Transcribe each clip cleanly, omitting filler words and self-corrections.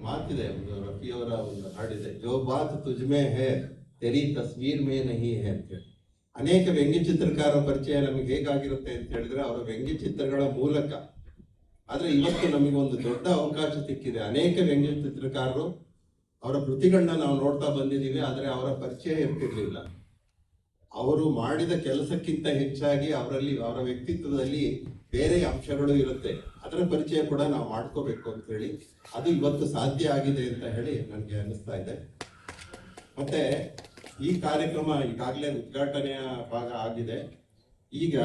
ಮಾತಿದೆ, ಒಂದು ರಫಿಯವರ ಒಂದು ಹಾಡಿದೆ, ಜೋ ಬಾತ್ ತುಜ್ಮೆ ಹೇ ತೆರಿ ತಸ್ವೀರ್ ಮೇ ನಹಿ ಹೇ ಅಂತ ಹೇಳಿ. ಅನೇಕ ವ್ಯಂಗ್ಯ ಚಿತ್ರಕಾರರ ಪರಿಚಯ ನಮಗೆ ಹೇಗಾಗಿರುತ್ತೆ ಅಂತ ಹೇಳಿದ್ರೆ ಅವರ ವ್ಯಂಗ್ಯ ಚಿತ್ರಗಳ ಮೂಲಕ. ಆದ್ರೆ ಇವತ್ತು ನಮಗೆ ಒಂದು ದೊಡ್ಡ ಅವಕಾಶ ಸಿಕ್ಕಿದೆ. ಅನೇಕ ವ್ಯಂಗ್ಯ ಚಿತ್ರಕಾರರು ಅವರ ಕೃತಿಗಳನ್ನ ನಾವು ನೋಡ್ತಾ ಬಂದಿದ್ದೀವಿ, ಆದ್ರೆ ಅವರ ಪರಿಚಯ ಇರ್ತಿರ್ಲಿಲ್ಲ. ಅವರು ಮಾಡಿದ ಕೆಲಸಕ್ಕಿಂತ ಹೆಚ್ಚಾಗಿ ಅವರ ವ್ಯಕ್ತಿತ್ವದಲ್ಲಿ ಬೇರೆ ಅಂಶಗಳು ಇರುತ್ತೆ, ಅದರ ಪರಿಚಯ ಕೂಡ ನಾವು ಮಾಡ್ಕೋಬೇಕು ಅಂತ ಹೇಳಿ ಅದು ಇವತ್ತು ಸಾಧ್ಯ ಆಗಿದೆ ಅಂತ ಹೇಳಿ ನನಗೆ ಅನಿಸ್ತಾ ಇದೆ. ಮತ್ತೆ ಈ ಕಾರ್ಯಕ್ರಮ ಈಗಾಗಲೇ ಉದ್ಘಾಟನೆಯ ಭಾಗ ಆಗಿದೆ. ಈಗ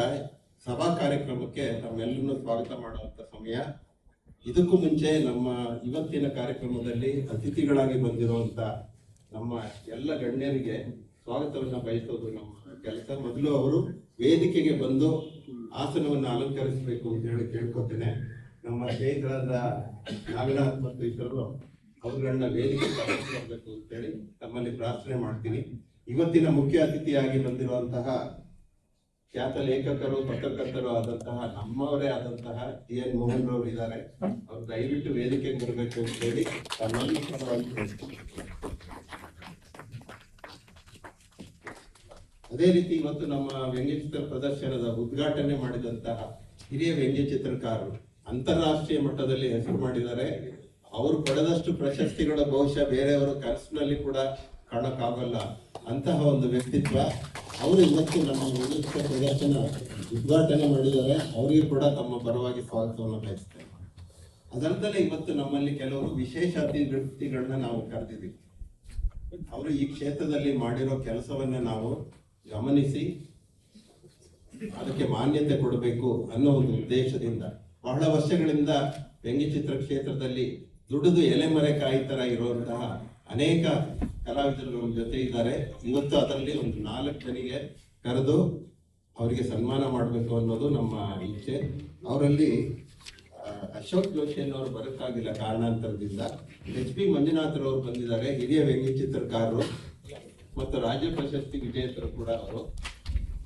ಸಭಾ ಕಾರ್ಯಕ್ರಮಕ್ಕೆ ನಮ್ಮೆಲ್ಲರನ್ನು ಸ್ವಾಗತ ಮಾಡುವಂತ ಸಮಯ. ಇದಕ್ಕೂ ಮುಂಚೆ ನಮ್ಮ ಇವತ್ತಿನ ಕಾರ್ಯಕ್ರಮದಲ್ಲಿ ಅತಿಥಿಗಳಾಗಿ ಬಂದಿರುವಂತ ನಮ್ಮ ಎಲ್ಲ ಗಣ್ಯರಿಗೆ ಸ್ವಾಗತವನ್ನ ಬಯಸೋದು ನಮ್ಮ ಕೆಲಸ. ಮೊದಲು ಅವರು ವೇದಿಕೆಗೆ ಬಂದು ಆಸನವನ್ನು ಅಲಂಕರಿಸಬೇಕು ಅಂತ ಹೇಳಿ ಕೇಳ್ಕೊತೇನೆ. ನಮ್ಮ ಸ್ನೇಹಿತರಾದ ನಾಗನಾಥ್ ಮತ್ತು ಇತರರು ಅವುಗಳನ್ನ ವೇದಿಕೆ ಬರಬೇಕು ಅಂತ ಹೇಳಿ ತಮ್ಮಲ್ಲಿ ಪ್ರಾರ್ಥನೆ ಮಾಡ್ತೀನಿ. ಇವತ್ತಿನ ಮುಖ್ಯ ಅತಿಥಿಯಾಗಿ ಬಂದಿರುವಂತಹ ಖ್ಯಾತ ಲೇಖಕರು, ಪತ್ರಕರ್ತರು ಆದಂತಹ ನಮ್ಮವರೇ ಆದಂತಹ ಟಿ.ಎನ್. ಮೋಹನ್ ರವರು ಇದ್ದಾರೆ. ಅವ್ರು ದಯವಿಟ್ಟು ವೇದಿಕೆಗೆ ಬರಬೇಕು ಅಂತ ಹೇಳಿ ತಮ್ಮಲ್ಲಿ ಅದೇ ರೀತಿ ಇವತ್ತು ನಮ್ಮ ವ್ಯಂಗ್ಯಚಿತ್ರ ಪ್ರದರ್ಶನದ ಉದ್ಘಾಟನೆ ಮಾಡಿದಂತಹ ಹಿರಿಯ ವ್ಯಂಗ್ಯ ಚಿತ್ರಕಾರರು, ಅಂತಾರಾಷ್ಟ್ರೀಯ ಮಟ್ಟದಲ್ಲಿ ಹೆಸರು ಮಾಡಿದ್ದಾರೆ. ಅವರು ಪಡೆದಷ್ಟು ಪ್ರಶಸ್ತಿಗಳ ಬಹುಶಃ ಬೇರೆಯವರು ಕನಸಿನಲ್ಲಿ ಕೂಡ ಕಾಣಕ್ಕಾಗಲ್ಲ, ಅಂತಹ ಒಂದು ವ್ಯಕ್ತಿತ್ವ. ಅವರು ಇವತ್ತು ನಮ್ಮ ವ್ಯಂಗ್ಯಚಿತ್ರ ಪ್ರದರ್ಶನ ಉದ್ಘಾಟನೆ ಮಾಡಿದ್ದಾರೆ. ಅವರಿಗೂ ಕೂಡ ತಮ್ಮ ಪರವಾಗಿ ಸ್ವಾಗತವನ್ನು ಬಯಸ್ತೇನೆ. ಅದಲ್ಲದೆ ಇವತ್ತು ನಮ್ಮಲ್ಲಿ ಕೆಲವರು ವಿಶೇಷ ಅತಿಥಿಗಳನ್ನ ನಾವು ಕರೆದಿದ್ದೀವಿ. ಅವರು ಈ ಕ್ಷೇತ್ರದಲ್ಲಿ ಮಾಡಿರೋ ಕೆಲಸವನ್ನ ನಾವು ಗಮನಿಸಿ ಅದಕ್ಕೆ ಮಾನ್ಯತೆ ಕೊಡಬೇಕು ಅನ್ನೋ ಒಂದು ಉದ್ದೇಶದಿಂದ ಬಹಳ ವರ್ಷಗಳಿಂದ ವ್ಯಂಗ್ಯಚಿತ್ರ ಕ್ಷೇತ್ರದಲ್ಲಿ ದುಡಿದು ಎಲೆಮರೆಕಾಯಿ ತರ ಇರುವಂತಹ ಅನೇಕ ಕಲಾವಿದರು ನಮ್ಮ ಜೊತೆ ಇದ್ದಾರೆ. ಇವತ್ತು ಅದರಲ್ಲಿ ಒಂದು 4 ಜನಿಗೆ ಕರೆದು ಅವರಿಗೆ ಸನ್ಮಾನ ಮಾಡಬೇಕು ಅನ್ನೋದು ನಮ್ಮ ಇಚ್ಛೆ. ಅವರಲ್ಲಿ ಅಶೋಕ್ ಜೋಶಿ ಅನ್ನೋರು ಬರೋಕ್ಕಾಗಿಲ್ಲ ಕಾರಣಾಂತರದಿಂದ. ಎಚ್.ಪಿ. ಮಂಜುನಾಥರವರು ಬಂದಿದ್ದಾರೆ, ಹಿರಿಯ ವ್ಯಂಗ್ಯ ಚಿತ್ರಕಾರರು ಮತ್ತು ರಾಜ್ಯ ಪ್ರಶಸ್ತಿ ವಿಜೇತರು ಕೂಡ ಅವರು.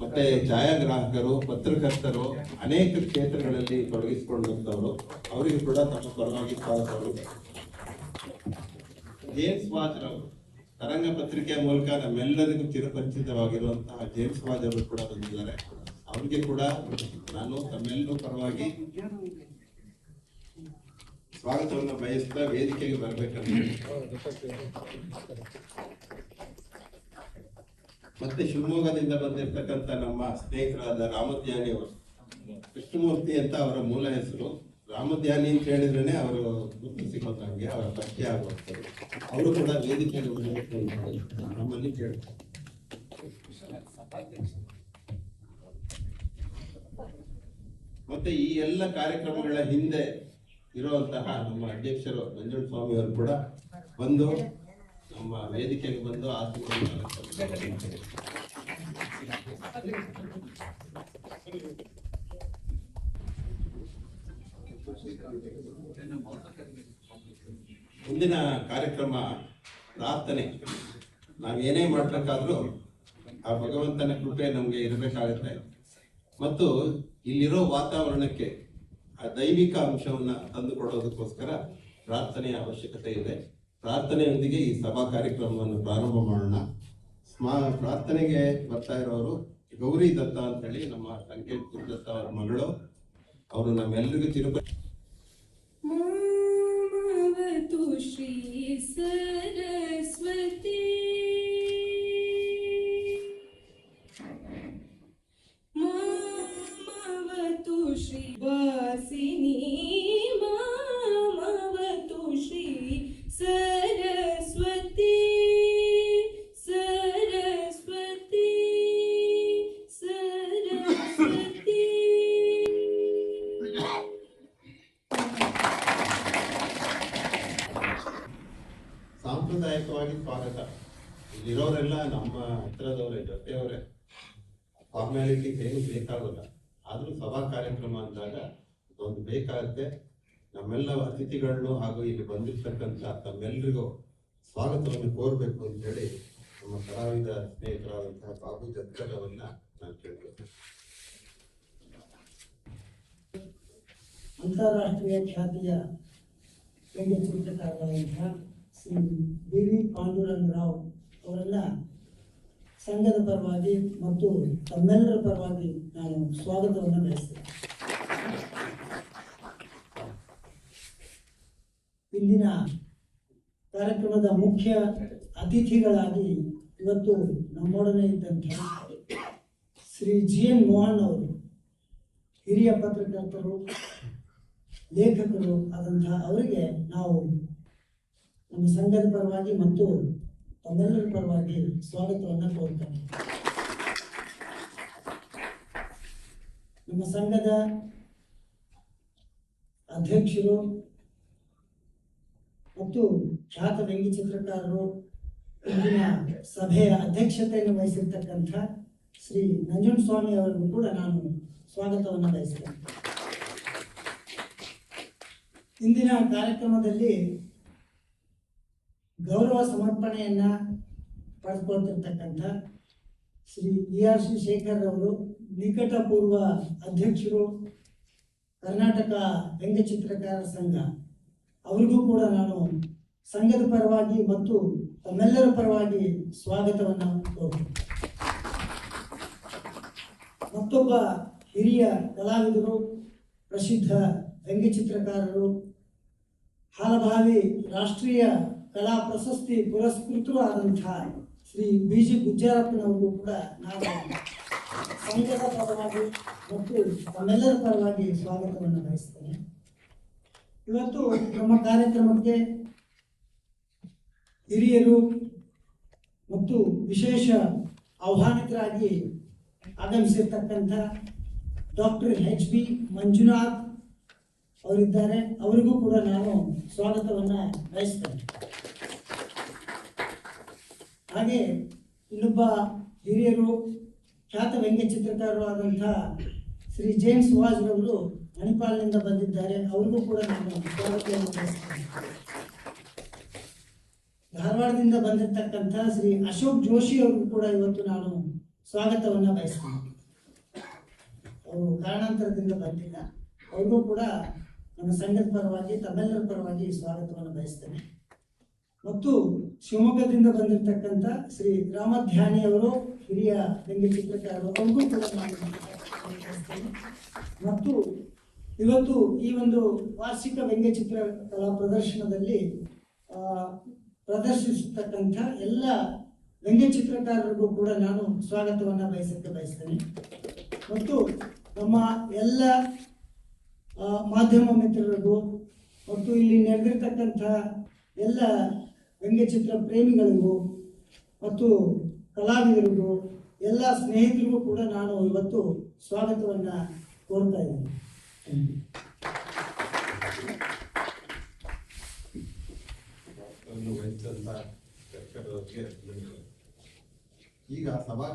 ಮತ್ತೆ ಛಾಯಾಗ್ರಾಹಕರು, ಪತ್ರಕರ್ತರು, ಅನೇಕ ಕ್ಷೇತ್ರಗಳಲ್ಲಿ ತೊಡಗಿಸಿಕೊಂಡಂತವರು. ಅವರಿಗೂ ಕೂಡ ತಮ್ಮ ಪರವಾಗಿ ಸ್ವಾಗತಗಳು. ಜೇಮ್ಸ್ ವಾಜ್ ಅವರು ತರಂಗ ಪತ್ರಿಕೆಯ ಮೂಲಕ ನಮ್ಮೆಲ್ಲರಿಗೂ ಚಿರಪರಿಚಿತವಾಗಿರುವಂತಹ ಜೇಮ್ಸ್ ವಾಜ್ ಅವರು ಕೂಡ ಬಂದಿದ್ದಾರೆ. ಅವರಿಗೆ ಕೂಡ ನಾನು ತಮ್ಮೆಲ್ಲರೂ ಪರವಾಗಿ ಸ್ವಾಗತವನ್ನು ಬಯಸ್ತಾ ವೇದಿಕೆಗೆ ಬರಬೇಕಂತ. ಮತ್ತೆ ಶಿವಮೊಗ್ಗದಿಂದ ಬಂದಿರತಕ್ಕಂತ ನಮ್ಮ ಸ್ನೇಹಿತರಾದ ರಾಮಧ್ಯಾನಿ ಅವರು, ಕೃಷ್ಣಮೂರ್ತಿ ಅಂತ ಅವರ ಮೂಲ ಹೆಸರು. ರಾಮಧ್ಯಾನಿ ಅಂತ ಹೇಳಿದ್ರೇನೆ ಅವರು ಗುರುತು ಸಿಗೋದಂಗೆ ಅವರ ಪರಿಚಯ ಆಗುವಂಥದ್ದು. ಅವರು ಕೂಡ ವೇದಿಕೆಗೆ ಬರಬೇಕು ನಮ್ಮಲ್ಲಿ ಕೇಳ್ತಾರೆ. ಮತ್ತೆ ಈ ಎಲ್ಲ ಕಾರ್ಯಕ್ರಮಗಳ ಹಿಂದೆ ಇರುವಂತಹ ನಮ್ಮ ಅಧ್ಯಕ್ಷರು ಮಂಜುಳಾ ಸ್ವಾಮಿ ಅವರು ಕೂಡ ಬಂದು ನಮ್ಮ ವೇದಿಕೆಗೆ ಬಂದು ಮುಂದಿನ ಕಾರ್ಯಕ್ರಮ ಪ್ರಾರ್ಥನೆ. ನಾವೇನೇ ಮಾಡ್ಬೇಕಾದ್ರೂ ಆ ಭಗವಂತನ ಕೃಪೆ ನಮ್ಗೆ ಇರಬೇಕಾಗತ್ತೆ. ಮತ್ತು ಇಲ್ಲಿರೋ ವಾತಾವರಣಕ್ಕೆ ಆ ದೈವಿಕ ಅಂಶವನ್ನ ತಂದು ಕೊಡೋದಕ್ಕೋಸ್ಕರ ಪ್ರಾರ್ಥನೆಯ ಅವಶ್ಯಕತೆ ಇದೆ. ಪ್ರಾರ್ಥನೆಯೊಂದಿಗೆ ಈ ಸಭಾ ಕಾರ್ಯಕ್ರಮವನ್ನು ಪ್ರಾರಂಭ ಮಾಡೋಣ. ಪ್ರಾರ್ಥನೆಗೆ ಬರ್ತಾ ಇರೋರು ಗೌರಿ ದತ್ತ ಅಂತ ಹೇಳಿ ನಮ್ಮ ಸಂಕೇತ್ ದತ್ತ ಅವರ ಮಗಳು. ಅವರು ನಮ್ಮೆಲ್ಲರಿಗೂ ಶ್ರೀ ಸರಸ್ವತಿ ಮಾಮವತು ಶ್ರೀ ವಾಸಿನಿ ಮಾಮವತು ಶ್ರೀ ಸರಸ್ವತಿ ಸರಸ್ವತಿ ಸರಸ್ವತಿ. ಸಾಂಪ್ರದಾಯಿಕವಾಗಿ ಸ್ವಾಗತ. ಇಲ್ಲಿರೋರೆಲ್ಲ ನಮ್ಮ ಹತ್ರದವರೇ, ಜೊತೆಯವರೇ. ಫಾರ್ಮ್ಯಾಲಿಟಿ ಏನು ಬೇಕಾಗಲ್ಲ, ಆದ್ರೂ ಸಭಾ ಕಾರ್ಯಕ್ರಮ ಅಂದಾಗ ಒಂದು ಬೇಕಾಗುತ್ತೆ. ನಮ್ಮೆಲ್ಲ ಅತಿಥಿಗಳನ್ನು ಹಾಗೂ ಇಲ್ಲಿ ಬಂದಿರ್ತಕ್ಕಂಥ ತಮ್ಮೆಲ್ಲರಿಗೂ ಸ್ವಾಗತವನ್ನು ಕೋರಬೇಕು ಅಂತ ಹೇಳಿ ನಮ್ಮ ಕಲಾವಿದ ಸ್ನೇಹಿತರಾದಂತಹ ಬಾಬು ಜತ್ಕರ್ ಅವರನ್ನ ನಾನು ಕೇಳ್ತೇನೆ. ಅಂತಾರಾಷ್ಟ್ರೀಯ ಖ್ಯಾತಿಯ ವ್ಯಂಗ್ಯ ಚಿತ್ರಕಾರರಾದಂತಹ ಶ್ರೀ ಬಿ ವಿ ಪಾಂಡುರಂಗರಾವ್ ಅವರನ್ನ ಸಂಘದ ಪರವಾಗಿ ಮತ್ತು ತಮ್ಮೆಲ್ಲರ ಪರವಾಗಿ ನಾನು ಸ್ವಾಗತವನ್ನು ಬಯಸ್ತೇನೆ. ಇಂದಿನ ಕಾರ್ಯಕ್ರಮದ ಮುಖ್ಯ ಅತಿಥಿಗಳಾಗಿ ಇವತ್ತು ನಮ್ಮೊಡನೆ ಇದ್ದಂತಹ ಶ್ರೀ GN ಮೋಹನ್ ಅವರು ಹಿರಿಯ ಪತ್ರಕರ್ತರು, ಲೇಖಕರು ಆದಂತಹ ಅವರಿಗೆ ನಾವು ನಮ್ಮ ಸಂಘದ ಪರವಾಗಿ ಮತ್ತು ತಮ್ಮೆಲ್ಲರ ಪರವಾಗಿ ಸ್ವಾಗತವನ್ನು ಕೋರ್ತೇನೆ. ನಮ್ಮ ಸಂಘದ ಅಧ್ಯಕ್ಷರು ಮತ್ತು ಖ್ಯಾತ ವ್ಯಂಗ್ಯ ಚಿತ್ರಕಾರರು ಇಂದಿನ ಸಭೆಯ ಅಧ್ಯಕ್ಷತೆಯನ್ನು ವಹಿಸಿರ್ತಕ್ಕಂಥ ಶ್ರೀ ನಂಜುಂಡಸ್ವಾಮಿ ಅವರಿಗೂ ಕೂಡ ನಾನು ಸ್ವಾಗತವನ್ನು ಬಯಸ್ತೇನೆ. ಇಂದಿನ ಕಾರ್ಯಕ್ರಮದಲ್ಲಿ ಗೌರವ ಸಮರ್ಪಣೆಯನ್ನ ಪಡೆದುಕೊಳ್ತಿರ್ತಕ್ಕಂಥ ಶ್ರೀ ERC ಶೇಖರ್ ಅವರು, ನಿಕಟಪೂರ್ವ ಅಧ್ಯಕ್ಷರು, ಕರ್ನಾಟಕ ವ್ಯಂಗ್ಯ ಚಿತ್ರಕಾರರ ಸಂಘ, ಅವರಿಗೂ ಕೂಡ ನಾನು ಸಂಘದ ಪರವಾಗಿ ಮತ್ತು ತಮ್ಮೆಲ್ಲರ ಪರವಾಗಿ ಸ್ವಾಗತವನ್ನು ಕೋರ್ತೇನೆ. ಮತ್ತೊಬ್ಬ ಹಿರಿಯ ಕಲಾವಿದರು, ಪ್ರಸಿದ್ಧ ವ್ಯಂಗ್ಯ ಚಿತ್ರಕಾರರು, ಹಾಲಭಾವಿ ರಾಷ್ಟ್ರೀಯ ಕಲಾ ಪ್ರಶಸ್ತಿ ಪುರಸ್ಕೃತರು ಆದಂತಹ ಶ್ರೀ BG ಗುಜ್ಜಾರಪ್ಪನವರು ಕೂಡ ನಾನು ಸಂಘದ ಪರವಾಗಿ ಮತ್ತು ತಮ್ಮೆಲ್ಲರ ಪರವಾಗಿ ಸ್ವಾಗತವನ್ನು ಬಯಸ್ತೇನೆ. ಇವತ್ತು ನಮ್ಮ ಕಾರ್ಯಕ್ರಮಕ್ಕೆ ಹಿರಿಯರು ಮತ್ತು ವಿಶೇಷ ಆಹ್ವಾನಿತರಾಗಿ ಆಗಮಿಸಿರ್ತಕ್ಕಂಥ ಡಾಕ್ಟರ್ HB ಮಂಜುನಾಥ್ ಅವರಿದ್ದಾರೆ. ಅವರಿಗೂ ಕೂಡ ನಾನು ಸ್ವಾಗತವನ್ನು ಬಯಸ್ತೇನೆ. ಹಾಗೆ ಇನ್ನೊಬ್ಬ ಹಿರಿಯರು, ಖ್ಯಾತ ವ್ಯಂಗ್ಯ ಚಿತ್ರಕಾರರು ಆದಂತಹ ಶ್ರೀ ಜೇಮ್ಸ್ ವಾಜ್ ರವರು ಮಣಿಪಾಲ್ನಿಂದ ಬಂದಿದ್ದಾರೆ. ಅವರಿಗೂ ಕೂಡ ನಾನು ಸ್ವಾಗತವನ್ನು ಬಯಸ್ತೇನೆ. ಧಾರವಾಡದಿಂದ ಬಂದಿರತಕ್ಕಂಥ ಶ್ರೀ ಅಶೋಕ್ ಜೋಶಿ ಅವ್ರಿಗೂ ಕೂಡ ಇವತ್ತು ನಾನು ಸ್ವಾಗತವನ್ನು ಬಯಸ್ತೇನೆ. ಅವರು ಕಾರಣಾಂತರದಿಂದ ಬಂದಿಲ್ಲ. ಅವ್ರಿಗೂ ಕೂಡ ನಮ್ಮ ಸಂಘದ ಪರವಾಗಿ ತಮ್ಮೆಲ್ಲರ ಪರವಾಗಿ ಸ್ವಾಗತವನ್ನು ಬಯಸ್ತೇನೆ. ಮತ್ತು ಶಿವಮೊಗ್ಗದಿಂದ ಬಂದಿರತಕ್ಕಂಥ ಶ್ರೀ ರಾಮಧ್ಯಾನಿ ಅವರು, ಹಿರಿಯ ವ್ಯಂಗ್ಯ ಚಿತ್ರಕಾರರು, ಅವ್ರಿಗೂ ಕೂಡ ನಾನು ಬಯಸ್ತೇನೆ. ಮತ್ತು ಇವತ್ತು ಈ ಒಂದು ವಾರ್ಷಿಕ ವ್ಯಂಗ್ಯ ಚಿತ್ರಕಲಾ ಪ್ರದರ್ಶನದಲ್ಲಿ ಪ್ರದರ್ಶಿಸತಕ್ಕಂಥ ಎಲ್ಲ ವ್ಯಂಗ್ಯ ಚಿತ್ರಕಾರರಿಗೂ ಕೂಡ ನಾನು ಸ್ವಾಗತವನ್ನು ಬಯಸ್ತೇನೆ. ಮತ್ತು ನಮ್ಮ ಎಲ್ಲ ಮಾಧ್ಯಮ ಮಿತ್ರರಿಗೂ ಮತ್ತು ಇಲ್ಲಿ ನಡೆದಿರ್ತಕ್ಕಂಥ ಎಲ್ಲ ವ್ಯಂಗ್ಯಚಿತ್ರ ಪ್ರೇಮಿಗಳಿಗೂ ಮತ್ತು ಕಲಾವಿದರಿಗೂ ಎಲ್ಲ ಸ್ನೇಹಿತರಿಗೂ ಕೂಡ ನಾನು ಇವತ್ತು ಸ್ವಾಗತವನ್ನು ಕೋರ್ತಾ ಇದ್ದೀನಿ. ಈಗ ಸಭಾ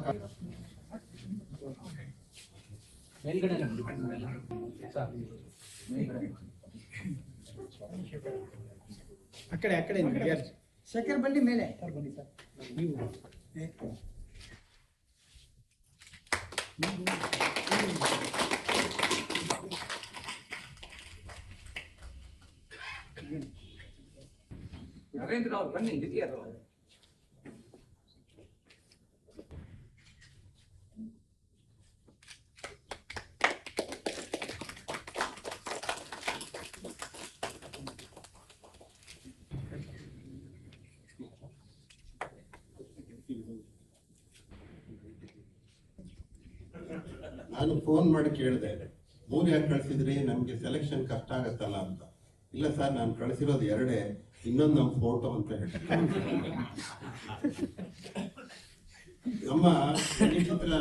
ಅಕಡೆ ಶೇಖರ್ ಬನ್ನಿ ಮೇಲೆ ನರೇಂದ್ರ ಅವ್ರು ಬನ್ನಿ ಹಿರಿಯರು. ನಾನು ಫೋನ್ ಮಾಡಿ ಕೇಳಿದೆ, 3 ಯಾಕೆ ಕಳಿಸಿದ್ರಿ, ನಮ್ಗೆ ಸೆಲೆಕ್ಷನ್ ಕಷ್ಟ ಆಗತ್ತಲ್ಲ ಅಂತ. ಇಲ್ಲ ಸರ್, ನಾನು ಕಳಿಸಿರೋದು 2, ಇನ್ನೊಂದು ನಮ್ಮ ಫೋಟೋ ಅಂತ ಹೇಳಿ. ನಮ್ಮ ಚಿತ್ರ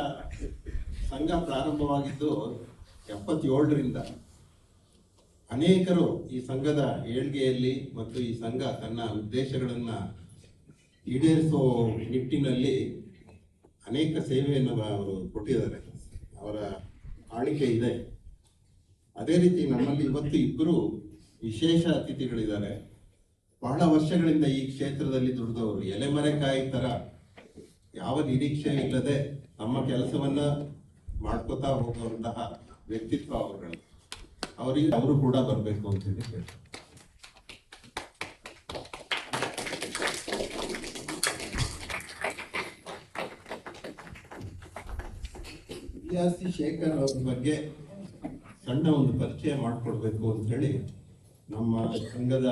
ಸಂಘ ಪ್ರಾರಂಭವಾಗಿದ್ದು 77ರಿಂದ. ಅನೇಕರು ಈ ಸಂಘದ ಏಳ್ಗೆಯಲ್ಲಿ ಮತ್ತು ಈ ಸಂಘ ತನ್ನ ಉದ್ದೇಶಗಳನ್ನ ಈಡೇರಿಸೋ ನಿಟ್ಟಿನಲ್ಲಿ ಅನೇಕ ಸೇವೆಯನ್ನು ಅವರು ಕೊಟ್ಟಿದ್ದಾರೆ. ಅವರ ಕಾಣಿಕೆ ಇದೆ. ಅದೇ ರೀತಿ ನಮ್ಮಲ್ಲಿ ಇವತ್ತು 2 ವಿಶೇಷ ಅತಿಥಿಗಳಿದ್ದಾರೆ. ಬಹಳ ವರ್ಷಗಳಿಂದ ಈ ಕ್ಷೇತ್ರದಲ್ಲಿ ದುಡಿದವರು, ಎಲೆಮರೆಕಾಯಿ ತರ ಯಾವ ನಿರೀಕ್ಷೆ ಇಲ್ಲದೆ ನಮ್ಮ ಕೆಲಸವನ್ನ ಮಾಡ್ಕೋತಾ ಹೋಗುವಂತಹ ವ್ಯಕ್ತಿತ್ವ ಅವರುಗಳು. ಅವರು ಕೂಡ ಬರಬೇಕು ಅಂತ ಹೇಳಿ ಕೇಳ್ತಾರೆ. ವಿಯಾಸಿ ಶೇಖರ್ ಅವ್ರ ಬಗ್ಗೆ ಸಣ್ಣ ಒಂದು ಪರಿಚಯ ಮಾಡಿಕೊಡ್ಬೇಕು ಅಂತ ಹೇಳಿ ನಮ್ಮ ಸಂಘದ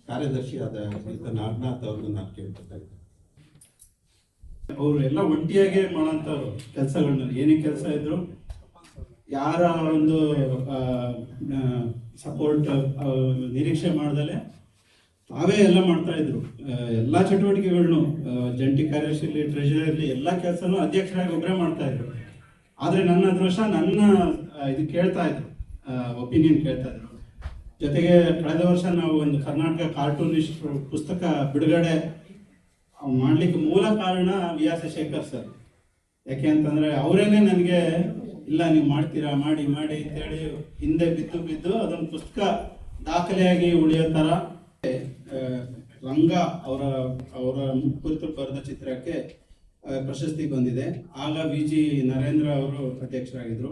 ಕಾರ್ಯದರ್ಶಿಯಾದ ಶ್ರೀಯುತ ನಾಗನಾಥ್ ಅವ್ರನ್ನ ನಾನು ಕೇಳ್ಕೊತಾ ಇದ್ದೆ. ಅವರು ಎಲ್ಲ ಒಂಟಿಯಾಗೆ ಮಾಡೋಂಥವ್ರು ಕೆಲಸಗಳನ್ನ, ಏನೇ ಕೆಲಸ ಇದ್ರು ಯಾರ ಒಂದು ಸಪೋರ್ಟ್ ನಿರೀಕ್ಷೆ ಮಾಡ್ದಲೆ ತಾವೇ ಎಲ್ಲ ಮಾಡ್ತಾ ಇದ್ರು. ಎಲ್ಲ ಚಟುವಟಿಕೆಗಳನ್ನು ಜಂಟಿ ಕಾರ್ಯದರ್ಶಿಯಲ್ಲಿ, ಟ್ರೆಜರಿಯಲ್ಲಿ ಎಲ್ಲ ಕೆಲಸನೂ ಅಧ್ಯಕ್ಷರಾಗಿ ಒಬ್ಬರೇ ಮಾಡ್ತಾ ಇದ್ರು. ಆದರೆ ನನ್ನ ಅದೃಷ್ಟ ನನ್ನ ಇದು ಕೇಳ್ತಾ ಇದ್ರು, ಒಪಿನಿಯನ್ ಕೇಳ್ತಾ ಇದ್ರು. ಜೊತೆಗೆ ಕಳೆದ ವರ್ಷ ನಾವು ಒಂದು ಕರ್ನಾಟಕ ಕಾರ್ಟೂನಿಸ್ಟ್ ಪುಸ್ತಕ ಬಿಡುಗಡೆ ಮಾಡ್ಲಿಕ್ಕೆ ಮೂಲ ಕಾರಣ ವಿಯಾಸ ಶೇಖರ್ ಸರ್. ಯಾಕೆ ಅಂತಂದ್ರೆ ಅವರೇನೆ ನನಗೆ ಇಲ್ಲ ನೀವು ಮಾಡ್ತೀರಾ, ಮಾಡಿ ಮಾಡಿ ಅಂತೇಳಿ ಹಿಂದೆ ಬಿದ್ದು ಅದೊಂದು ಪುಸ್ತಕ ದಾಖಲೆಯಾಗಿ ಉಳಿಯೋ ತರ ರಂಗ ಅವರ ಕುರಿತು ಬರೆದ ಚಿತ್ರಕ್ಕೆ ಪ್ರಶಸ್ತಿ ಬಂದಿದೆ. ಆಗ VG ನರೇಂದ್ರ ಅವರು ಅಧ್ಯಕ್ಷರಾಗಿದ್ರು.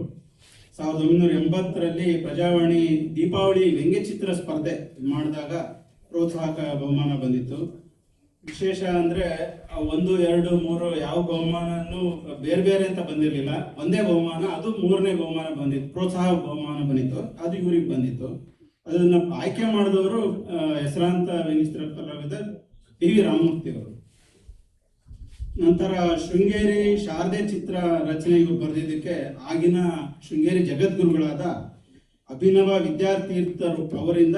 1980ರಲ್ಲಿ ಪ್ರಜಾವಾಣಿ ದೀಪಾವಳಿ ವ್ಯಂಗ್ಯಚಿತ್ರ ಸ್ಪರ್ಧೆ ಮಾಡಿದಾಗ ಪ್ರೋತ್ಸಾಹಕ ಬಹುಮಾನ ಬಂದಿತ್ತು. ವಿಶೇಷ ಅಂದ್ರೆ 1, 2, 3 ಯಾವ ಬಹುಮಾನನೂ ಬೇರೆ ಬೇರೆ ಅಂತ ಬಂದಿರಲಿಲ್ಲ. ಒಂದೇ ಬಹುಮಾನ, ಅದು 3ನೇ ಬಹುಮಾನ ಬಂದಿತ್ತು, ಪ್ರೋತ್ಸಾಹ ಬಹುಮಾನ ಬಂದಿತ್ತು, ಅದು ಇವ್ರಿಗೆ ಬಂದಿತ್ತು. ಅದನ್ನ ಆಯ್ಕೆ ಮಾಡಿದವರು ಹೆಸರಾಂತ ವ್ಯಂಗ್ಯಚಿತ್ರ ಕಲಾವಿದ PV ರಾಮಮೂರ್ತಿ ಅವರು. ನಂತರ ಶೃಂಗೇರಿ ಶಾರದೆ ಚಿತ್ರ ರಚನೆಗೂ ಬರೆದಿದ್ದಕ್ಕೆ ಆಗಿನ ಶೃಂಗೇರಿ ಜಗದ್ಗುರುಗಳಾದ ಅಭಿನವ ವಿದ್ಯಾತೀರ್ಥರು ಅವರಿಂದ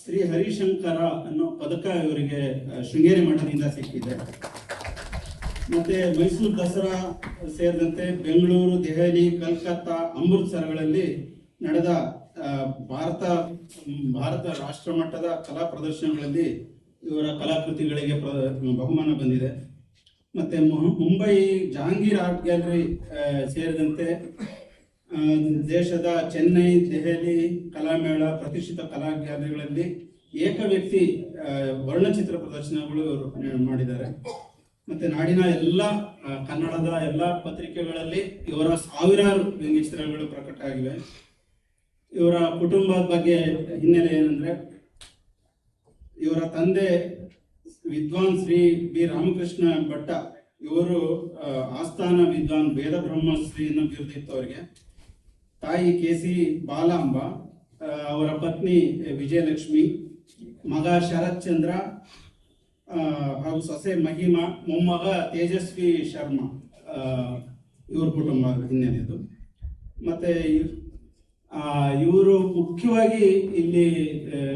ಶ್ರೀ ಹರಿಶಂಕರ ಅನ್ನೋ ಪದಕ ಇವರಿಗೆ ಶೃಂಗೇರಿ ಮಠದಿಂದ ಸಿಕ್ಕಿದೆ. ಮತ್ತೆ ಮೈಸೂರು ದಸರಾ ಸೇರಿದಂತೆ ಬೆಂಗಳೂರು, ದೆಹಲಿ, ಕಲ್ಕತ್ತಾ, ಅಮೃತ್ಸರಗಳಲ್ಲಿ ನಡೆದ ಭಾರತ ರಾಷ್ಟ್ರ ಮಟ್ಟದ ಕಲಾ ಪ್ರದರ್ಶನಗಳಲ್ಲಿ ಇವರ ಕಲಾಕೃತಿಗಳಿಗೆ ಬಹುಮಾನ ಬಂದಿದೆ. ಮತ್ತೆ ಮುಂಬೈ ಜಹಾಂಗೀರ್ ಆರ್ಟ್ ಗ್ಯಾಲರಿ ಸೇರಿದಂತೆ ದೇಶದ ಚೆನ್ನೈ, ದೆಹಲಿ ಕಲಾಮೇಳ, ಪ್ರತಿಷ್ಠಿತ ಕಲಾ ಗ್ಯಾಲರಿಗಳಲ್ಲಿ ಏಕ ವ್ಯಕ್ತಿ ವರ್ಣಚಿತ್ರ ಪ್ರದರ್ಶನಗಳು ಮಾಡಿದ್ದಾರೆ. ಮತ್ತೆ ನಾಡಿನ ಎಲ್ಲ ಕನ್ನಡದ ಎಲ್ಲ ಪತ್ರಿಕೆಗಳಲ್ಲಿ ಇವರ ಸಾವಿರಾರು ವ್ಯಂಗ್ಯಚಿತ್ರಗಳು ಪ್ರಕಟ ಆಗಿವೆ. ಇವರ ಕುಟುಂಬದ ಬಗ್ಗೆ ಹಿನ್ನೆಲೆ ಏನಂದ್ರೆ, ಇವರ ತಂದೆ ವಿದ್ವಾನ್ ಶ್ರೀ ಬಿ ರಾಮಕೃಷ್ಣ ಭಟ್ಟ, ಇವರು ಆಸ್ಥಾನ ವಿದ್ವಾನ್ ವೇದ ಬ್ರಹ್ಮಶ್ರೀ ಅನ್ನೋ ಬಿರುದಿತ್ತು ಅವರಿಗೆ. ತಾಯಿ KC ಬಾಲಾಂಬ, ಅವರ ಪತ್ನಿ ವಿಜಯಲಕ್ಷ್ಮಿ, ಮಗ ಶರತ್ ಚಂದ್ರ ಹಾಗೂ ಸೊಸೆ ಮಹಿಮಾ, ಮೊಮ್ಮಗ ತೇಜಸ್ವಿ ಶರ್ಮಾ, ಇವ್ರ ಕುಟುಂಬ ಹಿನ್ನೆಲೆದು. ಮತ್ತೆ ಇವರು ಮುಖ್ಯವಾಗಿ ಇಲ್ಲಿ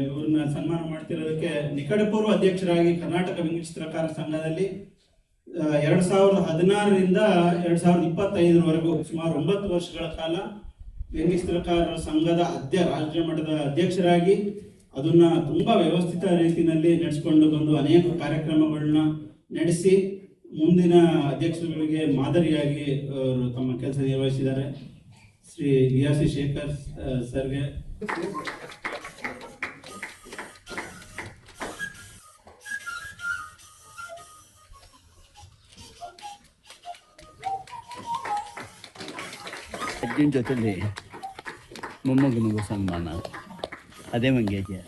ಇವ್ರನ್ನ ಸನ್ಮಾನ ಮಾಡ್ತಿರೋದಕ್ಕೆ ನಿಕಟಪೂರ್ವ ಅಧ್ಯಕ್ಷರಾಗಿ ಕರ್ನಾಟಕ ವ್ಯಂಗ್ಯಚಿತ್ರಕಾರ ಸಂಘದಲ್ಲಿ 2016ರಿಂದ 2025ರವರೆಗೂ ಸುಮಾರು 9 ವರ್ಷಗಳ ಕಾಲ ವ್ಯಂಗ್ಯಚಿತ್ರಕಾರರ ಸಂಘದ ರಾಜ್ಯ ಮಟ್ಟದ ಅಧ್ಯಕ್ಷರಾಗಿ ಅದನ್ನ ತುಂಬಾ ವ್ಯವಸ್ಥಿತ ರೀತಿಯಲ್ಲಿ ನಡೆಸಿಕೊಂಡು ಬಂದು ಅನೇಕ ಕಾರ್ಯಕ್ರಮಗಳನ್ನ ನಡೆಸಿ ಮುಂದಿನ ಅಧ್ಯಕ್ಷರುಗಳಿಗೆ ಮಾದರಿಯಾಗಿ ಅವರು ತಮ್ಮ ಕೆಲಸ ನಿರ್ವಹಿಸಿದ್ದಾರೆ. ಶ್ರೀ ವಿಯಾಸಿ ಶೇಖರ್ ಸರ್ಗೆ ಅಜ್ಜಿನ ಜೊತೆಲಿ ಮೊಮ್ಮಗನಿಗೂ ಸನ್ಮಾನ, ಅದೇ ಮಂಗೇಜೆ.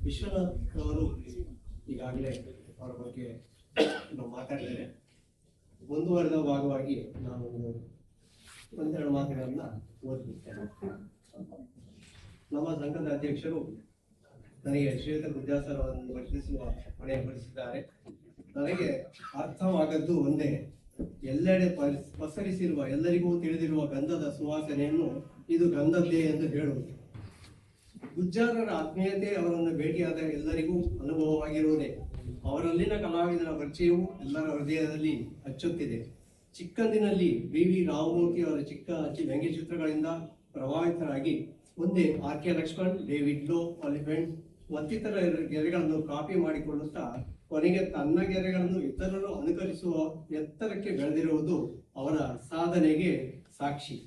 ವಿಶ್ವನಾಥ್ ಅವರು ಈಗಾಗಲೇ ಅವರ ಬಗ್ಗೆ ನಾವು ಮಾತಾಡಿದ್ದೇವೆ. ಮುಂದುವರೆದ ಭಾಗವಾಗಿ ನಾನು ಒಂದೆರಡು ಮಾತುಗಳನ್ನ ಓದ್ಬಿಡ್ತೇನೆ. ನಮ್ಮ ಸಂಘದ ಅಧ್ಯಕ್ಷರು ನನಗೆ ಶ್ರೀಯುತ ಗುಜ್ಜಾಸರ್ ಅವರನ್ನು ವರ್ತಿಸುವ ಹೊಣೆಪಡಿಸಿದ್ದಾರೆ. ನನಗೆ ಅರ್ಥವಾಗದ್ದು ಒಂದೇ, ಎಲ್ಲೆಡೆ ಪಸರಿಸಿರುವ ಎಲ್ಲರಿಗೂ ತಿಳಿದಿರುವ ಗಂಧದ ಸುವಾಸನೆಯನ್ನು ಇದು ಗಂಧದ್ದೇ ಎಂದು ಹೇಳುವುದು. ಗುಜ್ಜಾರರ ಆತ್ಮೀಯತೆ ಅವರನ್ನು ಭೇಟಿಯಾದ ಎಲ್ಲರಿಗೂ ಅನುಭವವಾಗಿರುವುದೇ. ಅವರಲ್ಲಿನ ಕಲಾವಿದರ ಪರಿಚಯವು ಎಲ್ಲರ ಹೃದಯದಲ್ಲಿ ಅಚ್ಚೊತ್ತಿದೆ. ಚಿಕ್ಕಂದಿನಲ್ಲಿ BV ರಾಮಮೂರ್ತಿ ಅವರ ಚಿಕ್ಕ ವ್ಯಂಗ್ಯಚಿತ್ರಗಳಿಂದ ಪ್ರಭಾವಿತರಾಗಿ ಮುಂದೆ RK ಲಕ್ಷ್ಮಣ್, ಡೇವಿಡ್ ಲೋ, ಆಲಿಫೆಂಟ್ ಮತ್ತಿತರ ಗೆರೆಗಳನ್ನು ಕಾಪಿ ಮಾಡಿಕೊಳ್ಳುತ್ತಾ ಕೊನೆಗೆ ತನ್ನ ಗೆರೆಗಳನ್ನು ಇತರರು ಅನುಕರಿಸುವ ಎತ್ತರಕ್ಕೆ ಬೆಳೆದಿರುವುದು ಅವರ ಸಾಧನೆಗೆ ಸಾಕ್ಷಿ.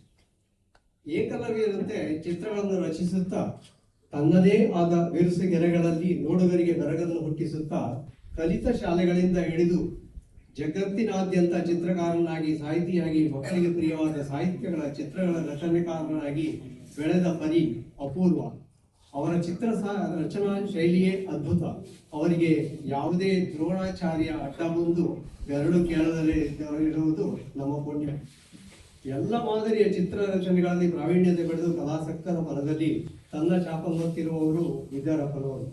ಏಕಲವ್ಯರಂತೆ ಚಿತ್ರಗಳನ್ನು ರಚಿಸುತ್ತಾ ತನ್ನದೇ ಆದ ಬಿರುಸು ಗೆರೆಗಳಲ್ಲಿ ನೋಡುಗರಿಗೆ ಬೆರಗನ್ನು ಹುಟ್ಟಿಸುತ್ತಾ ಕಲಿತ ಶಾಲೆಗಳಿಂದ ಹಿಡಿದು ಜಗತ್ತಿನಾದ್ಯಂತ ಚಿತ್ರಕಾರನಾಗಿ, ಸಾಹಿತಿಯಾಗಿ, ಮಕ್ಕಳಿಗೆ ಪ್ರಿಯವಾದ ಸಾಹಿತ್ಯಗಳ ಚಿತ್ರಗಳ ರಚನೆಕಾರನಾಗಿ ಬೆಳೆದ ಪರಿ ಅಪೂರ್ವ. ಅವರ ಚಿತ್ರ ರಚನಾ ಶೈಲಿಯೇ ಅದ್ಭುತ. ಅವರಿಗೆ ಯಾವುದೇ ದ್ರೋಣಾಚಾರ್ಯ ಅಡ್ಡ ಬಂದು ಬೆರಳು ಕೇಳದಲೇ ಇರುವುದು ನಮ್ಮ ಪುಣ್ಯ. ಎಲ್ಲ ಮಾದರಿಯ ಚಿತ್ರ ರಚನೆಗಳಲ್ಲಿ ಪ್ರಾವೀಣ್ಯತೆ ಪಡೆದು ಕಲಾಸಕ್ತರ ಪರದಲ್ಲಿ ತನ್ನ ಛಾಪ ಹೊತ್ತಿರುವವರು ವಿದ್ಯಾರಪ್ಪನವರು.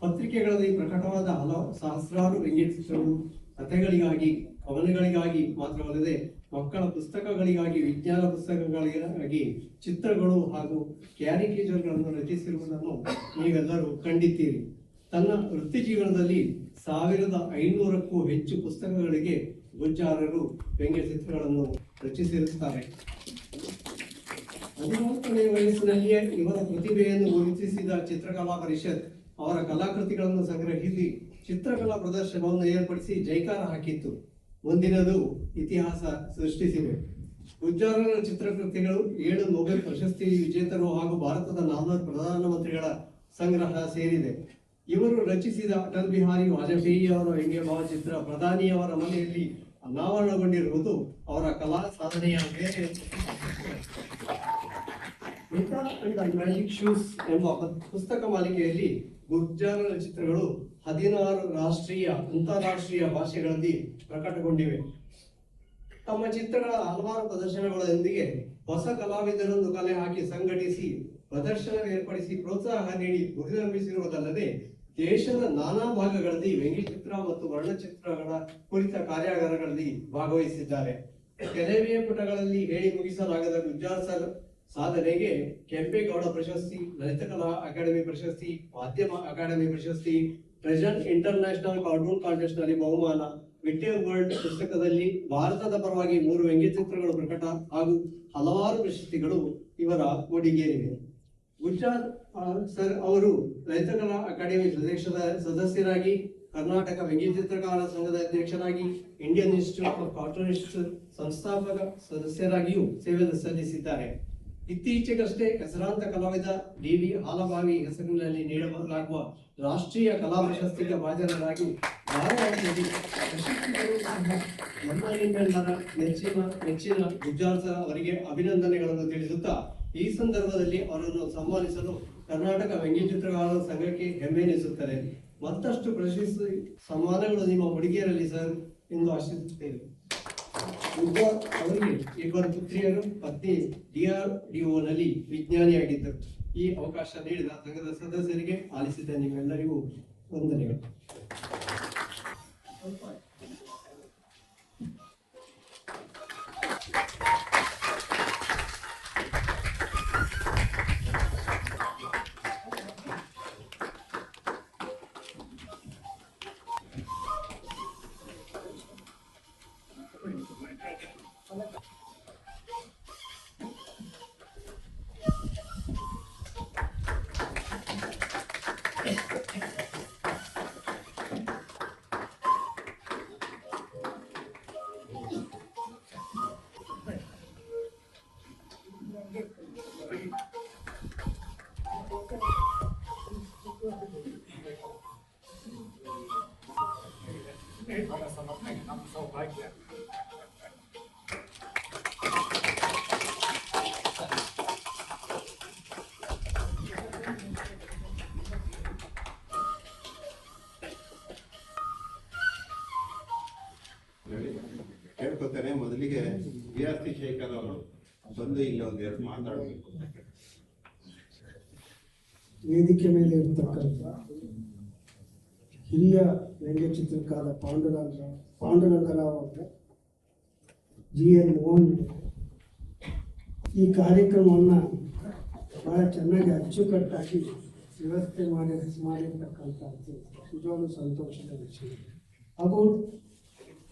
ಪತ್ರಿಕೆಗಳಲ್ಲಿ ಪ್ರಕಟವಾದ ಸಹಸ್ರಾರು ವ್ಯಂಗ್ಯಚಿತ್ರಗಳು ಕಥೆಗಳಿಗಾಗಿ, ಕವನಗಳಿಗಾಗಿ ಮಾತ್ರವಲ್ಲದೆ ಮಕ್ಕಳ ಪುಸ್ತಕಗಳಿಗಾಗಿ, ವಿಜ್ಞಾನ ಪುಸ್ತಕಗಳಿಗಾಗಿ ಚಿತ್ರಗಳು ಹಾಗೂ ಕ್ಯಾರಿಕೇಚರ್ಗಳನ್ನು ರಚಿಸಿರುವುದನ್ನು ನೀವೆಲ್ಲರೂ ಕಂಡಿದ್ದೀರಿ. ತನ್ನ ವೃತ್ತಿ ಜೀವನದಲ್ಲಿ 1500ಕ್ಕೂ ಹೆಚ್ಚು ಪುಸ್ತಕಗಳಿಗೆ ಗುಜ್ಜಾರರು ವ್ಯಂಗ್ಯಚಿತ್ರಗಳನ್ನು ರಚಿಸಿರುತ್ತಾರೆ. 14ನೇ ವಯಸ್ಸಿನಲ್ಲಿಯೇ ಇವರ ಪ್ರತಿಭೆಯನ್ನು ಗುರುತಿಸಿದ ಚಿತ್ರಕಲಾ ಪರಿಷತ್ ಅವರ ಕಲಾಕೃತಿಗಳನ್ನು ಸಂಗ್ರಹಿಸಿ ಚಿತ್ರಕಲಾ ಪ್ರದರ್ಶನವನ್ನು ಏರ್ಪಡಿಸಿ ಜೈಕಾರ ಹಾಕಿತ್ತು. ಮುಂದಿನದು ಇತಿಹಾಸ ಸೃಷ್ಟಿಸಿವೆ. ಗುಜ್ಜಾರರ ಚಿತ್ರಕೃತಿಗಳು 7 ನೊಬೆಲ್ ಪ್ರಶಸ್ತಿ ವಿಜೇತರು ಹಾಗೂ ಭಾರತದ 4 ಪ್ರಧಾನಮಂತ್ರಿಗಳ ಸಂಗ್ರಹ ಸೇರಿದೆ. ಇವರು ರಚಿಸಿದ ಅಟಲ್ ಬಿಹಾರಿ ವಾಜಪೇಯಿ ಅವರ ವ್ಯಂಗ್ಯ ಭಾವಚಿತ್ರ ಪ್ರಧಾನಿಯವರ ಮನೆಯಲ್ಲಿ ಅನಾವರಣಗೊಂಡಿರುವುದು ಅವರ ಕಲಾ ಸಾಧನೆಯ ಬೇರೆ. ಮಿತಾ ಅಂಡ್ ಮ್ಯಾಜಿಕ್ ಶೂಸ್ ಎಂಬ ಪುಸ್ತಕ ಮಾಲಿಕೆಯಲ್ಲಿ ಗುರ್ಜಾರರ ಚಿತ್ರಗಳು 16 ರಾಷ್ಟ್ರೀಯ, ಅಂತಾರಾಷ್ಟ್ರೀಯ ಭಾಷೆಗಳಲ್ಲಿ ಪ್ರಕಟಗೊಂಡಿವೆ. ತಮ್ಮ ಚಿತ್ರಗಳ ಹಲವಾರು ಪ್ರದರ್ಶನಗಳೊಂದಿಗೆ ಹೊಸ ಕಲಾವಿದರನ್ನು ಕಲೆ ಹಾಕಿ ಸಂಘಟಿಸಿ ಪ್ರದರ್ಶನ ಏರ್ಪಡಿಸಿ ಪ್ರೋತ್ಸಾಹ ನೀಡಿ ಗುರಿನಂಬಿಸಿರುವುದಲ್ಲದೆ ದೇಶದ ನಾನಾ ಭಾಗಗಳಲ್ಲಿ ವ್ಯಂಗ್ಯಚಿತ್ರ ಮತ್ತು ವರ್ಣಚಿತ್ರಗಳ ಕುರಿತ ಕಾರ್ಯಾಗಾರಗಳಲ್ಲಿ ಭಾಗವಹಿಸಿದ್ದಾರೆ. ಕೆಲವೇ ಪುಟಗಳಲ್ಲಿ ಹೇಳಿ ಮುಗಿಸಲಾಗದ ಗುಜ್ಜಾರ್ ಸರ್ ಸಾಧನೆಗೆ ಕೆಂಪೇಗೌಡ ಪ್ರಶಸ್ತಿ, ಲಲಿತಕಲಾ ಅಕಾಡೆಮಿ ಪ್ರಶಸ್ತಿ, ಮಾಧ್ಯಮ ಅಕಾಡೆಮಿ ಪ್ರಶಸ್ತಿ, ಪ್ರೆಸೆಂಟ್ ಇಂಟರ್ನ್ಯಾಷನಲ್ ಕಾರ್ಟೂನ್ ಕಾಂಟೆಸ್ಟ್ ನಲ್ಲಿ ಬಹುಮಾನ, ವಿಟ್ಟೆ ವರ್ಲ್ಡ್ ಪುಸ್ತಕದಲ್ಲಿ ಭಾರತದ ಪರವಾಗಿ 3 ವ್ಯಂಗ್ಯಚಿತ್ರಗಳು ಪ್ರಕಟ ಹಾಗೂ ಹಲವಾರು ಪ್ರಶಸ್ತಿಗಳು ಇವರ ಕೊಡುಗೆಯಿವೆ. ಗುಜ್ಜಾರ್ ಸರ್ ಅವರು ಲಲಿತಕಲಾ ಅಕಾಡೆಮಿ ಸದಸ್ಯರಾಗಿ, ಕರ್ನಾಟಕ ವ್ಯಂಗ್ಯಚಿತ್ರಕಾರ ಸಂಘದ ಅಧ್ಯಕ್ಷರಾಗಿ, ಇಂಡಿಯನ್ ಇನ್ಸ್ಟಿಟ್ಯೂಟ್ ಆಫ್ ಕಾರ್ಟೂನಿಸ್ಟ್ ಸಂಸ್ಥಾಪಕ ಸದಸ್ಯರಾಗಿಯೂ ಸೇವೆ ಸಲ್ಲಿಸಿದ್ದಾರೆ. ಇತ್ತೀಚೆಗಷ್ಟೇ ಹೆಸರಾಂತ ಕಲಾವಿದ ಡಿ.ವಿ. ಹಾಲಬಾವಿ ಹೆಸರಿನಲ್ಲಿ ನೀಡಲಾಗುವ ರಾಷ್ಟ್ರೀಯ ಕಲಾ ಪ್ರಶಸ್ತಿಗೆ ಭಾಜನರಾಗಿ ಧಾರವಾಡದಲ್ಲಿ ನಮ್ಮೆಲ್ಲರ ನೆಚ್ಚಿನ ಗುಜ್ಜಾರ್ ಸರ್ ಅವರಿಗೆ ಅಭಿನಂದನೆಗಳನ್ನು ತಿಳಿಸುತ್ತಾ ಈ ಸಂದರ್ಭದಲ್ಲಿ ಅವರನ್ನು ಸನ್ಮಾನಿಸಲು ಕರ್ನಾಟಕ ವ್ಯಂಗ್ಯಚಿತ್ರಗಾರರ ಸಂಘಕ್ಕೆ ಹೆಮ್ಮೆನಿಸುತ್ತದೆ. ಮತ್ತಷ್ಟು ಪ್ರಶಸ್ತಿ ಸನ್ಮಾನಗಳು ನಿಮ್ಮ ಹುಡುಗಿಯರಲ್ಲಿ ಸರ್ ಎಂದು ಆಶಿಸುತ್ತೇವೆ. ಗುಜ್ಜಾರ್ ಅವರಿಗೆ 2 ಪುತ್ರಿಯರು, ಪತ್ನಿ DRDOನಲ್ಲಿ ವಿಜ್ಞಾನಿಯಾಗಿದ್ದರು. ಈ ಅವಕಾಶ ನೀಡಿದ ಸಂಘದ ಸದಸ್ಯರಿಗೆ ಆಲಿಸಿದ ನಿಮ್ಮೆಲ್ಲರಿಗೂ ವಂದನೆಗಳು. ಹೇಳ್ಕೊತೇನೆ. ಮೊದಲಿಗೆ ವಿಆರ್ಸಿ ಶೇಖರ್ ಅವರು ಬಂದು ಇಲ್ಲಿ ಒಂದೆರಡು ಮಾತಾಡಬೇಕು. ವೇದಿಕೆ ಮೇಲೆ ಇರ್ತಕ್ಕಂಥ ಹಿರಿಯ ವ್ಯಂಗ್ಯಚಿತ್ರಕಾರ ಪಾಂಡುರಂಗರಾವ್ ಅವರೇ, GN ಮೋಹನ್ ಈ ಕಾರ್ಯಕ್ರಮವನ್ನು ಬಹಳ ಚೆನ್ನಾಗಿ ಅಚ್ಚುಕಟ್ಟಾಗಿ ವ್ಯವಸ್ಥೆ ಮಾಡಿರ್ತಕ್ಕಂಥದ್ದು ನಿಜವಾಗ್ಲೂ ಸಂತೋಷದ ವಿಷಯ. ಹಾಗೂ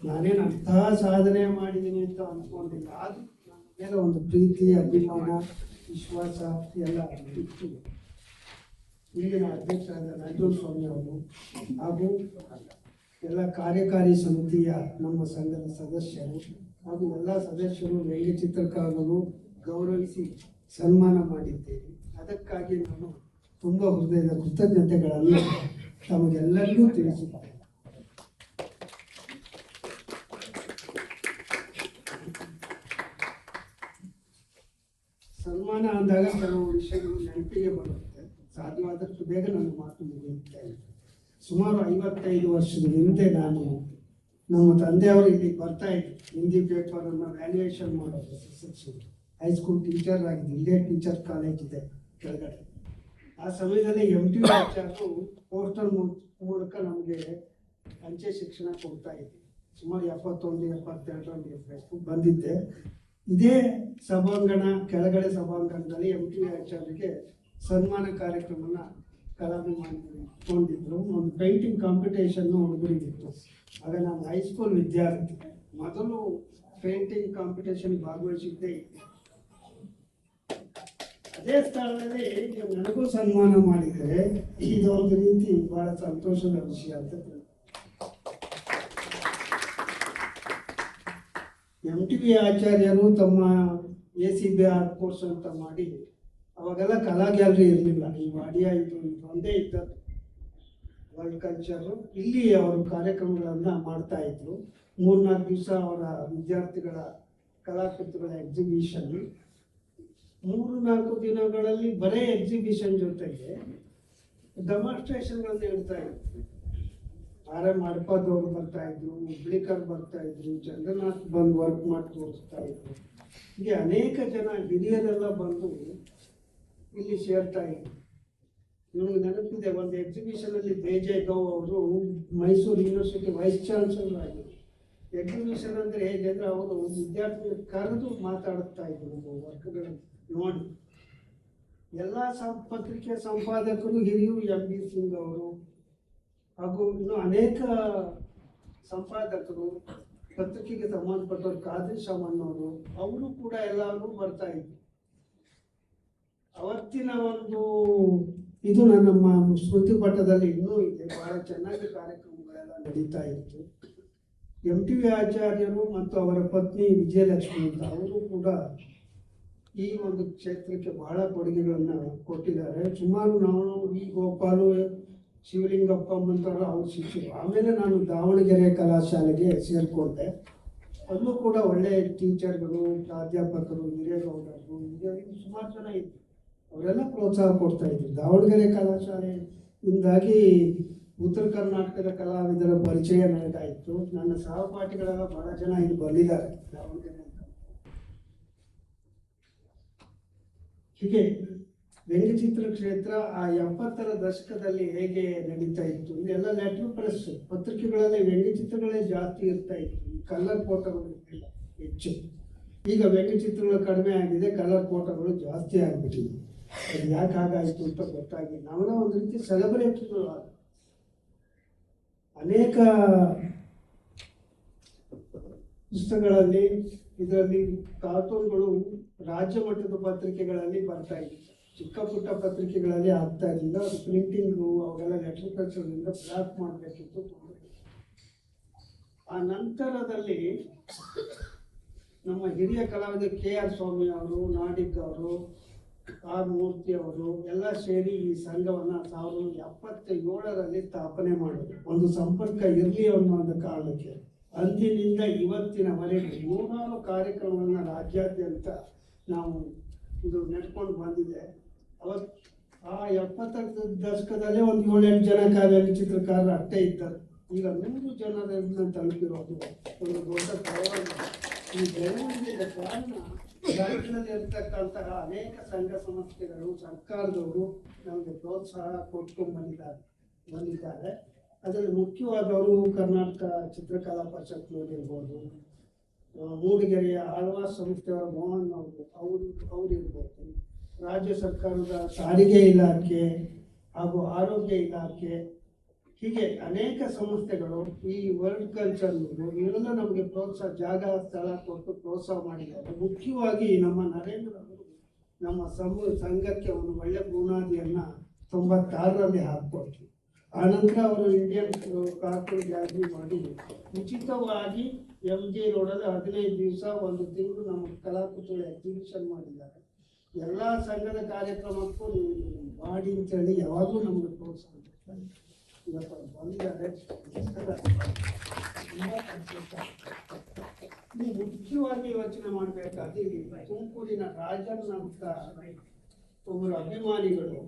ನಾನೇನು ಅಂತಹ ಸಾಧನೆ ಮಾಡಿದ್ದೀನಿ ಅಂತ ಅಂದ್ಕೊಂಡಿಲ್ಲ, ಆದರೂ ನನ್ನ ಮೇಲೆ ಒಂದು ಪ್ರೀತಿ, ಅಭಿಮಾನ, ವಿಶ್ವಾಸ ಎಲ್ಲ ಇತ್ತು. ಇಲ್ಲಿನ ಅಧ್ಯಕ್ಷರಾದ ನಾಗೇಂದ್ರ ಸ್ವಾಮಿ ಅವರು ಹಾಗೂ ಎಲ್ಲ ಕಾರ್ಯಕಾರಿ ಸಮಿತಿಯ ನಮ್ಮ ಸಂಘದ ಸದಸ್ಯರು ಹಾಗೂ ಎಲ್ಲ ಸದಸ್ಯರು ವ್ಯಂಗ್ಯ ಚಿತ್ರಕಾರರು ಗೌರವಿಸಿ ಸನ್ಮಾನ ಮಾಡಿದ್ದೇವೆ. ಅದಕ್ಕಾಗಿ ನಾನು ತುಂಬ ಹೃದಯದ ಕೃತಜ್ಞತೆಗಳನ್ನು ತಮಗೆಲ್ಲರಿಗೂ ತಿಳಿಸುತ್ತೇನೆ. ಸನ್ಮಾನ ಅಂದಾಗ ಕೆಲವು ವಿಷಯಗಳು ನೆನಪಿಗೆ ಬರುತ್ತೆ. ಸಾಧ್ಯವಾದಷ್ಟು ಬೇಗ ನನ್ನ ಮಾತು ಮುಗಿಯುತ್ತೇನೆ. ಸುಮಾರು 55 ವರ್ಷದ ಹಿಂದೆ ನಾನು ನಮ್ಮ ತಂದೆಯವರು ಇಲ್ಲಿ ಬರ್ತಾ ಇದ್ರು. ಹಿಂದಿ ಪೇಪರನ್ನು ವ್ಯಾಲ್ಯೂಯೇಷನ್ ಮಾಡೋದು SSLC ಹೈಸ್ಕೂಲ್ ಟೀಚರ್ ಆಗಿದೆ. ಇಲ್ಲೇ ಟೀಚರ್ ಕಾಲೇಜ್ ಇದೆ ಕೆಳಗಡೆ. ಆ ಸಮಯದಲ್ಲಿ MT ಆಚಾರ್ಯರು ಪೋಸ್ಟಲ್ ಮೂಲಕ ನಮಗೆ ಅಂಚೆ ಶಿಕ್ಷಣ ಕೊಡ್ತಾ ಇದ್ವಿ. ಸುಮಾರು 71-72ರಲ್ಲಿ ಇರಬೇಕು ಬಂದಿದ್ದೆ. ಇದೇ ಸಭಾಂಗಣ ಕೆಳಗಡೆ ಸಭಾಂಗಣದಲ್ಲಿ MT ಆಚಾರ್ಯರಿಗೆ ಸನ್ಮಾನ ಕಾರ್ಯಕ್ರಮನ ಕಲಾಭಿಮಾನಿಗಳು ಒಂದು ಪೇಂಟಿಂಗ್ ಕಾಂಪಿಟೇಷನ್ ಹುಡುಗರಿಗಿತ್ತು. ಆಗ ನಾನು ಹೈಸ್ಕೂಲ್ ವಿದ್ಯಾರ್ಥಿ. ಮೊದಲು ಪೇಂಟಿಂಗ್ ಕಾಂಪಿಟೇಷನ್ ಭಾಗವಹಿಸಿದ್ದೇ ಇತ್ತು. ಅದೇ ಸ್ಥಳದಲ್ಲಿ ನನಗೂ ಸನ್ಮಾನ ಮಾಡಿದರೆ ಇದೊಂದು ರೀತಿ ಬಹಳ ಸಂತೋಷದ ವಿಷಯ ಅಂತ. MTV ಆಚಾರ್ಯರು ತಮ್ಮ ACB ಆರ್ಟ್ ಕೋರ್ಸ್ ಅಂತ ಮಾಡಿ, ಅವಾಗೆಲ್ಲ ಕಲಾ ಗ್ಯಾಲರಿ ಇರಲಿಲ್ಲ. ಈ ವಾಡಿಯಾ ಇದು ಒಂದೇ ಇದ್ದದ್ದು ವರ್ಲ್ಡ್ ಕಲ್ಚರು. ಇಲ್ಲಿ ಅವರು ಕಾರ್ಯಕ್ರಮಗಳನ್ನ ಮಾಡ್ತಾ ಇದ್ರು. 3-4 ದಿವಸ ಅವರ ವಿದ್ಯಾರ್ಥಿಗಳ ಕಲಾಕೃತಿಗಳ ಎಕ್ಸಿಬಿಷನ್. 3-4 ದಿನಗಳಲ್ಲಿ ಬರೇ ಎಕ್ಸಿಬಿಷನ್ ಜೊತೆಗೆ ಡೆಮಾನ್ಸ್ಟ್ರೇಷನ್ಗಳನ್ನ ಇಡ್ತಾ ಇದ್ರು. RM ಹಡಪದವರು ಬರ್ತಾ ಇದ್ರು, ಹುಬ್ಳಿಕರ್ ಬರ್ತಾ ಇದ್ರು, ಚಂದ್ರನಾಥ್ ಬಂದು ವರ್ಕ್ ಮಾಡಿ ತೋರಿಸ್ತಾ ಇದ್ರು. ಹೀಗೆ ಅನೇಕ ಜನ ಹಿರಿಯರೆಲ್ಲ ಬಂದು ಇಲ್ಲಿ ಸೇರ್ತಾ ಇದ್ರು. ನನಗೆ ನೆನಪಿದೆ, ಒಂದು ಎಕ್ಸಿಬಿಷನ್ ಅಲ್ಲಿ ಬೇಜೆ ಗೌ ಅವರು ಮೈಸೂರು ಯೂನಿವರ್ಸಿಟಿ ವೈಸ್ ಚಾನ್ಸಲರ್ ಆಗಿದ್ರು. ಎಕ್ಸಿಬಿಷನ್ ಅಂದ್ರೆ ಹೇಗೆ ಅಂದ್ರೆ ಅವರು ವಿದ್ಯಾರ್ಥಿಗಳು ಕರೆದು ಮಾತಾಡುತ್ತಾ ಇದ್ರು ವರ್ಕ್ಗಳನ್ನು ನೋಡಿ. ಎಲ್ಲ ಪತ್ರಿಕೆ ಸಂಪಾದಕರು ಹಿರಿಯರು MB ಸಿಂಗ್ ಅವರು ಹಾಗೂ ಇನ್ನು ಅನೇಕ ಸಂಪಾದಕರು, ಪತ್ರಿಕೆಗೆ ಸಂಬಂಧಪಟ್ಟವರು ಖಾದ್ರಿ ಶಾಮಣ್ಣವರು ಅವರು ಕೂಡ ಎಲ್ಲರೂ ಬರ್ತಾ ಇದ್ರು. ಅವತ್ತಿನ ಒಂದು ಇದು ನಮ್ಮ ಸ್ಮೃತಿ ಪಟದಲ್ಲಿ ಇನ್ನೂ ಇದೆ. ಬಹಳ ಚೆನ್ನಾಗಿ ಕಾರ್ಯಕ್ರಮಗಳೆಲ್ಲ ನಡೀತಾ ಇತ್ತು. MTV ಆಚಾರ್ಯರು ಮತ್ತು ಅವರ ಪತ್ನಿ ವಿಜಯಲಕ್ಷ್ಮಿ ಅಂತ ಅವರು ಕೂಡ ಈ ಒಂದು ಕ್ಷೇತ್ರಕ್ಕೆ ಬಹಳ ಕೊಡುಗೆಗಳನ್ನು ಕೊಟ್ಟಿದ್ದಾರೆ. ಸುಮಾರು ನಾವು ಈ ಗೋಪಾಲು, ಶಿವಲಿಂಗಪ್ಪ ಅಂತವರು ಅವ್ರ ಶಿಷ್ಯರು. ಆಮೇಲೆ ನಾನು ದಾವಣಗೆರೆ ಕಲಾಶಾಲೆಗೆ ಸೇರಿಕೊಂಡೆ. ಅಲ್ಲೂ ಕೂಡ ಒಳ್ಳೆಯ ಟೀಚರ್ಗಳು, ಪ್ರಾಧ್ಯಾಪಕರು, ಹಿರೇಗೌಡರು, ಸುಮಾರು ಜನ ಇದ್ರು. ಅವರೆಲ್ಲ ಪ್ರೋತ್ಸಾಹ ಕೊಡ್ತಾ ಇದ್ರು. ದಾವಣಗೆರೆ ಕಲಾಶಾಲೆಯಿಂದಾಗಿ ಉತ್ತರ ಕರ್ನಾಟಕದ ಕಲಾವಿದರ ಪರಿಚಯ ನನಗಾಯಿತು. ನನ್ನ ಸಹಪಾಠಿಗಳೆಲ್ಲ ಬಹಳ ಜನ ಇಲ್ಲಿ ಬಂದಿದ್ದಾರೆ ದಾವಣಗೆರೆ ಅಂತ. ಹೀಗೆ ವ್ಯಂಗ್ಯಚಿತ್ರ ಕ್ಷೇತ್ರ ಆ 70ರ ದಶಕದಲ್ಲಿ ಹೇಗೆ ನಡೀತಾ ಇತ್ತು. ಇಲ್ಲೆಲ್ಲ ಲೆಟರ್ ಪ್ರೆಸ್ ಪತ್ರಿಕೆಗಳಲ್ಲಿ ವ್ಯಂಗ್ಯಚಿತ್ರಗಳೇ ಜಾಸ್ತಿ ಇರ್ತಾ ಇತ್ತು. ಕಲರ್ ಫೋಟೋಗಳು ಇರ್ತಿಲ್ಲ ಹೆಚ್ಚು. ಈಗ ವ್ಯಂಗ್ಯಚಿತ್ರಗಳು ಕಡಿಮೆ ಆಗಿದೆ, ಕಲರ್ ಫೋಟೋಗಳು ಜಾಸ್ತಿ ಆಗ್ಬಿಟ್ಟಿದೆ. ಅದು ಯಾಕೆ ಹಾಗಾಯಿತು ಅಂತ ಗೊತ್ತಾಗಿ ನಾವೆಲ್ಲ ಒಂದು ರೀತಿ ಸೆಲೆಬ್ರೇಟಿಗಳು. ಅನೇಕ ಪುಸ್ತಕಗಳಲ್ಲಿ ಇದರಲ್ಲಿ ಕಾರ್ಟೂನ್ಗಳು ರಾಜ್ಯ ಮಟ್ಟದ ಪತ್ರಿಕೆಗಳಲ್ಲಿ ಬರ್ತಾ ಇತ್ತು. ಚಿಕ್ಕ ಪುಟ್ಟ ಪತ್ರಿಕೆಗಳಲ್ಲಿ ಆಗ್ತಾ ಇರಲಿಲ್ಲ. ಪ್ರಿಂಟಿಂಗು ಅವೆಲ್ಲ ಲೆಟರ್ ಪ್ರೆಸ್ಗಳಿಂದ ಬ್ಲಾಕ್ ಮಾಡಬೇಕಿತ್ತು. ಆ ನಂತರದಲ್ಲಿ ನಮ್ಮ ಹಿರಿಯ ಕಲಾವಿದ KR ಸ್ವಾಮಿ ಅವರು, ನಾಡಿಗ್ ಅವರು, R ಮೂರ್ತಿ ಅವರು ಎಲ್ಲ ಸೇರಿ ಈ ಸಂಘವನ್ನ 1977ರಲ್ಲಿ ಸ್ಥಾಪನೆ ಮಾಡಿದ್ರು. ಒಂದು ಸಂಪರ್ಕ ಇರಲಿ ಅನ್ನೋ ಒಂದು ಕಾರಣಕ್ಕೆ ಅಂದಿನಿಂದ ಇವತ್ತಿನವರೆಗೆ 3 ಕಾರ್ಯಕ್ರಮಗಳನ್ನ ರಾಜ್ಯಾದ್ಯಂತ ನಾವು ಇದು ನಡ್ಕೊಂಡು ಬಂದಿದೆ. ಆ 70ರ ದಶಕದಲ್ಲೇ ಒಂದು 7-8 ಜನ ವ್ಯಂಗ್ಯಚಿತ್ರಕಾರರು ಅಷ್ಟೇ ಇದ್ದರು. ಈಗ 100 ಜನರನ್ನ ತಲುಪಿರೋದು ಒಂದು ದೊಡ್ಡ ಸವಾಲು. ಈ ಬೆಳವಣಿಗೆಯ ಕಾರಣ ರಾಜ್ಯದಲ್ಲಿ ಇರ್ತಕ್ಕಂತಹ ಅನೇಕ ಸಂಘ ಸಂಸ್ಥೆಗಳು, ಸರ್ಕಾರದವರು ನಮಗೆ ಪ್ರೋತ್ಸಾಹ ಕೊಟ್ಕೊಂಡು ಬಂದಿದ್ದಾರೆ. ಅದರಲ್ಲಿ ಮುಖ್ಯವಾದವರು ಕರ್ನಾಟಕ ಚಿತ್ರಕಲಾ ಪರಿಷತ್ನವರಿರ್ಬೋದು, ಮೂಡಿಗೆರೆಯ ಆಳ್ವಾಸ್ ಸಂಸ್ಥೆಯವರ ಮೋಹನ್ ಅವರು ಇರ್ಬೋದು, ರಾಜ್ಯ ಸರ್ಕಾರದ ಸಾರಿಗೆ ಇಲಾಖೆ ಹಾಗೂ ಆರೋಗ್ಯ ಇಲಾಖೆ, ಹೀಗೆ ಅನೇಕ ಸಂಸ್ಥೆಗಳು ಈ ವರ್ಲ್ಡ್ ಕಲ್ಚರ್ ಇವೆಲ್ಲ ನಮಗೆ ಪ್ರೋತ್ಸಾಹ, ಜಾಗ ಸ್ಥಳ ಕೊಟ್ಟು ಪ್ರೋತ್ಸಾಹ ಮಾಡಿದ್ದಾರೆ. ಮುಖ್ಯವಾಗಿ ನಮ್ಮ ನರೇಂದ್ರ ಅವರು ನಮ್ಮ ಸಂಘಕ್ಕೆ ಒಂದು ಒಳ್ಳೆ ಬುನಾದಿಯನ್ನ 96ರಲ್ಲಿ ಹಾಕ್ಕೊಟ್ರು. ಆನಂತರ ಅವರು ಇಂಡಿಯನ್ ಕಾರ್ಟೂನ್ ಗ್ಯಾಲರಿ ಮಾಡಿ ಉಚಿತವಾಗಿ MG ರೋಡಲ್ಲಿ 15 ದಿವಸ 1 ತಿಂಗಳು ನಮ್ಮ ಕಲಾಕೃತಿಗಳ ಎಕ್ಸಿಬಿಷನ್ ಮಾಡಿದ್ದಾರೆ. ಎಲ್ಲ ಸಂಘದ ಕಾರ್ಯಕ್ರಮಕ್ಕೂ ನೀವು ಮಾಡಿ ಅಂತೇಳಿ ಯಾವಾಗಲೂ ನಮಗೆ ಪ್ರೋತ್ಸಾಹ ಮಾಡ್ತಾರೆ. ಇವತ್ತು ಅವ್ರು ಬಂದಿದ್ದಾರೆ. ನೀವು ಮುಖ್ಯವಾಗಿ ಯೋಚನೆ ಮಾಡಬೇಕಾದ್ರೆ ಈ ತುಮಕೂರಿನ ರಾಜಣ್ಣ ಅಂತ ಒಬ್ಬರು ಅಭಿಮಾನಿಗಳು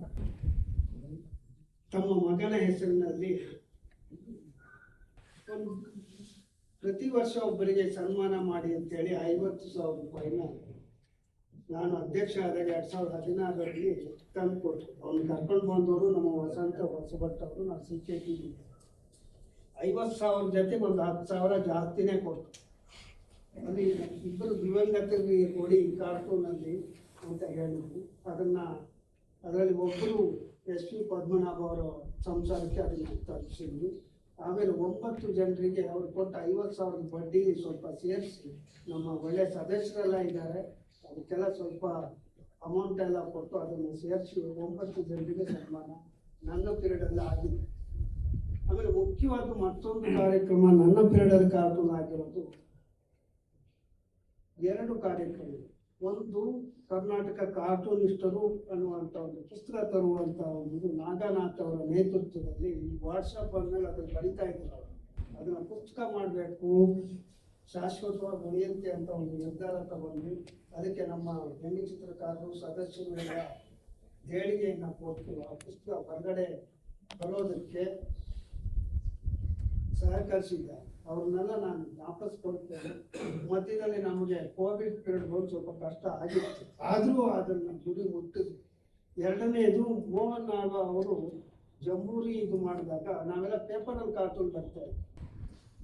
ತಮ್ಮ ಮಗನ ಹೆಸರಿನಲ್ಲಿ ಒಂದು ಪ್ರತಿ ವರ್ಷ ಒಬ್ಬರಿಗೆ ಸನ್ಮಾನ ಮಾಡಿ ಅಂತೇಳಿ 50,000 ರೂಪಾಯಿನ ನಾನು ಅಧ್ಯಕ್ಷ ಆದಾಗ 2016ರಲ್ಲಿ ತಂದು ಕೊಟ್ಟರು. ಅವ್ನು ಕರ್ಕೊಂಡು ಬಂದವರು ನಮ್ಮ ವಸಂತ ಹೊಸಭಟ್ ಅವರು, ನಾವು CKT 50,000 ಜೊತೆಗೆ ಒಂದು 10,000 ಜಾಸ್ತಿನೇ ಕೊಟ್ಟರು. ಅಲ್ಲಿ ಇಬ್ಬರು ದಿವಂಗತರಿಗೆ ಕೊಡಿ ಕಾರ್ಟೂನಲ್ಲಿ ಅಂತ ಹೇಳಿದ್ರು. ಅದರಲ್ಲಿ ಒಬ್ಬರು SP ಪದ್ಮನಾಭ ಅವರ ಸಂಸಾರಕ್ಕೆ ಅದನ್ನು ತಲುಪಿಸಿದ್ವಿ. ಆಮೇಲೆ 9 ಜನರಿಗೆ ಅವ್ರು ಕೊಟ್ಟ 50,000 ಬಡ್ಡಿ ಸ್ವಲ್ಪ ಸೇರಿಸಿ ನಮ್ಮ ಒಳ್ಳೆ ಸದಸ್ಯರೆಲ್ಲ ಇದ್ದಾರೆ, ಅದಕ್ಕೆಲ್ಲ ಸ್ವಲ್ಪ ಅಮೌಂಟ್ ಎಲ್ಲ ಕೊಟ್ಟು ಅದನ್ನು ಸೇರಿಸಿ 9 ಜನರಿಗೆ ಸನ್ಮಾನ ನನ್ನ ಪೀರಿಯಡಲ್ಲಿ ಆಗಿದೆ. ಆಮೇಲೆ ಮುಖ್ಯವಾದ ಮತ್ತೊಂದು ಕಾರ್ಯಕ್ರಮ ನನ್ನ ಪೀರಿಯಡಲ್ಲಿ ಕಾರ್ಟೂನ್ ಆಗಿರೋದು 2 ಕಾರ್ಯಕ್ರಮ. ಒಂದು ಕರ್ನಾಟಕ ಕಾರ್ಟೂನಿಸ್ಟರು ಅನ್ನುವಂಥ ಒಂದು ಪುಸ್ತಕ ತರುವಂಥ ಒಂದು ನಾಗನಾಥ್ ಅವರ ನೇತೃತ್ವದಲ್ಲಿ ಈ ವಾಟ್ಸಪ್ ಅಂದ್ಮೇಲೆ ಅದನ್ನು ಬರಿತಾ ಇದ್ರು. ಅದನ್ನು ಪುಸ್ತಕ ಮಾಡಬೇಕು, ಶಾಶ್ವತವಾಗಿ ಉಳಿಯುತ್ತೆ ಅಂತ ಒಂದು ನಿರ್ಧಾರ ತಗೊಂಡು ಅದಕ್ಕೆ ನಮ್ಮ ವ್ಯಂಗ್ಯಚಿತ್ರಕಾರರು ಸದಸ್ಯರುಗಳ ದೇಣಿಗೆಯನ್ನು ಕೊಟ್ಟು ಆ ಪುಸ್ತಕ ಹೊರಗಡೆ ಬರೋದಕ್ಕೆ ಸಹಕರಿಸಿದ್ದೆ. ಅವ್ರನ್ನೆಲ್ಲ ನಾನು ವಾಪಸ್ ಕೊಡ್ತೇನೆ. ಮಧ್ಯದಲ್ಲಿ ನಮಗೆ ಕೋವಿಡ್ ಪೀರಿಯಡ್ ಬಂದು ಸ್ವಲ್ಪ ಕಷ್ಟ ಆಗಿತ್ತು, ಆದರೂ ಅದನ್ನು ಗುರಿ ಮುಟ್ಟಿದ್ವಿ. ಎರಡನೇದು ಮೋಹನ್ ನಾಗ ಅವರು ಜಂಬೂರಿ ಇದು ಮಾಡಿದಾಗ ನಾವೆಲ್ಲ ಪೇಪರಲ್ಲಿ ಕಾರ್ಟೂನ್ ಬರ್ತಾ ಇದ್ವಿ.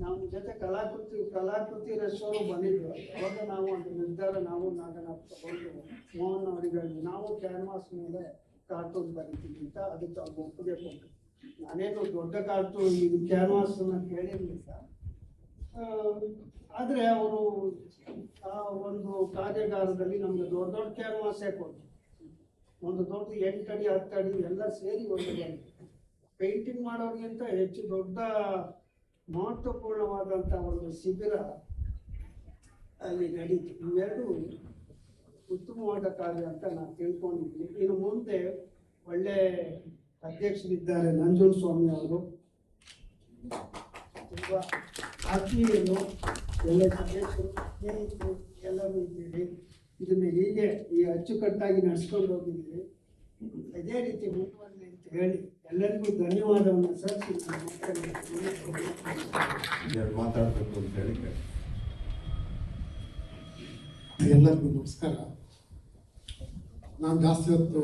ನಮ್ಮ ಜೊತೆ ಕಲಾಕೃತಿ ರಶ್ವರು ಬಂದಿದ್ರು. ಅವಾಗ ನಾವು ಒಂದು ನಿರ್ಧಾರ ನಾವು ನಾಗನಾಥ್ ತಗೊಂಡು ಮೋಹನ್ ಅವರಿಗೆ ನಾವು ಕ್ಯಾನ್ವಾಸ್ ಮೇಲೆ ಕಾರ್ಟೂನ್ ಬರೀತೀವಿ ಅಂತ ಅದಕ್ಕೆ ಅವ್ರು ಒಪ್ಪಿಗೆ ಕೊಟ್ಟರು. ನಾನೇನು ದೊಡ್ಡ ಕಾರ್ಟೂನ್ ಇದು ಕ್ಯಾನ್ವಾಸ್ ಕೇಳಿರ್ಲಿಲ್ಲ. ಆದರೆ ಅವರು ಆ ಒಂದು ಕಾರ್ಯಾಗಾರದಲ್ಲಿ ನಮಗೆ ದೊಡ್ಡ ಕ್ಯಾನ್ವಾಸೇ ಕೊಟ್ಟರು. ಒಂದು ದೊಡ್ಡ 8 ಅಡಿ 10 ಅಡಿ ಎಲ್ಲ ಸೇರಿ ಒಂದು ಪೇಂಟಿಂಗ್ ಮಾಡೋರಿಗಿಂತ ಹೆಚ್ಚು ದೊಡ್ಡ ಮಹತ್ವಪೂರ್ಣವಾದಂಥ ಒಂದು ಶಿಬಿರ ಅಲ್ಲಿ ನಡೀತು. ಇವೆರಡು ಉತ್ತಮವಾದ ಕಾರ್ಯ ಅಂತ ನಾನು ತಿಳ್ಕೊಂಡಿದ್ದೀನಿ. ಇನ್ನು ಮುಂದೆ ಒಳ್ಳೆ ಅಧ್ಯಕ್ಷರಿದ್ದಾರೆ ನಂಜುಂಡ ಸ್ವಾಮಿ ಅವರು, ತುಂಬ ಆತ್ಮೀಯರು, ಎಲ್ಲ ಸದಸ್ಯರು, ಸ್ನೇಹಿತರು ಎಲ್ಲರೂ ಇದ್ದೀರಿ. ಇದನ್ನು ಹೀಗೆ ಈ ಅಚ್ಚುಕಟ್ಟಾಗಿ ನಡೆಸ್ಕೊಂಡು ಹೋಗಿದ್ದೀವಿ. ಇದೇ ರೀತಿ ಮುಂದುವರಲಿ ಅಂತ ಹೇಳಿ ಎಲ್ಲರಿಗೂ ಧನ್ಯವಾದವನ್ನು ಸಲ್ಲಿಸಿ ಮಾತಾಡಬೇಕು ಅಂತ ಹೇಳಿ. ಎಲ್ಲರಿಗೂ ನಮಸ್ಕಾರ. ನಾನು ಜಾಸ್ತಿ ಹೊತ್ತು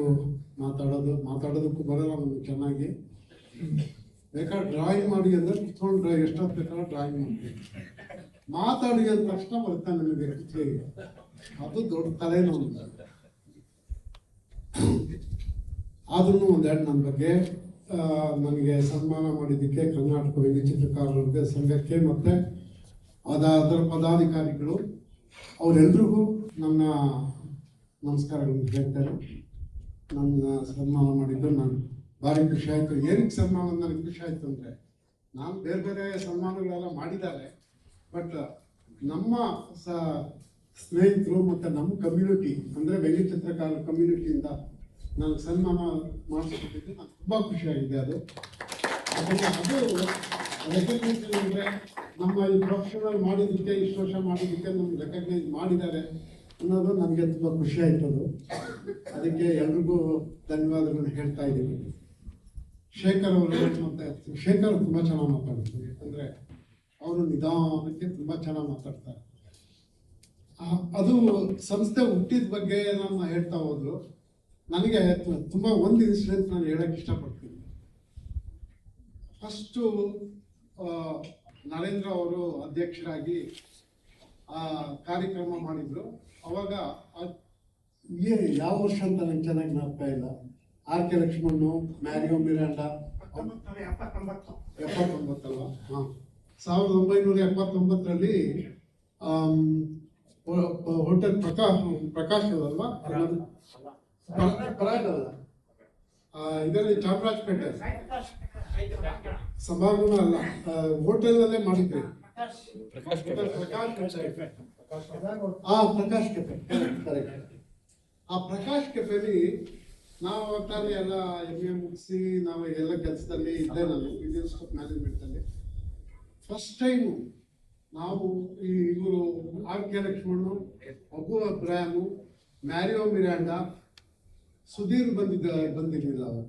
ಮಾತಾಡೋದಕ್ಕೂ ಬರಲ್ಲ ನಮ್ಗೆ ಚೆನ್ನಾಗಿ. ಬೇಕಾದ್ರೆ ಡ್ರಾಯಿಂಗ್ ಮಾಡಿ ಅಂದರೆ ಕುತ್ಕೊಂಡು ಎಷ್ಟೊತ್ತು ಬೇಕಾದ್ರೆ ಡ್ರಾಯಿಂಗ್ ಮಾಡಿ, ಮಾತಾಡಿ ಅಂದ ತಕ್ಷಣ ಬರ್ತಾನೆ ನನಗೆ ಕುತ್ತಿಗೆ. ಅದು ದೊಡ್ಡ ತಲೆನೋವು. ಆದ್ರೂ ಒಂದೆರಡು ನನ್ನ ಬಗ್ಗೆ ನನಗೆ ಸನ್ಮಾನ ಮಾಡಿದ್ದಕ್ಕೆ ಕರ್ನಾಟಕ ವ್ಯಂಗ್ಯಚಿತ್ರಕಾರರ ಸಂಘಕ್ಕೆ ಮತ್ತು ಅದರ ಪದಾಧಿಕಾರಿಗಳು ಅವರೆಲ್ರಿಗೂ ನನ್ನ ನಮಸ್ಕಾರಗಳನ್ನು ಹೇಳ್ತಾರೆ. ನನ್ನ ಸನ್ಮಾನ ಮಾಡಿದ್ದು ನಾನು ಭಾರಿ ಖುಷಿ ಆಯಿತು. ಏನಕ್ಕೆ ಸನ್ಮಾನ ನನಗೆ ಖುಷಿ ಆಯಿತು ಅಂದರೆ, ನಾನು ಬೇರೆ ಬೇರೆ ಸನ್ಮಾನಗಳೆಲ್ಲ ಮಾಡಿದ್ದಾರೆ, ಬಟ್ ನಮ್ಮ ಸ್ನೇಹಿತರು ಮತ್ತು ನಮ್ಮ ಕಮ್ಯುನಿಟಿ ಅಂದರೆ ವ್ಯಂಗ್ಯಚಿತ್ರಕಾರರ ಕಮ್ಯುನಿಟಿಯಿಂದ ನನಗೆ ಸನ್ಮಾನ ಮಾಡಿಸ್ಕೊಟ್ಟಿದ್ದು ನಾನು ತುಂಬ ಖುಷಿಯಾಗಿದೆ. ಅದು ರೆಕಗ್ನೈಸೇಷನ್ ಅಂದರೆ ನಮ್ಮ ಈ ಪ್ರೊಫೆಷನಲ್ ಮಾಡಿದ್ದಕ್ಕೆ, ಇಷ್ಟು ವರ್ಷ ಮಾಡಿದ್ದಕ್ಕೆ ನಮ್ಗೆ ರೆಕಗ್ನೈಸ್ ಮಾಡಿದ್ದಾರೆ ಅನ್ನೋದು ನನಗೆ ತುಂಬ ಖುಷಿ ಆಯ್ತದು. ಅದಕ್ಕೆ ಎಲ್ರಿಗೂ ಧನ್ಯವಾದಗಳನ್ನು ಹೇಳ್ತಾ ಇದ್ದೀನಿ. ಶೇಖರ್ ಅವರು ಮತ್ತು ಶೇಖರ್ ತುಂಬ ಚೆನ್ನಾಗಿ ಮಾತಾಡ್ತಾರೆ. ಅಂದರೆ ಅವರು ನಿಧಾನಕ್ಕೆ ತುಂಬ ಚೆನ್ನಾಗಿ ಮಾತಾಡ್ತಾರೆ. ಅದು ಸಂಸ್ಥೆ ಹುಟ್ಟಿದ ಬಗ್ಗೆ ನಾನು ಹೇಳ್ತಾ ಹೋದ್ರು. ನನಗೆ ತುಂಬ ಒಂದು ಇನ್ಸಿಡೆಂಟ್ ನಾನು ಹೇಳಕ್ಕೆ ಇಷ್ಟಪಡ್ತೀನಿ. ಫಸ್ಟು ನರೇಂದ್ರ ಅವರು ಅಧ್ಯಕ್ಷರಾಗಿ ಕಾರ್ಯಕ್ರಮ ಮಾಡಿದ್ರು. ಅವಾಗ ಯಾವ ವರ್ಷ ಅಂತ ನಂಗೆ ಚೆನ್ನಾಗಿ ಜ್ಞಾಪಕ ಇಲ್ಲ. R.K. ಲಕ್ಷ್ಮಣ್ಣು, ಮ್ಯಾರಿಯೋ ಮಿರಾಂಡಾ 79 ಅಲ್ವಾ? ಹಾಂ, 1979ರಲ್ಲಿ ಹೋಟೆಲ್ ಪ್ರಕಾಶ್ ಅಲ್ವಾ? ಇದರಲ್ಲಿ ಚಾಮರಾಜಪೇಟೆ ಸಭಾಂಗಣ ಅಲ್ಲ, ಹೋಟೆಲ್ನಲ್ಲೇ ಮಾಡಿದ್ವಿ. Prakash cafe, correct. ಆ ಪ್ರಕಾಶ್ ಕೆಫೆಲಿ ನಾವು ತಾನೇ ಎಲ್ಲ MA ಮುಗಿಸಿ ನಾವು ಎಲ್ಲ ಕೆಲಸದಲ್ಲಿ ಇದ್ದೆ. ನಾನು ಇನ್ಸ್ಟಿಟ್ಯೂಟ್ ಮ್ಯಾನೇಜ್ಮೆಂಟಲ್ಲಿ ಫಸ್ಟ್ ಟೈಮು ನಾವು ಈ ಇವರು RK Lakshman, Abu ಅಬ್ರಾಹಮು, marry you Miranda, Sudhir ಬಂದಿರಲಿಲ್ಲ ಅವರು.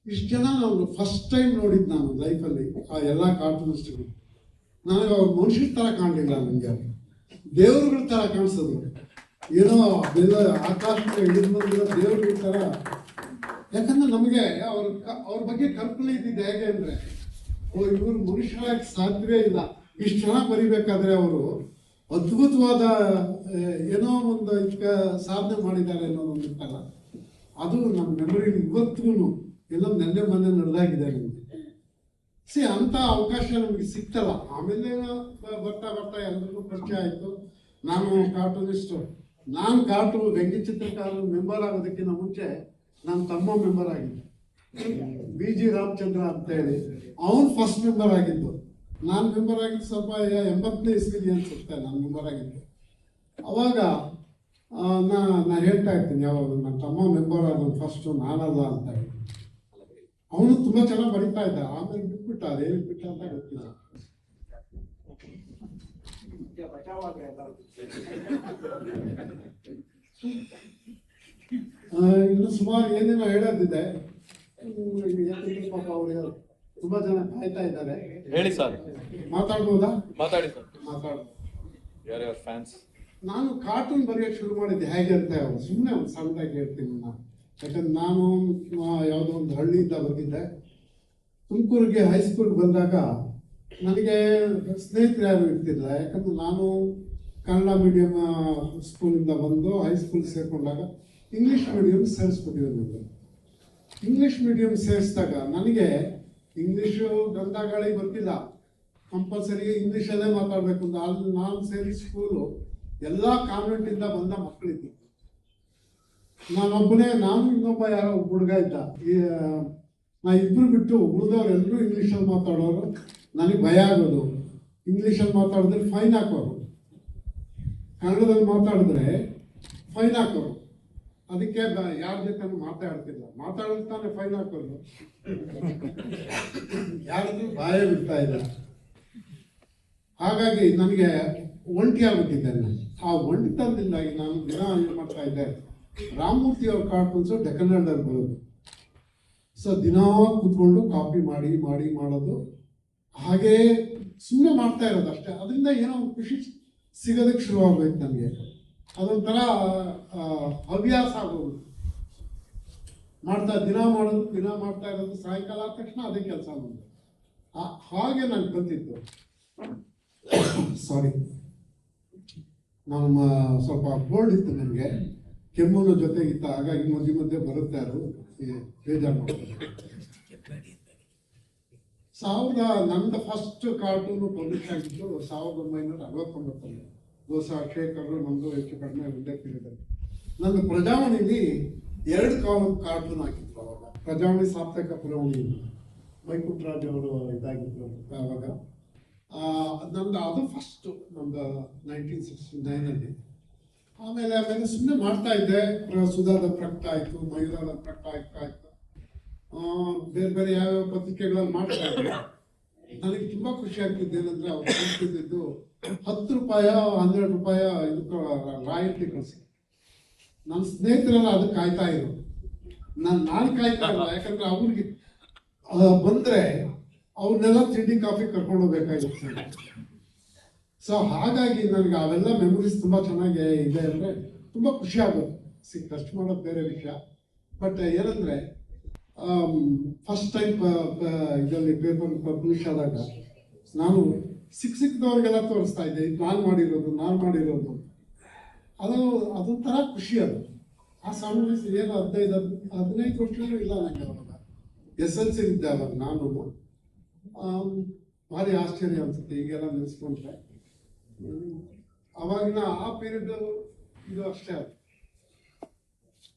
ಇಷ್ಟು ಜನ ನಾವು ಫಸ್ಟ್ ಟೈಮ್ ನೋಡಿದ್ದು ನಾನು ಲೈಫಲ್ಲಿ. ಆ ಎಲ್ಲ ಕಾರ್ಟೂನಿಸ್ಟ್ಗಳು ನನಗೆ ಅವ್ರ ಮನುಷ್ಯರ ಥರ ಕಾಣಲಿಲ್ಲ, ನನಗೆ ದೇವರುಗಳ ಥರ ಕಾಣಿಸೋದು. ಏನೋ ಅದೆಲ್ಲ ಆಕಾಶಕ್ಕೆ ಹಿಡಿದು ಬಂದಿರೋ ದೇವರುಗಳ ಥರ. ಯಾಕಂದ್ರೆ ನಮಗೆ ಅವ್ರ ಬಗ್ಗೆ ಕಲ್ಪನೆ ಇದ್ದಿದ್ದು ಹೇಗೆ ಅಂದರೆ, ಇವರು ಮನುಷ್ಯರಾಗಿ ಸಾಧ್ಯವೇ ಇಲ್ಲ. ಇಷ್ಟು ಚೆನ್ನಾಗಿ ಬರಿಬೇಕಾದ್ರೆ ಅವರು ಅದ್ಭುತವಾದ ಏನೋ ಒಂದು ಸಾಧನೆ ಮಾಡಿದ್ದಾರೆ ಅನ್ನೋದೊಂದು ಇರ್ತಲ್ಲ, ಅದು ನಮ್ಮ ಮೆಮೊರಿ ಇವತ್ತಿಗೂ ಎಲ್ಲ ನೆನ್ನೆ ಮೊನ್ನೆ ನಡೆದಾಗಿದೆ ನಮಗೆ. ಅಂಥ ಅವಕಾಶ ನಮಗೆ ಸಿಗ್ತಲ್ಲ. ಆಮೇಲೆ ಬರ್ತಾ ಬರ್ತಾ ಎಲ್ಲರಿಗೂ ಪರಿಚಯ ಆಯಿತು. ನಾನು ಕಾರ್ಟೂನಿಸ್ಟು, ನಾನು ವ್ಯಂಗ್ಯ ಚಿತ್ರಕಾರರ ಮೆಂಬರ್ ಆಗೋದಕ್ಕಿಂತ ಮುಂಚೆ ನನ್ನ ತಮ್ಮ ಮೆಂಬರ್ ಆಗಿದ್ದೆ, BG ರಾಮಚಂದ್ರ ಅಂತ ಹೇಳಿ. ಅವನು ಫಸ್ಟ್ ಮೆಂಬರ್ ಆಗಿದ್ದು. ನಾನು ಮೆಂಬರ್ ಆಗಿದ್ದು ಸ್ವಲ್ಪ 80ನೇ ಇಸ್ವಿಲಿ ಅನ್ಸುತ್ತೆ ನಾನು ಮೆಂಬರ್ ಆಗಿದ್ದು. ಅವಾಗ ನಾ ಹೇಳ್ತಾ ಇರ್ತೀನಿ ಯಾವಾಗ ನನ್ನ ತಮ್ಮ ಮೆಂಬರ್ ಆಗೋದು ಫಸ್ಟು ನಾನಲ್ಲ ಅಂತ ಹೇಳಿ. ಅವನು ತುಂಬ ಚೆನ್ನಾಗಿ ಬರೀತಾ ಇದ್ದ. ಆಮೇಲೆ ಬಿಟ್ಬಿಟ್ಟ, ಅದೇನು ಬಿಟ್ಟ ಅಂತ ಗೊತ್ತಿಲ್ಲ. ಇನ್ನು ಸುಮಾರು ಏನೇನೋ ಹೇಳೋದಿದೆ. ಪಾಪ ಅವರು ತುಂಬಾ ಜನ ಕಾಯ್ತಾ ಇದ್ದಾರೆ. ಹೇಳಿ ಸರ್. ಮಾತಾಡ್ಬೋದಾ? ಮಾತಾಡಿ ಸರ್. ಯಾರ್ಯಾರ ಫ್ಯಾನ್ಸ್? ನಾನು ಕಾರ್ಟೂನ್ ಬರೆಯೋಕೆ ಶುರು ಮಾಡಿದ್ದೆ ಹೇಗೆ ಅಂತ ಸುಮ್ಮನೆ ಒಂದು ಸಣ್ಣದಾಗಿ ಹೇಳ್ತೀನಿ ನಾನು. ಯಾಕಂದ್ರೆ ನಾನು ಯಾವುದೋ ಒಂದು ಹಳ್ಳಿಯಿಂದ ಬಂದಿದ್ದೆ. ತುಮಕೂರಿಗೆ ಹೈಸ್ಕೂಲ್ಗೆ ಬಂದಾಗ ನನಗೆ ಸ್ನೇಹಿತರು ಯಾರು ಇರ್ತಿಲ್ಲ. ಯಾಕಂದ್ರೆ ನಾನು ಕನ್ನಡ ಮೀಡಿಯಮ್ ಸ್ಕೂಲಿಂದ ಬಂದು ಹೈಸ್ಕೂಲ್ ಸೇರಿಕೊಂಡಾಗ ಇಂಗ್ಲೀಷ್ ಮೀಡಿಯಮ್ ಸೇರಿಸ್ಬಿಟ್ಟಿದ್ರು. ಇಂಗ್ಲೀಷ್ ಮೀಡಿಯಮ್ ಸೇರಿಸಿದಾಗ ನನಗೆ ಇಂಗ್ಲೀಷು ಗ್ರಂಥಾವಳಿ ಗೊತ್ತಿಲ್ಲ. ಕಂಪಲ್ಸರಿ ಇಂಗ್ಲೀಷಲ್ಲೇ ಮಾತಾಡಬೇಕು ಅಂತ. ಅಲ್ಲಿ ನಾನು ಸೇರಿ ಸ್ಕೂಲು ಎಲ್ಲ ಕಾನ್ವೆಂಟಿಂದ ಬಂದ ಮಕ್ಕಳಿದ್ದು. ನಾನು ಇನ್ನೊಬ್ಬ ಯಾರೋ ಹುಡುಗ ಇದ್ದ. ನಾ ಇಬ್ಬರು ಬಿಟ್ಟು ಉಳಿದವ್ರೆಲ್ಲರೂ ಇಂಗ್ಲೀಷಲ್ಲಿ ಮಾತಾಡೋರು. ನನಗೆ ಭಯ ಆಗೋದು. ಇಂಗ್ಲೀಷಲ್ಲಿ ಮಾತಾಡಿದ್ರೆ ಫೈನ್ ಹಾಕೋರು, ಕನ್ನಡದಲ್ಲಿ ಮಾತಾಡಿದ್ರೆ ಫೈನ್ ಹಾಕೋರು. ಅದಕ್ಕೆ ಯಾರ ಜೊತೆ ಮಾತಾಡ್ತಿಲ್ಲ. ಮಾತಾಡಿದ್ರೆ ತಾನೇ ಫೈನ್ ಹಾಕೋದು. ಯಾರಿಗೂ ಭಯ ಬಿಡ್ತಾ ಇಲ್ಲ. ಹಾಗಾಗಿ ನನಗೆ ಒಂಟಿ ಆಗ್ಬಿಟ್ಟಿದ್ದೆ. ಆ ಒಂಟಿತನದಿಂದಾಗಿ ನಾನು ದಿನ ಏನು ಮಾಡ್ತಾ ಇದ್ದೆ, ರಾಮಮೂರ್ತಿ ಅವ್ರ ಕಾರ್ಟೂನ್ಸು ಡೆಕ್ಕನ್ನಲ್ಲಿ ಬರೋದು. ಸೊ ದಿನ ಕೂತ್ಕೊಂಡು ಕಾಪಿ ಮಾಡಿ ಮಾಡೋದು. ಹಾಗೇ ಸುಮ್ಮನೆ ಮಾಡ್ತಾ ಇರೋದು ಅಷ್ಟೇ. ಅದರಿಂದ ಏನೋ ಒಂದು ಖುಷಿ ಸಿಗೋದಕ್ಕೆ ಶುರುವಾಗೋಯ್ತು ನನಗೆ. ಅದೊಂಥರ ಹವ್ಯಾಸ ಆಗೋದು. ದಿನ ಮಾಡ್ತಾ ಇರೋದು. ಸಾಯಂಕಾಲ ಆದ ತಕ್ಷಣ ಅದೇ ಕೆಲಸ ಮಾಡೋದು. ಹಾಗೆ ನನಗೆ ಬಂದಿತ್ತು. ಸಾರಿ, ನಾನು ಸ್ವಲ್ಪ ಕೋಲ್ಡ್ ಇತ್ತು ನನಗೆ, ಕೆಮ್ಮುನ ಜೊತೆಗಿತ್ತು. ಹಾಗಾಗಿ ಮಧ್ಯೆ ಬರುತ್ತೆ. ಅದು ಬೇಜಾರು ಮಾಡ್ತಾರೆ. ನಂದು ಫಸ್ಟ್ ಕಾರ್ಟೂನು ಪಬ್ಲಿಷ್ ಆಗಿದ್ದು 1969. ದೋಸ ಶೇಖರ್ ನಮ್ಮದು ಹೆಚ್ಚು ಕಡಿಮೆ ಒಂದೇ ಪೀರಿಯಡ್. ನಂದು ಪ್ರಜಾವಾಣಿಲಿ 2 ಕಾರ್ಟೂನ್ ಹಾಕಿದ್ರು ಅವಾಗ. ಪ್ರಜಾವಾಣಿ ಸಾಪ್ತಾಹಿಕ ಪುರವಣಿ, ಮೈಕುಟ್ರಾಜ್ ಅವರು ಇದಾಗಿದ್ರು ಅವಾಗ. ನಮ್ದು ಅದು ಫಸ್ಟು, ನಮ್ದು 1969. ಆಮೇಲೆ ಸುಮ್ಮನೆ ಮಾಡ್ತಾ ಇದ್ದೆ. ಸುಧಾದ ಪ್ರಕಟ ಆಯಿತು, ಮಯೂರದ ಪ್ರಕಟ ಆಯ್ತು. ಬೇರೆ ಬೇರೆ ಯಾವ್ಯಾವ ಪತ್ರಿಕೆಗಳಲ್ಲಿ ಮಾಡ್ತಾ ಇದ್ದೆ. ನನಗೆ ತುಂಬ ಖುಷಿ ಆಗ್ತಿದ್ದು ಏನಂದರೆ ಅವ್ರು ಕೊಡ್ತಿದ್ದು 10 ರೂಪಾಯಿ 12 ರೂಪಾಯಿ ಇದಕ್ಕೆ ರಾಯಲ್ಟಿ ಕಳಿಸಿ. ನನ್ನ ಸ್ನೇಹಿತರೆಲ್ಲ ಅದಕ್ಕೆ ಕಾಯ್ತಾ ಇದ್ರು. ನಾನು ಕಾಯ್ತಾ ಇಲ್ಲ. ಯಾಕಂದ್ರೆ ಅವ್ರಿಗೆ ಬಂದರೆ ಅವ್ರನ್ನೆಲ್ಲ ತಿಂಡಿ ಕಾಫಿ ಕರ್ಕೊಂಡು ಹೋಗ್ಬೇಕಾಗಿತ್ತು. ಸೊ ಹಾಗಾಗಿ ನನಗೆ ಅವೆಲ್ಲ ಮೆಮೊರೀಸ್ ತುಂಬ ಚೆನ್ನಾಗಿ ಇದೆ. ಅಂದರೆ ತುಂಬ ಖುಷಿ ಆಗುತ್ತೆ. ಖರ್ಚು ಮಾಡೋದು ಬೇರೆ ವಿಷಯ. ಬಟ್ ಏನಂದರೆ ಫಸ್ಟ್ ಟೈಮ್ ಇದರಲ್ಲಿ ಪೇಪರ್ ಪಬ್ಲಿಷ್ ಆದಾಗ ನಾನು ಸಿಕ್ಕಿದವ್ರಿಗೆಲ್ಲ ತೋರಿಸ್ತಾ ಇದ್ದೆ, ಇದು ನಾನು ಮಾಡಿರೋದು. ಅದೊಂಥರ ಖುಷಿ. ಅದು ಆ ಸಣ್ಣ ವಯಸ್ಸು ಏನು 15 ವರ್ಷನೂ ಇಲ್ಲ ನನಗೆ. ಅವಾಗ SLC ಇದ್ದೆ ಅವಾಗ ನಾನು. ಭಾರಿ ಆಶ್ಚರ್ಯ ಅನ್ಸುತ್ತೆ ಈಗೆಲ್ಲ ನೆನೆಸ್ಕೊಂಡ್ರೆ. ಅವಾಗಿನ ಆ ಪೀರಿಯಡ್ ಇದು ಅಷ್ಟೇ.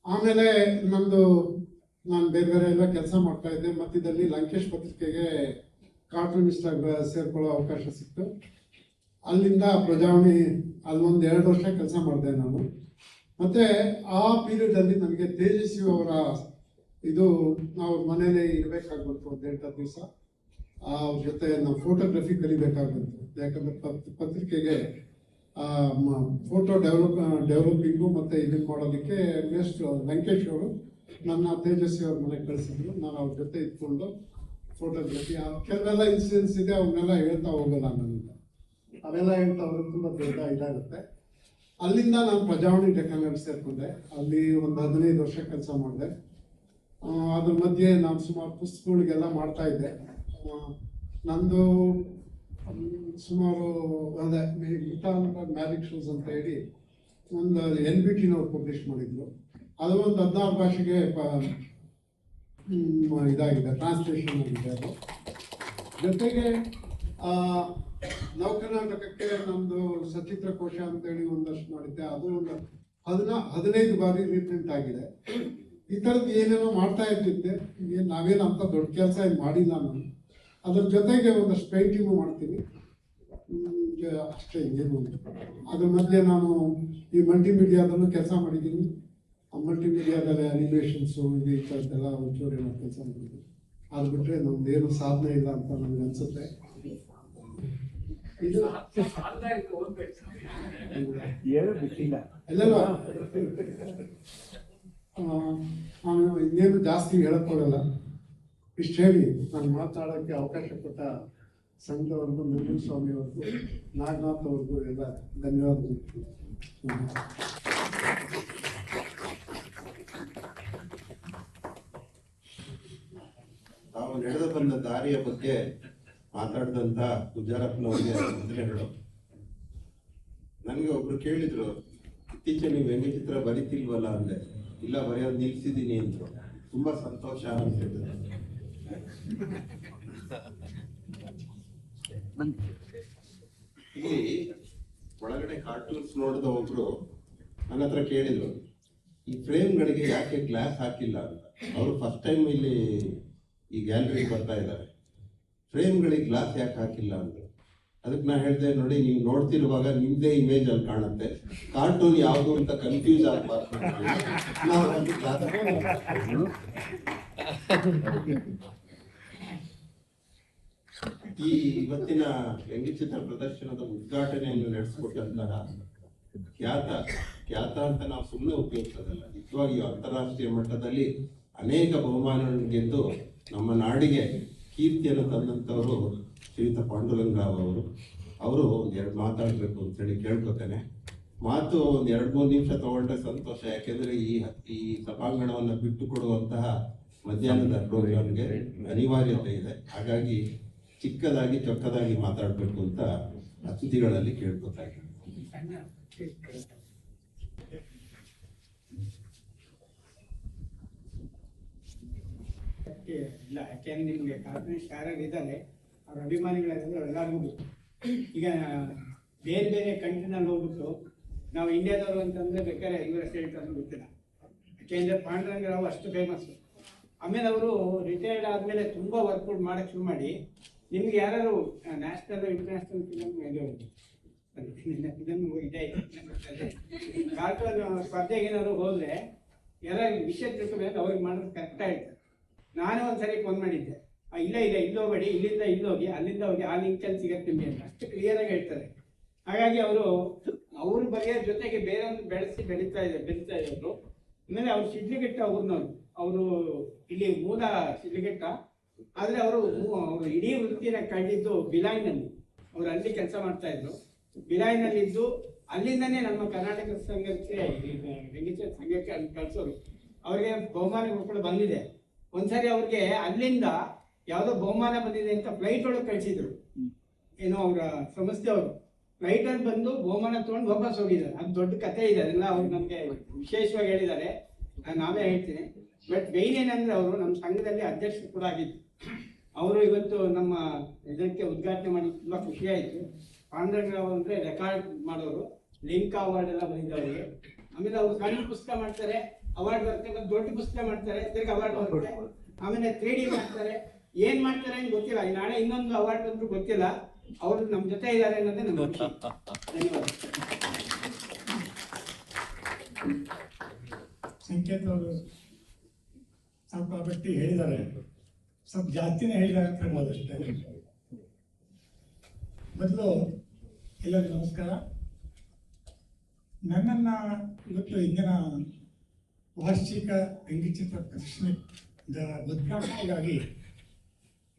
ಆಮೇಲೆ ನಮ್ಮದು ನಾನು ಬೇರೆ ಬೇರೆ ಎಲ್ಲ ಕೆಲಸ ಮಾಡ್ತಾ ಇದ್ದೆ. ಮಧ್ಯದಲ್ಲಿ ಲಂಕೇಶ್ ಪತ್ರಿಕೆಗೆ ಕಾರ್ಟೂನಿಸ್ಟ್ ಆಗಿ ಸೇರ್ಕೊಳ್ಳೋ ಅವಕಾಶ ಸಿಕ್ತು. ಅಲ್ಲಿಂದ ಪ್ರಜಾವಾಣಿ ಅಲ್ಲೊಂದು 2 ವರ್ಷ ಕೆಲಸ ಮಾಡಿದೆ ನಾನು. ಮತ್ತೆ ಆ ಪೀರಿಯಡಲ್ಲಿ ನನಗೆ ತೇಜಸ್ವಿ ಅವರ ಇದು ನಾವು ಮನೇಲಿ ಇರಬೇಕಾಗ್ಬಿಡ್ತು ಒಂದು 8 ದಿವಸ. ಅವ್ರ ಜೊತೆ ನಾವು ಫೋಟೋಗ್ರಫಿ ಕಲಿಬೇಕಾಗ್ಬಿಡ್ತು. ಯಾಕಂದ್ರೆ ಪತ್ರಿಕೆಗೆ ಫೋಟೋ ಡೆವಲಪಿಂಗು ಮತ್ತು ಇದನ್ನು ಮಾಡೋದಕ್ಕೆ ನೆಕ್ಸ್ಟ್ ಲಂಕೇಶ್ ಅವರು ನನ್ನ ತೇಜಸ್ವಿ ಅವ್ರ ಮನೆಗೆ ಕಳಿಸಿದ್ರು. ನಾನು ಅವ್ರ ಜೊತೆ ಇದ್ಕೊಂಡು ಫೋಟೋಗ್ರಫಿ ಕೆಲವೆಲ್ಲ ಇನ್ಸಿಡೆನ್ಸ್ ಇದೆ, ಅವನ್ನೆಲ್ಲ ಹೇಳ್ತಾ ಹೋಗಲ್ಲ ನನಗೆ. ಅವೆಲ್ಲ ಹೇಳ್ತಾ ಹೋದ್ರೆ ತುಂಬ ದೊಡ್ಡ ಇದಾಗುತ್ತೆ. ಅಲ್ಲಿಂದ ನಾನು ಪ್ರಜಾವಾಣಿ ಡೆಕ್ಕನ್ನಲ್ಲಿ ಸೇರಿಕೊಂಡೆ. ಅಲ್ಲಿ ಒಂದು 15 ವರ್ಷ ಕೆಲಸ ಮಾಡಿದೆ. ಅದ್ರ ಮಧ್ಯೆ ನಾನು ಸುಮಾರು ಪುಸ್ತಕಗಳಿಗೆಲ್ಲ ಮಾಡ್ತಾ ಇದ್ದೆ. ನಂದು ಸುಮಾರು ಅದೇ ಮ್ಯಾಜಿಕ್ ಶೋಸ್ ಅಂತ ಹೇಳಿ ಒಂದು NBTನವ್ರು ಪಬ್ಲಿಷ್ ಮಾಡಿದ್ರು. ಅದು ಒಂದು 16 ಭಾಷೆಗೆ ಇದಾಗಿದೆ, ಟ್ರಾನ್ಸ್ಲೇಷನ್ ಆಗಿದೆ. ಅದು ಜೊತೆಗೆ ನವಕರ್ನಾಟಕಕ್ಕೆ ನಮ್ಮದು ಸಚಿತ್ರ ಕೋಶ ಅಂತೇಳಿ ಒಂದಷ್ಟು ಮಾಡಿದ್ದೆ. ಅದು ಒಂದು 15 ಬಾರಿ ರೀಪ್ರಿಂಟ್ ಆಗಿದೆ. ಈ ಥರದ್ದು ಏನೇನೋ ಮಾಡ್ತಾ ಇರ್ತಿದ್ದೆ. ನಾವೇನು ಅಂತ ದೊಡ್ಡ ಕೆಲಸ ಏನು ಮಾಡಿಲ್ಲ ನಾನು. ಅದ್ರ ಜೊತೆಗೆ ಒಂದಷ್ಟು ಪೇಂಟಿಂಗು ಮಾಡ್ತೀನಿ ಅಷ್ಟೇ, ಏನು. ಅದ್ರ ಮಧ್ಯೆ ನಾನು ಈ ಮಲ್ಟಿಮೀಡಿಯಾದಲ್ಲೂ ಕೆಲಸ ಮಾಡಿದ್ದೀನಿ. ಮಲ್ಟಿಮೀಡಿಯಾದಲ್ಲಿ ಅನಿಮೇಷನ್ಸು ಇದು ಈ ಥರದ್ದೆಲ್ಲ ಒಂಚೂರು ಏನೋ ಕೆಲಸ ಮಾಡಿದ್ದೀನಿ. ಅದು ಬಿಟ್ಟರೆ ನಮ್ದೇನು ಸಾಧನೆ ಇಲ್ಲ ಅಂತ ನನಗೆ ಅನಿಸುತ್ತೆ. ಇದು ಎಲ್ಲರೂ ನಾನು ಇನ್ನೇನು ಜಾಸ್ತಿ ಹೇಳಕ್ಕೋಗಲ್ಲ. ಇಷ್ಟು ಹೇಳಿ ನಾನು ಮಾತನಾಡೋಕ್ಕೆ ಅವಕಾಶ ಕೊಟ್ಟ ಸಂಘದವ್ರಿಗೂ, ನಂಜುಂಡ ಸ್ವಾಮಿ ಅವ್ರಿಗೂ, ನಾಗನಾಥ್ ಅವ್ರಿಗೂ ಎಲ್ಲ ಧನ್ಯವಾದಗಳು. ತಾವು ನಡೆದು ಬಂದ ದಾರಿಯ ಬಗ್ಗೆ ಮಾತಾಡಿದಂತ ಗುಜ್ಜಾರಪ್ಪನವರಿಗೆ ವಂದನೆಗಳು. ನನಗೆ ಒಬ್ರು ಕೇಳಿದ್ರು, ಇತ್ತೀಚೆಗೆ ನೀವು ವ್ಯಂಗ್ಯಚಿತ್ರ ಬರಿತಿಲ್ವಲ್ಲ ಅಂದೆ. ಇಲ್ಲ, ಬರೆಯೋದು ನಿಲ್ಸಿದ್ದೀನಿ ಅಂದ್ರು. ತುಂಬಾ ಸಂತೋಷ ಅನಿಸಿದ್ರು. ಇಲ್ಲಿ ಒಳಗಡೆ ಕಾರ್ಟೂನ್ಸ್ ನೋಡಿದ ಒಬ್ರು ನನ್ನ ಹತ್ರ ಕೇಳಿದ್ರು, ಈ ಫ್ರೇಮ್ಗಳಿಗೆ ಯಾಕೆ ಗ್ಲಾಸ್ ಹಾಕಿಲ್ಲ ಅಂತ. ಅವರು ಫಸ್ಟ್ ಟೈಮ್ ಇಲ್ಲಿ ಈ ಗ್ಯಾಲರಿಗೆ ಬರ್ತಾ ಇದ್ದಾರೆ. ಫ್ರೇಮ್ಗಳಿಗೆ ಗ್ಲಾಸ್ ಯಾಕೆ ಹಾಕಿಲ್ಲ ಅಂತ. ಅದಕ್ಕೆ ನಾ ಹೇಳಿದೆ, ನೋಡಿ, ನೀವು ನೋಡ್ತಿರುವಾಗ ನಿಮ್ದೇ ಇಮೇಜ್ ಅಲ್ಲಿ ಕಾಣುತ್ತೆ. ಕಾರ್ಟೂನ್ ಯಾವುದು ಅಂತ ಕನ್ಫ್ಯೂಸ್ ಆಗಬಾರ್ದು. ಈ ಇವತ್ತಿನ ವ್ಯಂಗ್ಯಚಿತ್ರ ಪ್ರದರ್ಶನದ ಉದ್ಘಾಟನೆಯನ್ನು ನಡೆಸಿಕೊಟ್ಟಂತಹ ಖ್ಯಾತ ಅಂತ ನಾವು ಸುಮ್ಮನೆ ಉಪಯೋಗಿಸೋದಲ್ಲ, ನಿಜವಾಗಿಯೂ ಅಂತಾರಾಷ್ಟ್ರೀಯ ಮಟ್ಟದಲ್ಲಿ ಅನೇಕ ಬಹುಮಾನಗಳನ್ನು ಗೆದ್ದು ನಮ್ಮ ನಾಡಿಗೆ ಕೀರ್ತಿಯನ್ನು ತಂದಂಥವರು ಶ್ರೀಯುತ ಪಾಂಡುರಂಗರಾವ್ ಅವರು ಒಂದೆರಡು ಮಾತಾಡಬೇಕು ಅಂತೇಳಿ ಕೇಳ್ಕೊತೇನೆ. ಮಾತು ಒಂದು 2-3 ನಿಮಿಷ ತಗೊಂಡ್ರೆ ಸಂತೋಷ. ಯಾಕೆಂದ್ರೆ ಈ ಸಭಾಂಗಣವನ್ನು ಬಿಟ್ಟು ಕೊಡುವಂತಹ ಮಧ್ಯಾಹ್ನದ ಪ್ರೋಗ್ರಾಮ್ಗೆ ಅನಿವಾರ್ಯತೆ ಇದೆ. ಹಾಗಾಗಿ ಚಿಕ್ಕದಾಗಿ ಚೊಕ್ಕದಾಗಿ ಮಾತಾಡಬೇಕು ಅಂತ ಅತಿಥಿಗಳಲ್ಲಿ ಕೇಳ್ಕೊತಾ ಇದ್ದೀನಿ. ಇಲ್ಲ, ಯಾಕೆಂದ್ರೆ ನಿಮಗೆ ಕಾರ್ಟೂನಿಸ್ಟ್ ಯಾರ್ಯಾರು ಇದ್ದಾರೆ ಅವ್ರ ಅಭಿಮಾನಿಗಳಾದ್ರೆ ಎಲ್ಲರಿಗೂ ಗೊತ್ತು. ಈಗ ಬೇರೆ ಬೇರೆ ಕಂಟ್ರಿನಲ್ಲಿ ಹೋಗ್ಬಿಟ್ಟು ನಾವು ಇಂಡಿಯಾದವರು ಅಂತಂದ್ರೆ ಬೇಕಾದ್ರೆ ಇವರ ಸ್ಟೇಟ್ ಅಂತ ಗೊತ್ತಿಲ್ಲ. ಯಾಕೆಂದ್ರೆ ಪಾಂಡುರಂಗರಾವ್ ಅಷ್ಟು ಫೇಮಸ್. ಆಮೇಲೆ ಅವರು ರಿಟೈರ್ಡ್ ಆದಮೇಲೆ ತುಂಬ ವರ್ಕೌಟ್ ಮಾಡೋಕ್ಕೆ ಶುರು ಮಾಡಿ ನಿಮ್ಗೆ ಯಾರು ನ್ಯಾಷನಲ್ ಇಂಟರ್ನ್ಯಾಷನಲ್ ಫಿಲಮ್ ಇದನ್ನು ಇದೆ ಕಾರ್ಟೂನ್ ಸ್ಪರ್ಧೆಗೆ ಏನಾದ್ರು ಹೋದರೆ ಎಲ್ಲ ವಿಷಯ ತಿಳ್ಕೊಬೇಕು, ಅವ್ರಿಗೆ ಮಾಡೋದು ಕರೆಕ್ಟಾಗಿ ಹೇಳ್ತಾರೆ. ನಾನು ಒಂದ್ಸರಿ ಫೋನ್ ಮಾಡಿದ್ದೆ, ಇಲ್ಲೋಗ್ಬೇಡಿ, ಇಲ್ಲಿಂದ ಇಲ್ಲೋಗಿ, ಅಲ್ಲಿಂದ ಹೋಗಿ, ಆ ಲಿಂಕಲ್ಲಿ ಸಿಗತ್ತೆ ನಿಮಗೆ ಅಂತ ಅಷ್ಟು ಕ್ಲಿಯರಾಗಿ ಹೇಳ್ತಾರೆ. ಹಾಗಾಗಿ ಅವ್ರ ಬಗ್ಗೆ ಜೊತೆಗೆ ಬೇರೆ ಒಂದು ಬೆಳೀತಾ ಇದ್ರು. ಆಮೇಲೆ ಅವ್ರು ಶಿಡ್ಲಿಘಟ್ಟ ಅವರು ಇಲ್ಲಿ ಮೂಲ ಶಿಡ್ಲಿಘಟ್ಟ, ಆದರೆ ಅವರು ಇಡೀ ವೃತ್ತಿನ ಕಂಡಿದ್ದು ಬಿಲಾಯ್ನಲ್ಲಿ. ಅವರು ಅಲ್ಲಿ ಕೆಲಸ ಮಾಡ್ತಾ ಇದ್ರು. ಬಿಲಾಯ್ನಲ್ಲಿದ್ದು ಅಲ್ಲಿಂದನೇ ನಮ್ಮ ಕರ್ನಾಟಕ ಸಂಘಕ್ಕೆ ವ್ಯಂಗ್ಯಚಿತ್ರ ಸಂಘಕ್ಕೆ ಅಲ್ಲಿ ಕಳಿಸೋರು. ಅವ್ರಿಗೆ ಬಹುಮಾನಗಳು ಕೂಡ ಬಂದಿದೆ. ಒಂದ್ಸರಿ ಅವ್ರಿಗೆ ಅಲ್ಲಿಂದ ಯಾವುದೋ ಬಹುಮಾನ ಬಂದಿದೆ ಅಂತ ಫ್ಲೈಟ್ ಒಳಗೆ ಕಳಿಸಿದ್ರು. ಏನೋ ಅವರ ಸಂಸ್ಥೆಯವರು ಫ್ಲೈಟಲ್ಲಿ ಬಂದು ಬಹುಮಾನ ತೊಗೊಂಡು ವಾಪಸ್ ಹೋಗಿದ್ದಾರೆ. ಅದು ದೊಡ್ಡ ಕಥೆ ಇದೆ, ಅದೆಲ್ಲ ಅವ್ರು ನಮಗೆ ವಿಶೇಷವಾಗಿ ಹೇಳಿದ್ದಾರೆ, ನಾವೇ ಹೇಳ್ತೀನಿ. ಬಟ್ ಮೇನ್ ಏನಂದ್ರೆ ಅವರು ನಮ್ಮ ಸಂಘದಲ್ಲಿ ಅಧ್ಯಕ್ಷರು ಕೂಡ ಆಗಿದ್ರು. ಅವರು ಇವತ್ತು ನಮ್ಮ ಇದಕ್ಕೆ ಉದ್ಘಾಟನೆ ಮಾಡಿ ತುಂಬ ಖುಷಿಯಾಯಿತು. ಪಾಂಡುರಂಗರಾವ್ ಅಂದರೆ ರೆಕಾರ್ಡ್ ಮಾಡೋರು, ಲಿಂಕ್ ಅವಾರ್ಡ್ ಎಲ್ಲ ಬಂದಿದ್ದವರಿಗೆ. ಆಮೇಲೆ ಅವರು ಸಣ್ಣ ಪುಸ್ತಕ ಮಾಡ್ತಾರೆ, ಅವಾರ್ಡ್ ಬರುತ್ತೆ, ಮತ್ತೆ ದೊಡ್ಡ ಪುಸ್ತಕ ಮಾಡ್ತಾರೆ, ತಿರ್ಗಿ ಅವಾರ್ಡ್ ಬರುತ್ತೆ, ಆಮೇಲೆ 3D ಮಾಡ್ತಾರೆ. ಏನ್ ಮಾಡ್ತಾರೆ ಅಂತ ಗೊತ್ತಿಲ್ಲ. ನಾಳೆ ಇನ್ನೊಂದು ಅವಾರ್ಡ್ ಬಂದ್ರು ಗೊತ್ತಿಲ್ಲ. ಅವರು ನಮ್ಮ ಜೊತೆ ಇದ್ದಾರೆ ಅನ್ನೋದೇ ನಮ್ಗೆ ಖುಷಿ. ಧನ್ಯವಾದ. ಸಂಕೇತ್ ಅವರು ಸ್ವಲ್ಪ ಬಟ್ಟಿ ಹೇಳಿದ್ದಾರೆ, ಸ್ವಲ್ಪ ಜಾಸ್ತಿನೇ ಹೇಳಿದ್ದಾರೆ ಅಂತ ಹೇಳ್ಬೋದು ಅಷ್ಟೇ. ಮೊದಲು ಎಲ್ಲರಿಗೂ ನಮಸ್ಕಾರ. ನನ್ನನ್ನು ಇವತ್ತು ಇಂದಿನ ವಾರ್ಷಿಕ ವ್ಯಂಗ್ಯಚಿತ್ರ ಪ್ರದರ್ಶನದ ಉದ್ಘಾಟನೆಗಾಗಿ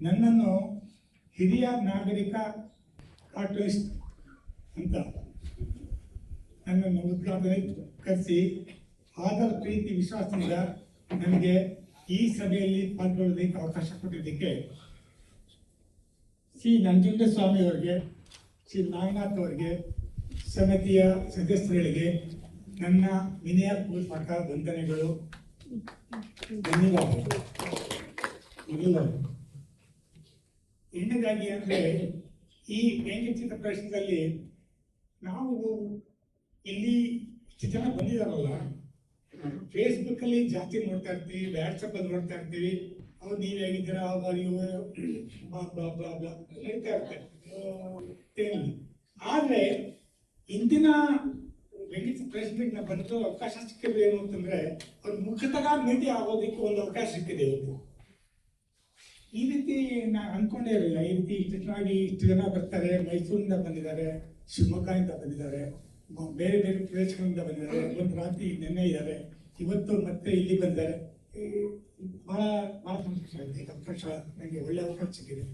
ನನ್ನನ್ನು ಹಿರಿಯ ನಾಗರಿಕ ಕಾರ್ಟೂನಿಸ್ಟ್ ಅಂತ ನನ್ನನ್ನು ಉದ್ಘಾಟನೆ ಕರೆಸಿ ಆದರ ಪ್ರೀತಿ ವಿಶ್ವಾಸದಿಂದ ನನಗೆ ಈ ಸಭೆಯಲ್ಲಿ ಪಾಲ್ಗೊಳ್ಳೋದಕ್ಕೆ ಅವಕಾಶ ಕೊಟ್ಟಿದ್ದಕ್ಕೆ ಶ್ರೀ ನಂಜುಂಡಸ್ವಾಮಿ ಅವರಿಗೆ, ಶ್ರೀ ನಾಗನಾಥ್ ಅವರಿಗೆ, ಸಮಿತಿಯ ಸದಸ್ಯರಿಗೆ ನನ್ನ ವಿನಯಪೂರ್ವಕ ವಂದನೆಗಳು, ಧನ್ಯವಾದಗಳು. ಮೊದಲನೇದಾಗಿ ಎರಡನೇದಾಗಿ ಅಂದರೆ ಈ ವ್ಯಂಗ್ಯಚಿತ್ರ ಪ್ರದರ್ಶನದಲ್ಲಿ ನಾವು ಇಲ್ಲಿ ಇಷ್ಟು ಜನ ಬಂದಿದಾರಲ್ಲ, ಫೇಸ್ಬುಕ್ ಅಲ್ಲಿ ಜಾಸ್ತಿ ನೋಡ್ತಾ ಇರ್ತೀವಿ, ವಾಟ್ಸಪ್ ಅಲ್ಲಿ ನೋಡ್ತಾ ಇರ್ತೀವಿ, ಅವ್ರು ನೀವ್ ಹೇಗಿದ್ದೀರಾ, ಹೇಳ್ತಾ ಇರ್ತಾರೆ. ಆದ್ರೆ ಇಂದಿನ ವ್ಯಂಗ್ಯಚಿತ್ರ ಪ್ರದರ್ಶನಕ್ಕೆ ಬಂದು ಅವಕಾಶ ಸಿಕ್ಕಿದ್ರೆ ಏನು ಅಂತಂದ್ರೆ ಅವ್ರ ಮುಖತಃ ಭೇಟಿ ಆಗೋದಕ್ಕೆ ಒಂದು ಅವಕಾಶ ಸಿಕ್ಕಿದೆ ಇವತ್ತು. ಈ ರೀತಿ ನಾನು ಅನ್ಕೊಂಡೇ ಇರಲಿಲ್ಲ, ಈ ರೀತಿ ಇಷ್ಟು ಚೆನ್ನಾಗಿ ಇಷ್ಟು ಜನ ಬರ್ತಾರೆ. ಮೈಸೂರಿನಿಂದ ಬಂದಿದ್ದಾರೆ, ಶಿವಮೊಗ್ಗದಿಂದ ಬಂದಿದ್ದಾರೆ, ಬೇರೆ ಬೇರೆ ಪ್ರದೇಶಗಳಿಂದ ಬಂದಿದ್ದಾರೆ, ಒಂದು ರಾತ್ರಿ ನೆನ್ನೆ ಇದ್ದಾರೆ, ಇವತ್ತು ಮತ್ತೆ ಇಲ್ಲಿ ಬಂದಿದ್ದಾರೆ. ಬಹಳ ಬಹಳ ಸಂತೋಷ ಆಗಿದೆ. ಅವಕಾಶ ನನಗೆ ಒಳ್ಳೆ ಅವಕಾಶ ಸಿಕ್ಕಿದೆ.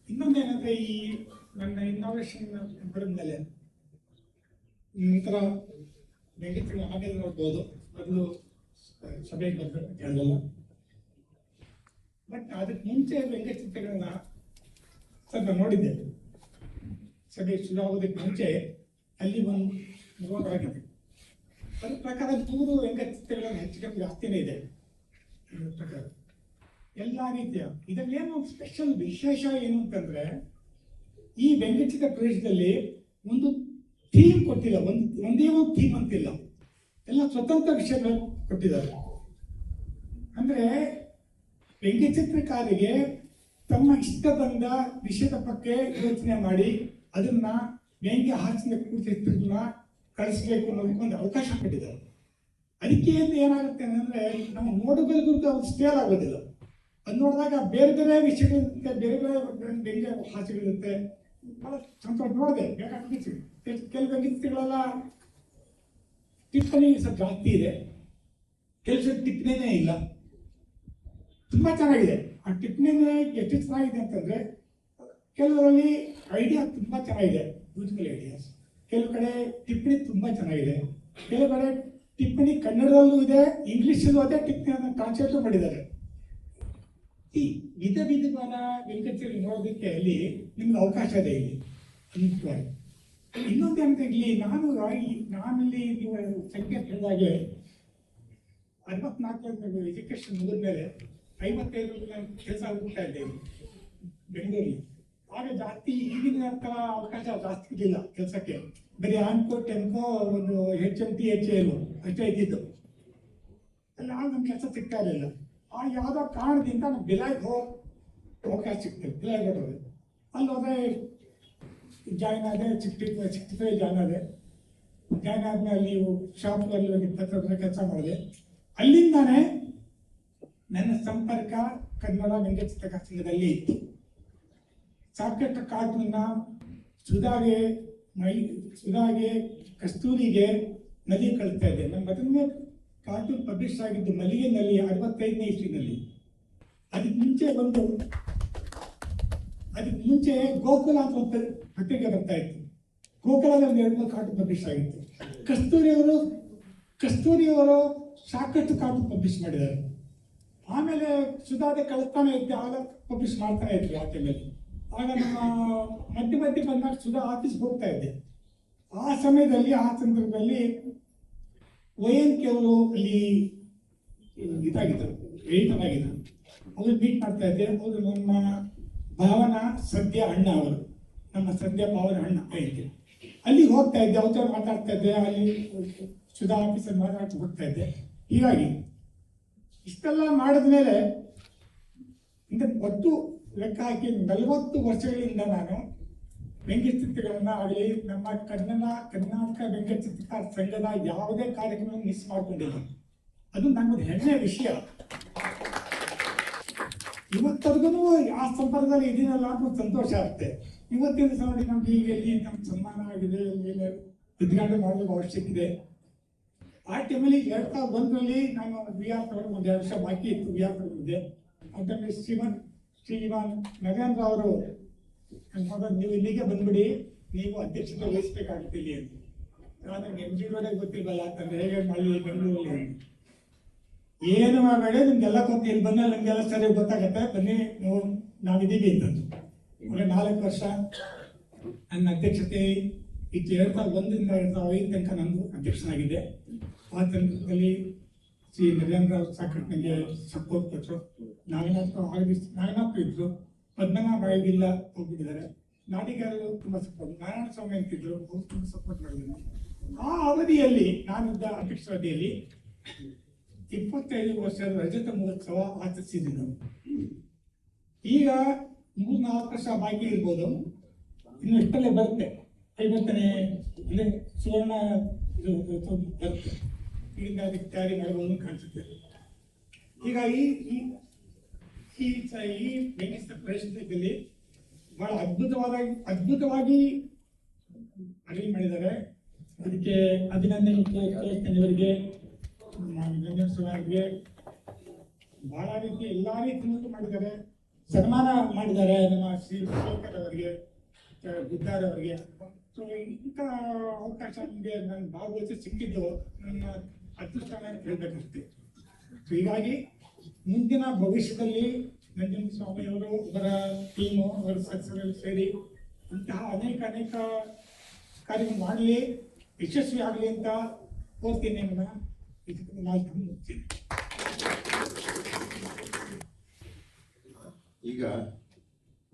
ಇನ್ನೊಂದೇನಂದ್ರೆ ಈ ನನ್ನ ಇನ್ನೋವೇಷನ್ ಬರೆದ್ಮೇಲೆ ನಂತರ ವ್ಯಂಗ್ಯಚಿತ್ರ ಆಮೇಲೆ ನೋಡ್ಬೋದು, ಮೊದಲು ಸಭೆಗೆ ಬರ್ಬೇಕು ಹೇಳಲ್ಲ. ಬಟ್ ಅದಕ್ಕೆ ಮುಂಚೆ ವ್ಯಂಗ್ಯಚಿತ್ರಗಳನ್ನ ಸ್ವಲ್ಪ ನೋಡಿದ್ದೆ. ಸಭೆ ಶುರು ಆಗೋದಕ್ಕೆ ಮುಂಚೆ ಅಲ್ಲಿ ಒಂದು ನೋಡಾಗಿದೆ. ಅದ್ರ ಪ್ರಕಾರ 100 ವ್ಯಂಗ್ಯಚಿತ್ರಗಳನ್ನ ಹೆಚ್ಚು ಜಾಸ್ತಿನೇ ಇದೆ ಪ್ರಕಾರ, ಎಲ್ಲ ರೀತಿಯ. ಇದರಲ್ಲಿ ಏನು ಸ್ಪೆಷಲ್ ವಿಶೇಷ ಏನು ಅಂತಂದ್ರೆ ಈ ವ್ಯಂಗ್ಯಚಿತ್ರ ಪ್ರದೇಶದಲ್ಲಿ ಒಂದು ಥೀಮ್ ಕೊಟ್ಟಿಲ್ಲ, ಒಂದೇ ಒಂದು ಥೀಮ್ ಅಂತಿಲ್ಲ, ಎಲ್ಲ ಸ್ವತಂತ್ರ ವಿಷಯಗಳು ಕೊಟ್ಟಿದ್ದಾರೆ. ಅಂದ್ರೆ ವ್ಯಂಗ್ಯಚಿತ್ರಕಾರಿಗೆ ತಮ್ಮ ಇಷ್ಟ ಬಂದ ವಿಷಯದ ಬಗ್ಗೆ ಯೋಚನೆ ಮಾಡಿ ಅದನ್ನ ವ್ಯಂಗ್ಯ ಹಾಸ್ಯ ಚಿತ್ರಗಳನ್ನ ಕಳಿಸ್ಬೇಕು ಅನ್ನೋದಕ್ಕೆ ಒಂದು ಅವಕಾಶ ಕೊಟ್ಟಿದ್ದಾರೆ. ಅದಕ್ಕೆ ಏನಾಗುತ್ತೆ ಅಂದ್ರೆ ನಮ್ಮ ನೋಡುಗರಿಗೂ ಅದು ಸ್ಟೇಲ್ ಆಗೋದಿಲ್ಲ. ಅದು ನೋಡಿದಾಗ ಬೇರೆ ಬೇರೆ ವಿಷಯಗಳಿರುತ್ತೆ, ಬೇರೆ ಬೇರೆ ವ್ಯಂಗ್ಯ ಹಾಸ್ಯಗಳಿರುತ್ತೆ. ಬಹಳ ಸಂತೋಷ ನೋಡಿದೆ. ಕೆಲವು ವ್ಯಂಗ್ಯಚಿತ್ರಗಳೆಲ್ಲ ಟಿಪ್ಪಣಿ ಸ್ವಲ್ಪ ಜಾಸ್ತಿ ಇದೆ, ಕೆಲಸ ಟಿಪ್ಪಣಿನೇ ಇಲ್ಲ. ತುಂಬಾ ಚೆನ್ನಾಗಿದೆ. ಆ ಟಿಪ್ಪಣಿನೇ ಎಷ್ಟು ಚೆನ್ನಾಗಿದೆ ಅಂತಂದ್ರೆ ಕೆಲವರಲ್ಲಿ ಐಡಿಯಾ ತುಂಬಾ ಚೆನ್ನಾಗಿದೆ, ಬ್ಯೂಟಿಫುಲ್ ಐಡಿಯಾಸ್. ಕೆಲವು ಕಡೆ ಟಿಪ್ಪಣಿ ತುಂಬಾ ಚೆನ್ನಾಗಿದೆ, ಕೆಲವು ಕಡೆ ಟಿಪ್ಪಣಿ ಕನ್ನಡದಲ್ಲೂ ಇದೆ, ಇಂಗ್ಲಿಷಲ್ಲೂ ಅದೇ ಟಿಪ್ಪಣಿಯನ್ನು ಟ್ರಾನ್ಸ್ಲೇಟ್ ಮಾಡಿದ್ದಾರೆ. ಈ ವಿಧವಾದ ವ್ಯಂಗ್ಯಚಿತ್ರ ನೋಡೋದಕ್ಕೆ ಅಲ್ಲಿ ನಿಮ್ಗೆ ಅವಕಾಶ ಇದೆ ಇಲ್ಲಿ ಮುಖ್ಯವಾಗಿ. ಇನ್ನೊಂದೇನಂತ ಇಲ್ಲಿ ನಾನಲ್ಲಿ ನೀವು ಸಂಖ್ಯೆ ಹೇಳಿದಾಗೆ 64 ಎಜುಕೇಶನ್ ಮುಗಿದ ಮೇಲೆ 55 ನಾನು ಕೆಲಸ ಹುಡುಕ್ತಾ ಇದ್ದೆ ಬೆಂಗಳೂರಲ್ಲಿ. ಆಗ ಜಾಸ್ತಿ ಈಗಿನ ತರ ಅವಕಾಶ ಜಾಸ್ತಿ ಇರಲಿಲ್ಲ ಕೆಲಸಕ್ಕೆ. ಬರೀ ಆನ್ಕೋ ಟೆನ್ಕೋ ಒಂದು HMT HAL ಅಷ್ಟೇ ಇದ್ದಿದ್ದು. ಅಲ್ಲ ನಮ್ಗೆ ಕೆಲಸ ಸಿಗ್ತಾ ಇರಲಿಲ್ಲ. ಆ ಯಾವುದೋ ಕಾರಣದಿಂದ ನಾನು ಬಿಲಾಯ್ಗೆ ಹೋಗಿ ಅವಕಾಶ ಸಿಗ್ತದೆ. ಬಿಲಾಯ್ಗೆ ಹೊರಟೋದೆ. ಅಲ್ಲಿ ಹೋದ್ರೆ ಜಾಯ್ನ್ ಆದೆ, 65 ಜಾಯ್ನ್ ಆದೆ. ಜಾಯ್ನ್ ಆದ್ಮೇಲೆ ಅಲ್ಲಿ ಶಾಪ್ನಲ್ಲಿ ಒಂದು 20 ವರ್ಷ ಕೆಲಸ ಮಾಡಿದೆ. ಅಲ್ಲಿಂದಾನೇ ನನ್ನ ಸಂಪರ್ಕ ಕನ್ನಡ ವ್ಯಂಗ್ಯಚಿತ್ರ ಸಂಘದಲ್ಲಿ ಇತ್ತು. ಸಾಕಷ್ಟು ಕಾರ್ಟೂನ್ನ ಸುಧಾಗೆ ಕಸ್ತೂರಿಗೆ ನದಿ ಕಳಿಸ್ತಾ ಇದ್ದೆ. ನನ್ನ ಮೊದಲನೇ ಕಾರ್ಟೂನ್ ಪಬ್ಲಿಷ್ ಆಗಿದ್ದು ಮಲ್ಲಿಗೆನಲ್ಲಿ 65ನೇ ಇಸ್ವಿನಲ್ಲಿ. ಅದಕ್ಕೆ ಮುಂಚೆ ಗೋಕುಲ ಅಂತ ಒಂದು ಪತ್ರಿಕೆ ಬರ್ತಾ ಇತ್ತು. ಗೋಕುಲದಲ್ಲಿ 2-3 ಕಾರ್ಟೂನ್ ಪಬ್ಲಿಷ್ ಆಗಿತ್ತು. ಕಸ್ತೂರಿಯವರು ಸಾಕಷ್ಟು ಕಾರ್ಟೂನ್ ಪಬ್ಲಿಷ್ ಮಾಡಿದ್ದಾರೆ. ಆಮೇಲೆ ಸುಧಾದೆ ಕಳಿಸ್ತಾನೆ ಇದ್ದೆ, ಆಗ ಪಬ್ಲಿಷ್ ಮಾಡ್ತಾನೆ ಇದ್ರು ಆಕೆ ಮೇಲೆ. ಆಗ ನಮ್ಮ ಮಧ್ಯೆ ಬಂದಾಗ ಸುಧಾ ಆಫೀಸ್ಗೆ ಹೋಗ್ತಾ ಇದ್ದೆ. ಆ ಸಮಯದಲ್ಲಿ ಆ ಸಂದರ್ಭದಲ್ಲಿ ONK ಅವರು ಅಲ್ಲಿ ಇದಾಗಿದ್ದರು, ಎಡಿಟರ್ ಆಗಿದ್ದರು. ಅವ್ರು ಮೀಟ್ ಮಾಡ್ತಾ ಇದ್ದೆ. ಅವರು ನಮ್ಮ ಭಾವನ ಸದ್ಯ ಅಣ್ಣ, ಅವರು ನಮ್ಮ ಸದ್ಯ ಭಾವನ ಅಣ್ಣ ಐತೆ. ಅಲ್ಲಿಗೆ ಹೋಗ್ತಾ ಇದ್ದೆ, ಅವ್ರ ಮಾತಾಡ್ತಾ ಇದ್ದೆ. ಅಲ್ಲಿ ಸುಧಾ ಆಫೀಸಲ್ಲಿ ಮಾತಾಡ್ತಾ ಹೋಗ್ತಾ ಇದ್ದೆ. ಹೀಗಾಗಿ ಇಷ್ಟೆಲ್ಲ ಮಾಡಿದ್ಮೇಲೆ ಒಟ್ಟು ಲೆಕ್ಕ ಹಾಕಿ 40 ವರ್ಷಗಳಿಂದ ನಾನು ವ್ಯಂಗ್ಯಚಿತ್ರಗಳನ್ನ ಆಗಲಿ ನಮ್ಮ ಕರ್ನಾಟಕ ವ್ಯಂಗ್ಯಚಿತ್ರಕಾರ ಸಂಘದ ಯಾವುದೇ ಕಾರ್ಯಕ್ರಮ ಮಿಸ್ ಮಾಡ್ಕೊಂಡಿಲ್ಲ. ಅದು ನಮ್ಮದು ಹೆಮ್ಮೆಯ ವಿಷಯ. ಇವತ್ತರೆಗೂ ಆ ಸಂಪರ್ಕದಲ್ಲಿ ಇದೀನಲ್ಲ ಅಂತ ಸಂತೋಷ ಆಗುತ್ತೆ. ಇವತ್ತಿನ ದಿವಸ ನೋಡಿ ನಮ್ಗೆ ಈಗ ಎಲ್ಲಿ ನಮ್ಗೆ ಸನ್ಮಾನ ಆಗಿದೆ, ಉದ್ಘಾಟನೆ ಮಾಡೋದು ಅವಶ್ಯಕಿದೆ. ಆ ಟೈಮಲ್ಲಿ 2001ರಲ್ಲಿ ನಾನು VR ತಗೊಂಡು 1-2 ವರ್ಷ ಬಾಕಿ ಇತ್ತು, VR ತಗೊಂಡಿದ್ದೆ. ಅದರಲ್ಲಿ ಶ್ರೀಮಾನ್ ನರೇಂದ್ರ ಅವರು ನೀವು ಇಲ್ಲಿಗೆ ಬಂದ್ಬಿಡಿ, ನೀವು ಅಧ್ಯಕ್ಷತೆ ವಹಿಸ್ಬೇಕಾಗುತ್ತೆ ಇಲ್ಲಿ ಅಂತ. ನಾನು MG ರೋಡೇ ಗೊತ್ತಿಲ್ವಲ್ಲ ಅಂತಂದ್ರೆ ಹೇಗೆ ಮಾಡಲಿ ಬೆಂಗಳೂರಲ್ಲಿ ಏನು ಮಾಡಬೇಡಿ, ನಿಮ್ಗೆಲ್ಲ ಗೊತ್ತು, ಇಲ್ಲಿ ಬಂದ್ರೆ ನಮ್ಗೆಲ್ಲ ಸರಿ ಗೊತ್ತಾಗತ್ತೆ, ಬನ್ನಿ ನಾವಿದ್ದೀವಿ ಅಂತಂದು. 4 ವರ್ಷ ನನ್ನ ಅಧ್ಯಕ್ಷತೆ ಇತ್ತು. 2001ರಿಂದ 2005 ತನಕ ನಂದು ಅಧ್ಯಕ್ಷನಾಗಿದೆ. ಆ ಸಂದರ್ಭದಲ್ಲಿ ಶ್ರೀ ನರೇಂದ್ರ ಅವರು ಸಾಕಷ್ಟು ನನಗೆ ಸಪೋರ್ಟ್ ಕೊಟ್ಟರು. ನಾಗನಾಥ್ ಇದ್ರು, ಪದ್ಮನಾಭ ಆಗಿಲ್ಲ ಹೋಗ್ಬಿಟ್ಟಿದ್ದಾರೆ. ನಾಡಿಗಾರರು ತುಂಬ ಸಪೋರ್ಟ್, ನಾರಾಯಣ ಸ್ವಾಮಿ ಅಂತಿದ್ರು, ಅವ್ರು ತುಂಬ ಸಪೋರ್ಟ್ ಮಾಡಿದ್ರು. ಆ ಅವಧಿಯಲ್ಲಿ ನಾನಿದ್ದ ಅಧ್ಯಕ್ಷತೆಯಲ್ಲಿ 25 ವರ್ಷದ ರಜತ ಮಹೋತ್ಸವ ಆಚರಿಸಿದ್ವಿ ನಾವು. ಈಗ 3-4 ವರ್ಷ ಬಾಕಿ ಇರ್ಬೋದು, ಇನ್ನು ಇಷ್ಟಲ್ಲೇ ಬರುತ್ತೆ 50ನೇ ಅಂದರೆ ಸುವರ್ಣ ಬರುತ್ತೆ. ಈಗ ಅದಕ್ಕೆ ತಯಾರಿ ಮಾಡಬಹುದು ಕಾಣಿಸುತ್ತೆ. ಈಗ ಈ ವ್ಯಂಗ್ಯ ಪ್ರದರ್ಶನದಲ್ಲಿ ಬಹಳ ಅದ್ಭುತವಾಗಿ ಅರೇಂಜ್ ಮಾಡಿದ್ದಾರೆ. ಅದಕ್ಕೆ ಅಭಿನಂದನೆ ತೋರಿಸ್ತೇನೆ ಇವರಿಗೆ, ಅವರಿಗೆ ಬಹಳ ರೀತಿ ಎಲ್ಲಾ ರೀತಿಯಲ್ಲೂ ಮಾಡಿದ್ದಾರೆ. ಸನ್ಮಾನ ಮಾಡಿದ್ದಾರೆ ನಮ್ಮ ಶ್ರೀ ಶೇಖರ್ ಅವರಿಗೆ, ಗುದ್ದಾರ್ ಅವರಿಗೆ. ಸೊ ಇಂಥ ಅವಕಾಶ ನಮಗೆ ನಾನು ಭಾಗವಹಿಸಿ ಸಿಕ್ಕಿದ್ದು ನನ್ನ ಅದೃಷ್ಟ ಅಂತ ಹೇಳ್ಬೇಕಷ್ಟೇ. ಸೊ ಹೀಗಾಗಿ ಮುಂದಿನ ಭವಿಷ್ಯದಲ್ಲಿ ನಂಜುಂಡ ಸ್ವಾಮಿ ಅವರು, ಅವರ ಟೀಮು, ಅವರ ಸದಸ್ಯರು ಸೇರಿ ಇಂತಹ ಅನೇಕ ಕಾರ್ಯ ಮಾಡಲಿ, ಯಶಸ್ವಿ ಆಗಲಿ ಅಂತ ಕೋರ್ತೀನಿ. ಈಗ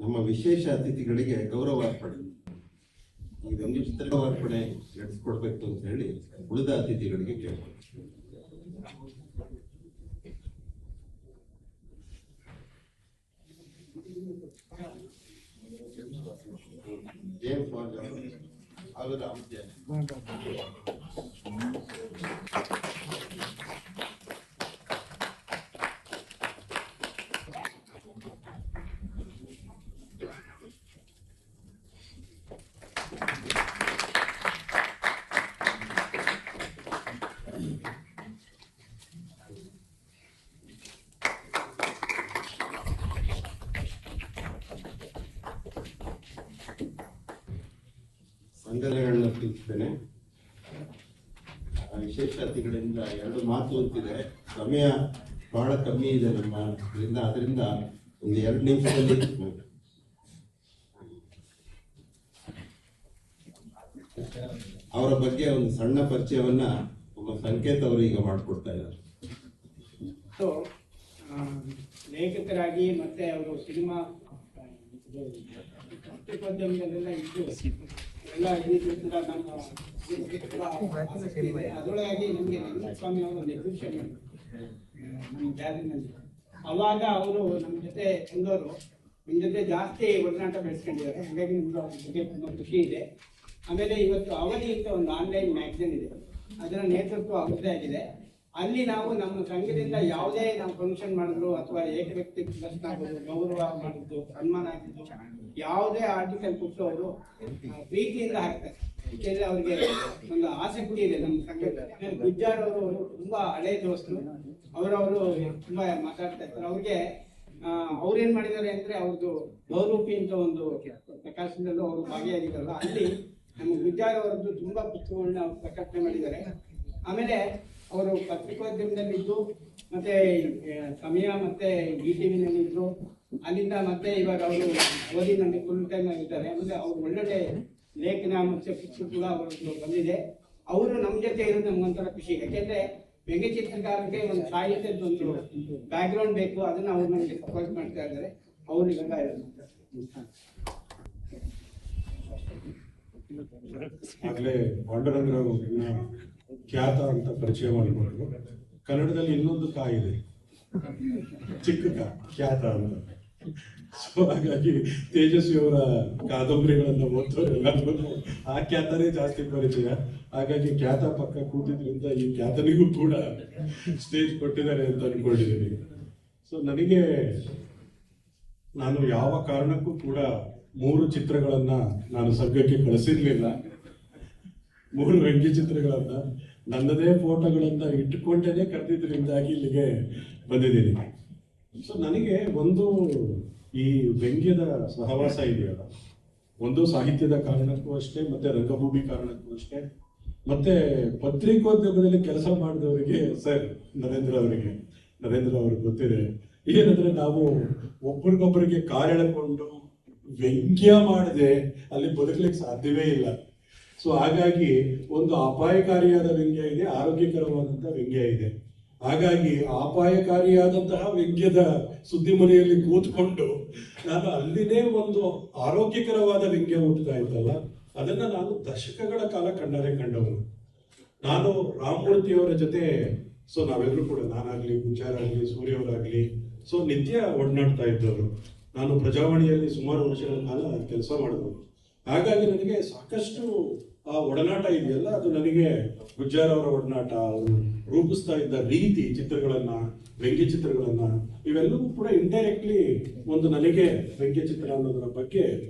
ನಮ್ಮ ವಿಶೇಷ ಅತಿಥಿಗಳಿಗೆ ಗೌರವಾರ್ಪಣೆ, ಈ ವ್ಯಂಗ್ಯಚಿತ್ರ ಗೌರವಾರ್ಪಣೆ ನಡೆಸ್ಕೊಡ್ಬೇಕು ಅಂತ ಹೇಳಿ ಉಳಿದ ಅತಿಥಿಗಳಿಗೆ ಕೇಳ್ಬೋದು. ಸಂಘಟನೆಗಳನ್ನ ತಿಳಿಸ್ತೇನೆ. ವಿಶೇಷ ಅತಿಥಿಗಳಿಂದ 2 ಮಾತು ಅಂತಿದೆ. ಸಮಯ ಬಹಳ ಕಮ್ಮಿ ಇದೆ ನಮ್ಮ ಅದರಿಂದ ಒಂದು 2 ನಿಮಿಷದಲ್ಲಿ ಅವರ ಬಗ್ಗೆ ಒಂದು ಸಣ್ಣ ಪರಿಚಯವನ್ನ ನಮ್ಮ ಸಂಕೇತ ಅವರು ಈಗ ಮಾಡಿಕೊಡ್ತಾ ಇದ್ದಾರೆ. ಸೊ ಲೇಖಕರಾಗಿ ಮತ್ತೆ ಅವರು ಸಿನಿಮಾ ಪತ್ರಿಕೋದ್ಯಮದಲ್ಲೆಲ್ಲ ಇದ್ದು ಎಲ್ಲ ಅದರೊಳಗಾಗಿ ನಮಗೆ ಸ್ವಾಮಿ ಅವರು ನಿರ್ದೇಶನ ನಮ್ಮ ಜಾರಿನಲ್ಲಿ ಅವಾಗ ಅವರು ನಮ್ಮ ಜೊತೆ ಬಂದವರು ನಿಮ್ಮ ಜೊತೆ ಜಾಸ್ತಿ ಒಡನಾಟ ಬೆಳೆಸ್ಕೊಂಡಿದ್ದಾರೆ. ಹಾಗಾಗಿ ನಿಮ್ಗೆ ಅವ್ರ ಬಗ್ಗೆ ತುಂಬ ಖುಷಿ ಇದೆ. ಆಮೇಲೆ ಇವತ್ತು ಅವಧಿ ಅಂತ ಒಂದು ಆನ್ಲೈನ್ ಮ್ಯಾಗಝಿನ್ ಇದೆ, ಅದರ ನೇತೃತ್ವ ಅವರದೇ ಆಗಿದೆ. ಅಲ್ಲಿ ನಾವು ನಮ್ಮ ಸಂಘದಿಂದ ಯಾವುದೇ ನಾವು ಫಂಕ್ಷನ್ ಮಾಡಿದ್ರು ಅಥವಾ ಏಕವ್ಯಕ್ತಿ ಪ್ರದರ್ಶನ ಆಗೋದು, ಗೌರವ ಮಾಡಿದ್ದು, ಸನ್ಮಾನ ಆಗಿದ್ದು, ಯಾವುದೇ ಆರ್ಟಿಕಲ್ ಕೊಟ್ಟು ಅವರು ಪ್ರೀತಿಯಿಂದ ಹಾಕ್ತಾರೆ. ಏಕೆಂದ್ರೆ ಅವ್ರಿಗೆ ಒಂದು ಆಸಕ್ತಿ ಇದೆ ನಮ್ಮ ಸಂಘದ. ಗುಜ್ಜಾರ್ ಅವರು ತುಂಬಾ ಹಳೆ ದೋಸ್ತರು, ಅವರವರು ತುಂಬಾ ಮಾತಾಡ್ತಾ ಇರ್ತಾರೆ. ಅವ್ರಿಗೆ ಅವ್ರೇನ್ ಮಾಡಿದ್ದಾರೆ ಅಂದ್ರೆ ಅವ್ರದ್ದು ಬಹುರೂಪಿ ಅಂತ ಒಂದು ಪ್ರಕಾಶನದಲ್ಲೂ ಅವರು ಭಾಗಿಯಾಗಿದ್ದಾರಲ್ಲ, ಅಲ್ಲಿ ನಮ್ಮ ಗುಜ್ಜಾರ್ ಅವರದ್ದು ತುಂಬಾ ಪುಸ್ತಕಗಳನ್ನ ಅವ್ರು ಪ್ರಕಟಣೆ ಮಾಡಿದ್ದಾರೆ. ಆಮೇಲೆ ಅವರು ಪತ್ರಿಕೋದ್ಯಮದಲ್ಲಿದ್ದು ಮತ್ತೆ ಸಮಯ ಮತ್ತೆ ETV ನಲ್ಲಿ ಇದ್ರು. ಅಲ್ಲಿಂದ ಮತ್ತೆ ಇವಾಗ ಅವರು ಓದಿನಲ್ಲಿ ಫುಲ್ ಟೈಮ್ ಆಗಿದ್ದಾರೆ. ಆಮೇಲೆ ಅವ್ರು ಒಳ್ಳೊಳ್ಳೆ ಲೇಖನ ಮತ್ತೆ ಪುಸ್ತಕ ಕೂಡ ಅವ್ರದ್ದು ಬಂದಿದೆ. ಅವರು ನಮ್ಮ ಜೊತೆ ಇರೋದು ನಮ್ಗೊಂಥರ ಖುಷಿ. ಯಾಕೆಂದ್ರೆ ವ್ಯಂಗ್ಯಚಿತ್ರಕಾರಕ್ಕೆ ಒಂದು ಸಾಹಿತ್ಯದ ಒಂದು ಬ್ಯಾಕ್ ಗ್ರೌಂಡ್ ಬೇಕು, ಅದನ್ನ ಅವ್ರು ನಮಗೆ ಸಪೋರ್ಟ್ ಮಾಡ್ತಾ ಇದ್ದಾರೆ. ಅವ್ರು ಇವಾಗ ಆಗಲೇ ಪಾಂಡುರಂಗರಾವ್ ಖ್ಯಾತ ಅಂತ ಪರಿಚಯ ಮಾಡಿಕೊಂಡ್ರು. ಕನ್ನಡದಲ್ಲಿ ಇನ್ನೊಂದು ಕಾ ಇದೆ, ಚಿಕ್ಕ ಕಾ, ಖ್ಯಾತ ಅಂತ. ಸೊ ಹಾಗಾಗಿ ತೇಜಸ್ವಿ ಅವರ ಕಾದಂಬರಿಗಳನ್ನ ಓದೋರೆಲ್ಲರೂ ಆ ಖ್ಯಾತನೇ ಜಾಸ್ತಿ ಪರಿಚಯ. ಹಾಗಾಗಿ ಖ್ಯಾತ ಪಕ್ಕ ಕೂತಿದ್ರಿಂದ ಈ ಖ್ಯಾತನಿಗೂ ಕೂಡ ಸ್ಟೇಜ್ ಕೊಟ್ಟಿದ್ದಾರೆ ಅಂತ ಅನ್ಕೊಂಡಿದ್ದೀನಿ. ಸೊ ನನಗೆ ನಾನು ಯಾವ ಕಾರಣಕ್ಕೂ ಕೂಡ 3 ಚಿತ್ರಗಳನ್ನ ನಾನು ಸಂಘಕ್ಕೆ ಕಳಿಸಿರ್ಲಿಲ್ಲ. 3 ವ್ಯಂಗ್ಯ ಚಿತ್ರಗಳನ್ನ ನನ್ನದೇ ಫೋಟೋಗಳನ್ನ ಇಟ್ಟುಕೊಂಡೇನೆ ಕರೆದಿದ್ದರಿಂದಾಗಿ ಇಲ್ಲಿಗೆ ಬಂದಿದ್ದೀನಿ. ಸೊ ನನಗೆ ಒಂದು ಈ ವ್ಯಂಗ್ಯದ ಸಹವಾಸ ಇದೆಯಲ್ಲ, ಒಂದು ಸಾಹಿತ್ಯದ ಕಾರಣಕ್ಕೂ ಅಷ್ಟೇ, ಮತ್ತೆ ರಂಗಭೂಮಿ ಕಾರಣಕ್ಕೂ ಅಷ್ಟೇ, ಮತ್ತೆ ಪತ್ರಿಕೋದ್ಯಮದಲ್ಲಿ ಕೆಲಸ ಮಾಡಿದವರಿಗೆ ಸರ್ ನರೇಂದ್ರ ಅವ್ರಿಗೆ ಗೊತ್ತಿದೆ. ಏನಂದ್ರೆ ನಾವು ಒಬ್ರಿಗೊಬ್ಬರಿಗೆ ಕಾರ್ ಎಳ್ಕೊಂಡು ವ್ಯಂಗ್ಯ ಮಾಡದೆ ಅಲ್ಲಿ ಬದುಕಲಿಕ್ಕೆ ಸಾಧ್ಯವೇ ಇಲ್ಲ. ಸೊ ಹಾಗಾಗಿ ಒಂದು ಅಪಾಯಕಾರಿಯಾದ ವ್ಯಂಗ್ಯ ಇದೆ, ಆರೋಗ್ಯಕರವಾದಂತಹ ವ್ಯಂಗ್ಯ ಇದೆ. ಹಾಗಾಗಿ ಅಪಾಯಕಾರಿಯಾದಂತಹ ವ್ಯಂಗ್ಯದ ಸುದ್ದಿಮನೆಯಲ್ಲಿ ಕೂತ್ಕೊಂಡು ನಾನು ಅಲ್ಲಿನೇ ಒಂದು ಆರೋಗ್ಯಕರವಾದ ವ್ಯಂಗ್ಯ ಹುಟ್ಟುತ್ತಾ ಇತ್ತಲ್ಲ, ಅದನ್ನ ನಾನು ದಶಕಗಳ ಕಾಲ ಕಂಡವನು. ನಾನು ರಾಮಮೂರ್ತಿ ಅವರ ಜೊತೆ, ಸೊ ನಾವೆಲ್ಲರೂ ಕೂಡ, ನಾನಾಗ್ಲಿ, ಗುಂಜಾರಾಗ್ಲಿ, ಸೂರ್ಯವರಾಗ್ಲಿ, ಸೊ ನಿತ್ಯ ಒಡನಾಡ್ತಾ ಇದ್ದವರು. ನಾನು ಪ್ರಜಾವಾಣಿಯಲ್ಲಿ ಸುಮಾರು ವರ್ಷಗಳ ಕಾಲ ಕೆಲಸ ಮಾಡಿದವರು. ಹಾಗಾಗಿ ನನಗೆ ಸಾಕಷ್ಟು ಆ ಒಡನಾಟ ಇದೆಯಲ್ಲ, ಅದು ನನಗೆ ಗುಜ್ಜಾರ್ ಅವರ ಒಡನಾಟ, ಅವರು ರೂಪಿಸ್ತಾ ಇದ್ದ ರೀತಿ, ಚಿತ್ರಗಳನ್ನ, ವ್ಯಂಗ್ಯ ಚಿತ್ರಗಳನ್ನ, ಇವೆಲ್ಲವೂ ಕೂಡ ಇಂಡೈರೆಕ್ಟ್ಲಿ ಒಂದು ನನಗೆ ವ್ಯಂಗ್ಯ ಚಿತ್ರ ಅನ್ನೋದರ ಬಗ್ಗೆ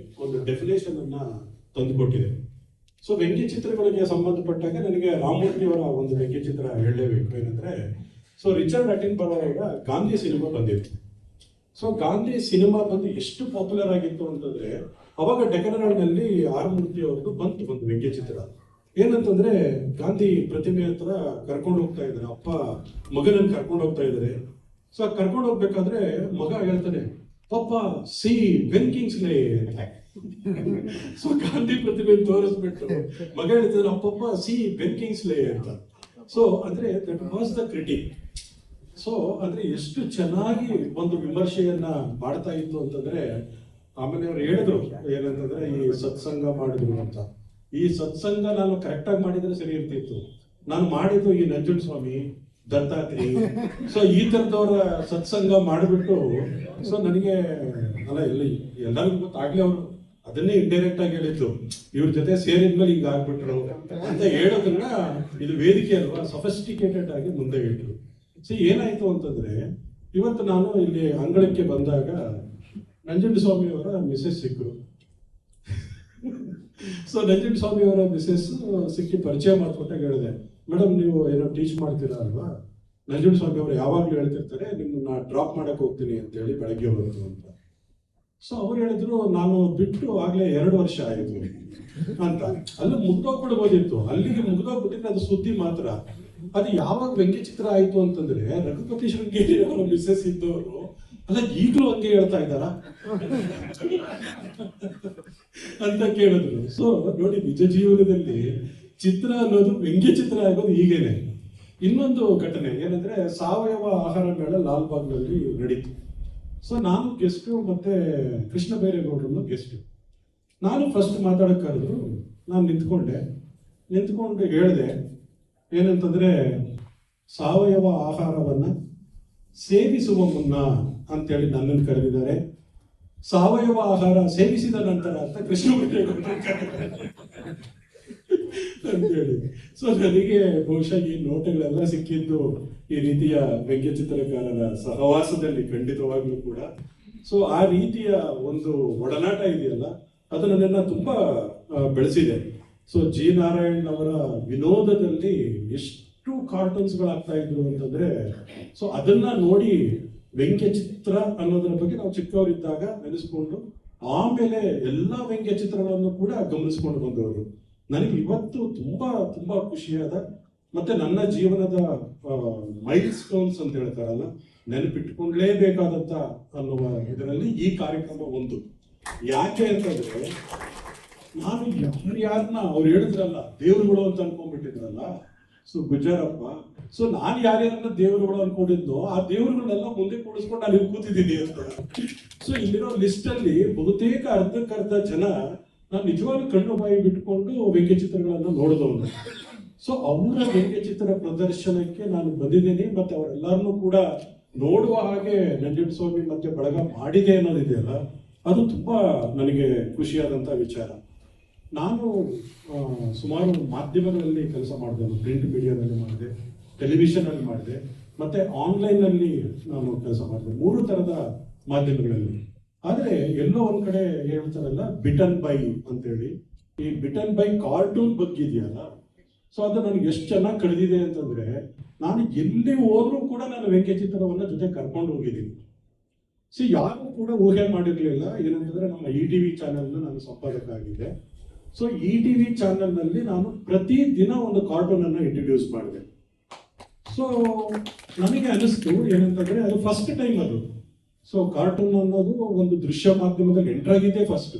ಒಂದು ಡೆಫಿನೇಷನ್ ಅನ್ನ ತಂದುಕೊಟ್ಟಿದೆ. ಸೊ ವ್ಯಂಗ್ಯ ಚಿತ್ರಗಳಿಗೆ ಸಂಬಂಧಪಟ್ಟಾಗ ನನಗೆ ರಾಮಮೂರ್ತಿ ಅವರ ಒಂದು ವ್ಯಂಗ್ಯ ಚಿತ್ರ ಹೇಳಲೇಬೇಕು. ಏನಂದ್ರೆ, ಸೊ ರಿಚರ್ಡ್ ಅಟೆನ್ಬರೋ ಅವರ ಗಾಂಧಿ ಸಿನಿಮಾ ಬಂದಿತ್ತು. ಸೊ ಗಾಂಧಿ ಸಿನಿಮಾ ಬಂದು ಎಷ್ಟು ಪಾಪ್ಯುಲರ್ ಆಗಿತ್ತು ಅಂತಂದ್ರೆ, ಅವಾಗ ಡೆಕ್ಕನ್ ನಲ್ಲಿ ಆರಮೂರ್ತಿ ಅವ್ರದ್ದು ಬಂತು ಒಂದು ವ್ಯಂಗ್ಯ ಚಿತ್ರ. ಏನಂತಂದ್ರೆ, ಗಾಂಧಿ ಪ್ರತಿಮೆ ಹತ್ರ ಕರ್ಕೊಂಡು ಹೋಗ್ತಾ ಇದ್ದಾರೆ, ಅಪ್ಪ ಮಗನನ್ನು ಕರ್ಕೊಂಡು ಹೋಗ್ತಾ ಇದ್ದಾರೆ. ಸೊ ಕರ್ಕೊಂಡು ಹೋಗ್ಬೇಕಾದ್ರೆ ಮಗ ಹೇಳ್ತಾನೆ, ಪಾಪ ಸಿ ಬೆನ್ ಕಿಂಗ್ಸ್ಲೇ. ಸೊ ಗಾಂಧಿ ಪ್ರತಿಮೆ ತೋರಿಸ್ಬಿಟ್ಟು ಮಗ ಹೇಳ್ತಾರೆ, ಅಪ್ಪಪ್ಪ ಸಿ ಬೆನ್ ಕಿಂಗ್ಸ್ಲೇ ಅಂತ. ಸೊ ಅಂದ್ರೆ that was the critic. So ಅಂದ್ರೆ ಎಷ್ಟು ಚೆನ್ನಾಗಿ ಒಂದು ವಿಮರ್ಶೆಯನ್ನ ಮಾಡ್ತಾ ಇತ್ತು ಅಂತಂದ್ರೆ, ಆಮೇಲೆ ಅವ್ರು ಹೇಳಿದ್ರು ಏನಂತಂದ್ರೆ, ಈ ಸತ್ಸಂಗ ಮಾಡಿದ್ರು ಅಂತ. ಈ ಸತ್ಸಂಗ ನಾನು ಕರೆಕ್ಟ್ ಆಗಿ ಮಾಡಿದ್ರೆ ಸರಿ ಇರ್ತಿತ್ತು. ನಾನು ಮಾಡಿದ್ದು ಈ ನಂಜುಂಡಸ್ವಾಮಿ, ದತ್ತಾತ್ರಿ, ಸೊ ಈ ತರದವರ ಸತ್ಸಂಗ ಮಾಡಿಬಿಟ್ಟು, ಸೊ ನನಗೆ ಅಲ್ಲ ಎಲ್ಲರಿಗೂ ಗೊತ್ತಾಗ್ಲಿ, ಅವರು ಅದನ್ನೇ ಇಂಡೈರೆಕ್ಟ್ ಆಗಿ ಹೇಳಿದ್ದು, ಇವ್ರ ಜೊತೆ ಸೇರಿದ್ಮೇಲೆ ಹಿಂಗ ಆಗ್ಬಿಟ್ರು ಅಂತ ಹೇಳೋದನ್ನ, ಇದು ವೇದಿಕೆ ಅಲ್ವಾ, ಸಫಿಸ್ಟಿಕೇಟೆಡ್ ಆಗಿ ಮುಂದೆ ಇಟ್ರು. ಸೊ ಏನಾಯ್ತು ಅಂತಂದ್ರೆ, ಇವತ್ತು ನಾನು ಇಲ್ಲಿ ಅಂಗಳಕ್ಕೆ ಬಂದಾಗ ನಂಜುಂಡಸ್ವಾಮಿ ಅವರ ಮಿಸೆಸ್ ಸಿಕ್ಕರು. ಸೊ ನಂಜುಂಡಸ್ವಾಮಿ ಅವರ ಮಿಸೆಸ್ ಸಿಕ್ಕಿ ಪರಿಚಯ ಮಾಡ್ಕೊಟ್ಟಾಗ ಹೇಳಿದೆ, ಮೇಡಮ್ ನೀವು ಏನೋ ಟೀಚ್ ಮಾಡ್ತೀರಾ ಅಲ್ವಾ, ನಂಜುಂಡಸ್ವಾಮಿ ಅವರು ಯಾವಾಗ್ಲೂ ಹೇಳ್ತಿರ್ತಾರೆ ನಿಮ್ಮನ್ನ ಡ್ರಾಪ್ ಮಾಡಕ್ ಹೋಗ್ತೀನಿ ಅಂತ ಹೇಳಿ ಬೆಳಗ್ಗೆ ಹೊರತು ಅಂತ. ಸೊ ಅವ್ರು ಹೇಳಿದ್ರು, ನಾನು ಬಿಟ್ಟು ಆಗ್ಲೇ 2 ವರ್ಷ ಆಯ್ತು ಅಂತ. ಅಲ್ಲಿ ಮುಗ್ದೋಗ್ಬಿಡ್ಬೋದಿತ್ತು, ಅಲ್ಲಿಗೆ ಮುಗ್ದೋಗ್ಬಿಟ್ಟಿದ್ರೆ ಅದು ಸುದ್ದಿ ಮಾತ್ರ. ಅದು ಯಾವಾಗ ವ್ಯಂಗ್ಯ ಚಿತ್ರ ಆಯ್ತು ಅಂತಂದ್ರೆ, ರಘುಪತಿ ಶೃಂಗೇರಿ ಅವರ ಮಿಸೆಸ್ ಇದ್ದವರು ಅಲ್ಲ ಈಗಲೂ ಹಂಗೆ ಹೇಳ್ತಾ ಇದ್ದಾರ ಅಂತ ಕೇಳಿದ್ರು. ಸೊ ನೋಡಿ, ನಿಜ ಜೀವನದಲ್ಲಿ ಚಿತ್ರ ಅನ್ನೋದು ವ್ಯಂಗ್ಯ ಚಿತ್ರ ಆಗೋದು ಹೀಗೇನೆ. ಇನ್ನೊಂದು ಘಟನೆ ಏನಂದ್ರೆ, ಸಾವಯವ ಆಹಾರ ಮೇಳ ಲಾಲ್ಬಾಗ್ನಲ್ಲಿ ನಡೀತು. ಸೊ ನಾನು ಗೆಸ್ಟು, ಮತ್ತೆ ಕೃಷ್ಣ ಬೈರೇಗೌಡರನ್ನು ಗೆಸ್ಟು. ನಾನು ಫಸ್ಟ್ ಮಾತಾಡಕ್ ಕರೆದ್ರು, ನಾನು ನಿಂತ್ಕೊಂಡು ಹೇಳಿದೆ ಏನಂತಂದ್ರೆ, ಸಾವಯವ ಆಹಾರವನ್ನ ಸೇವಿಸುವ ಮುನ್ನ ಅಂತೇಳಿ ನನ್ನನ್ನು ಕರೆದಿದ್ದಾರೆ, ಸಾವಯವ ಆಹಾರ ಸೇವಿಸಿದ ನಂತರ ಅಂತ ಕೃಷ್ಣ ಬೈರೇಗೌಡರು ಅಂತೇಳಿ. ಸೊ ನನಗೆ ಬಹುಶಃ ಈ ನೋಟಗಳೆಲ್ಲ ಸಿಕ್ಕಿದ್ದು ಈ ರೀತಿಯ ವ್ಯಂಗ್ಯ ಚಿತ್ರಕಾರರ ಸಹವಾಸದಲ್ಲಿ ಖಂಡಿತವಾಗ್ಲೂ ಕೂಡ. ಸೊ ಆ ರೀತಿಯ ಒಂದು ಒಡನಾಟ ಇದೆಯಲ್ಲ, ಅದು ನನ್ನನ್ನ ತುಂಬಾ ಬೆಳೆಸಿದೆ. ಸೊ ಜಿ ನಾರಾಯಣ್ ಅವರ ವಿನೋದದಲ್ಲಿ ಎಷ್ಟು ಕಾರ್ಟೂನ್ಸ್ಗಳಾಗ್ತಾ ಇದ್ರು ಅಂತಂದ್ರೆ, ಸೊ ಅದನ್ನ ನೋಡಿ ವ್ಯಂಗ್ಯ ಚಿತ್ರ ಅನ್ನೋದ್ರ ಬಗ್ಗೆ ನಾವು ಚಿಕ್ಕವರಿದ್ದಾಗ ನೆನೆಸ್ಕೊಂಡು, ಆಮೇಲೆ ಎಲ್ಲಾ ವ್ಯಂಗ್ಯ ಚಿತ್ರಗಳನ್ನು ಕೂಡ ಗಮನಿಸ್ಕೊಂಡು ಬಂದವರು. ನನಗೆ ಇವತ್ತು ತುಂಬಾ ತುಂಬಾ ಖುಷಿಯಾದ, ಮತ್ತೆ ನನ್ನ ಜೀವನದ ಮೈಲ್ ಸ್ಟೋನ್ಸ್ ಅಂತ ಹೇಳ್ತಾರಲ್ಲ, ನೆನಪಿಟ್ಕೊಂಡ್ಲೇಬೇಕಾದಂತ ಅನ್ನುವ ಇದರಲ್ಲಿ ಈ ಕಾರ್ಯಕ್ರಮ ಒಂದು. ಯಾಕೆ ಅಂತಂದ್ರೆ, ನಾನು ಯಾರನ್ನ ಅವ್ರು ಹೇಳಿದ್ರಲ್ಲ ದೇವರುಗಳು ಅಂತ ಅನ್ಕೊಂಡ್ಬಿಟ್ಟಿದ್ರಲ್ಲ, ಸೊ ಗುಜ್ಜಾರಪ್ಪ, ಸೊ ನಾನು ಯಾರ್ಯಾರನ್ನ ದೇವರುಗಳು ಅನ್ಕೊಂಡಿದ್ನೋ ಆ ದೇವರುಗಳನ್ನೆಲ್ಲ ಮುಂದೆ ಕೂಡಿಸ್ಕೊಂಡು ನಾನು ಇಲ್ಲಿ ಕೂತಿದ್ದೀನಿ ಅಂತ. ಸೊ ಇಲ್ಲಿರೋ ಲಿಸ್ಟ್ ಅಲ್ಲಿ ಬಹುತೇಕ ಅರ್ಧಕ್ಕರ್ಧ ಜನ ನಾನು ನಿಜವಾಗ್ಲೂ ಕಣ್ಣು ಬಾಯಿ ಬಿಟ್ಕೊಂಡು ವ್ಯಂಗ್ಯ ಚಿತ್ರಗಳನ್ನ ನೋಡಿದವನು. ಸೊ ಅವರ ವ್ಯಂಗ್ಯಚಿತ್ರ ಪ್ರದರ್ಶನಕ್ಕೆ ನಾನು ಬಂದಿದ್ದೀನಿ, ಮತ್ತೆ ಅವರೆಲ್ಲರನ್ನೂ ಕೂಡ ನೋಡುವ ಹಾಗೆ ನಂಜುಂಡಸ್ವಾಮಿ ಮತ್ತೆ ಬಳಗ ಮಾಡಿದೆ ಅನ್ನೋದಿದೆಯಲ್ಲ, ಅದು ತುಂಬಾ ನನಗೆ ಖುಷಿಯಾದಂಥ ವಿಚಾರ. ನಾನು ಸುಮಾರು ಮಾಧ್ಯಮಗಳಲ್ಲಿ ಕೆಲಸ ಮಾಡಿದೆ, ಪ್ರಿಂಟ್ ಮೀಡಿಯಾದಲ್ಲಿ ಮಾಡಿದೆ, ಟೆಲಿವಿಷನ್ ಅಲ್ಲಿ ಮಾಡಿದೆ, ಮತ್ತೆ ಆನ್ಲೈನ್ ಅಲ್ಲಿ ನಾನು ಕೆಲಸ ಮಾಡಿದೆ, 3 ಥರದ ಮಾಧ್ಯಮಗಳಲ್ಲಿ. ಆದರೆ ಎಲ್ಲೋ ಒಂದ್ ಕಡೆ ಹೇಳ್ತಾರಲ್ಲ ಬಿಟನ್ ಬೈ ಅಂತೇಳಿ, ಈ ಬಿಟನ್ ಬೈ ಕಾರ್ಟೂನ್ ಬಗ್ಗೆ ಇದೆಯಲ್ಲ, ಸೊ ಅದು ನನಗೆ ಎಷ್ಟು ಚೆನ್ನಾಗಿ ಕಳೆದಿದೆ ಅಂತಂದ್ರೆ, ನಾನು ಎಲ್ಲಿ ಹೋದ್ರೂ ಕೂಡ ನಾನು ವ್ಯಂಗ್ಯಚಿತ್ರವನ್ನ ಜೊತೆ ಕರ್ಕೊಂಡು ಹೋಗಿದ್ದೀನಿ. ಯಾರು ಕೂಡ ಊಹೆ ಮಾಡಿರ್ಲಿಲ್ಲ ಏನಂತಂದ್ರೆ ನಮ್ಮ ETV ಚಾನೆಲ್ ನಾನು ಸಂಪಾದಕ ಆಗಿದ್ದೆ. ಸೊ ETV ಚಾನೆಲ್ ನಲ್ಲಿ ನಾನು ಪ್ರತಿ ದಿನ ಒಂದು ಕಾರ್ಟೂನ್ ಅನ್ನ ಇಂಟ್ರೊಡ್ಯೂಸ್ ಮಾಡಿದೆ. ಸೊ ನನಗೆ ಅನಿಸ್ತು ಏನಂತಂದ್ರೆ, ಅದು ಫಸ್ಟ್ ಟೈಮ್ ಅದು. ಸೊ ಕಾರ್ಟೂನ್ ಅನ್ನೋದು ಒಂದು ದೃಶ್ಯ ಮಾಧ್ಯಮದಲ್ಲಿ ಎಂಟರ್ ಆಗಿದ್ದೆ ಫಸ್ಟ್.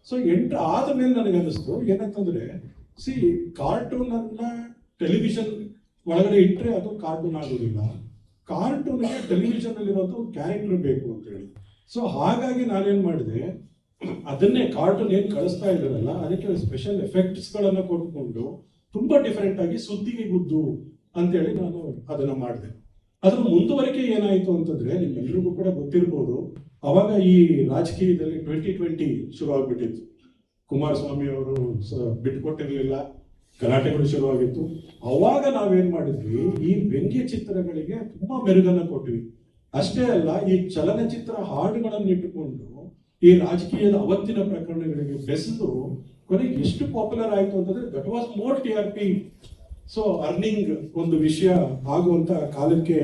ಸೊ ಎಂಟರ್ ಆದ ಮೇಲೆ ನನಗೆ ಅನಿಸ್ತು ಏನಂತಂದ್ರೆ, ಕಾರ್ಟೂನ್ ಅನ್ನ ಟೆಲಿವಿಷನ್ ಒಳಗಡೆ ಇಟ್ಟರೆ ಅದು ಕಾರ್ಟೂನ್ ಆಗೋದಿಲ್ಲ, ಕಾರ್ಟೂನ್ಗೆ ಟೆಲಿವಿಷನ್ ಅಲ್ಲಿರುವಂತ ಒಂದು ಕ್ಯಾರೆಕ್ಟರ್ ಬೇಕು ಅಂತ ಹೇಳಿ. ಸೊ ಹಾಗಾಗಿ ನಾನೇನ್ ಮಾಡಿದೆ, ಅದನ್ನೇ ಕಾರ್ಟೂನ್ ಏನ್ ಕಳಿಸ್ತಾ ಇದ್ದಾರಲ್ಲ ಅದಕ್ಕೆ ಸ್ಪೆಷಲ್ ಎಫೆಕ್ಟ್ಸ್ ಗಳನ್ನ ಕೊಟ್ಕೊಂಡು ತುಂಬಾ ಡಿಫರೆಂಟ್ ಆಗಿ ಸುದ್ದಿಗೆ ಗುದ್ದು ಅಂತೇಳಿ ನಾನು ಅದನ್ನ ಮಾಡಿದೆ. ಅದ್ರ ಮುಂದುವರಿಕೆ ಏನಾಯ್ತು ಅಂತಂದ್ರೆ, ನಿಮ್ಮೆಲ್ರಿಗೂ ಕೂಡ ಗೊತ್ತಿರ್ಬೋದು, ಅವಾಗ ಈ ರಾಜಕೀಯದಲ್ಲಿ 2020 ಶುರು ಆಗ್ಬಿಟ್ಟಿತ್ತು. ಕುಮಾರಸ್ವಾಮಿ ಅವರು ಬಿಟ್ಕೊಟ್ಟಿರ್ಲಿಲ್ಲ, ಗಲಾಟೆಗಳು ಶುರುವಾಗಿತ್ತು. ಅವಾಗ ನಾವೇನ್ ಮಾಡಿದ್ವಿ, ಈ ವ್ಯಂಗ್ಯ ಚಿತ್ರಗಳಿಗೆ ತುಂಬಾ ಮೆರುಗನ್ನ ಕೊಟ್ವಿ. ಅಷ್ಟೇ ಅಲ್ಲ, ಈ ಚಲನಚಿತ್ರ ಹಾಡುಗಳನ್ನು ಇಟ್ಟುಕೊಂಡು ಈ ರಾಜಕೀಯದ ಅವತ್ತಿನ ಪ್ರಕರಣಗಳಿಗೆ ಬೆಸೆದು ಕೊನೆಗೆ ಎಷ್ಟು ಪಾಪ್ಯುಲರ್ ಆಯ್ತು ಅಂತಂದ್ರೆ, that was more TRP. So earning ಒಂದು ವಿಷಯ ಆಗುವಂತ ಕಾಲಕ್ಕೆ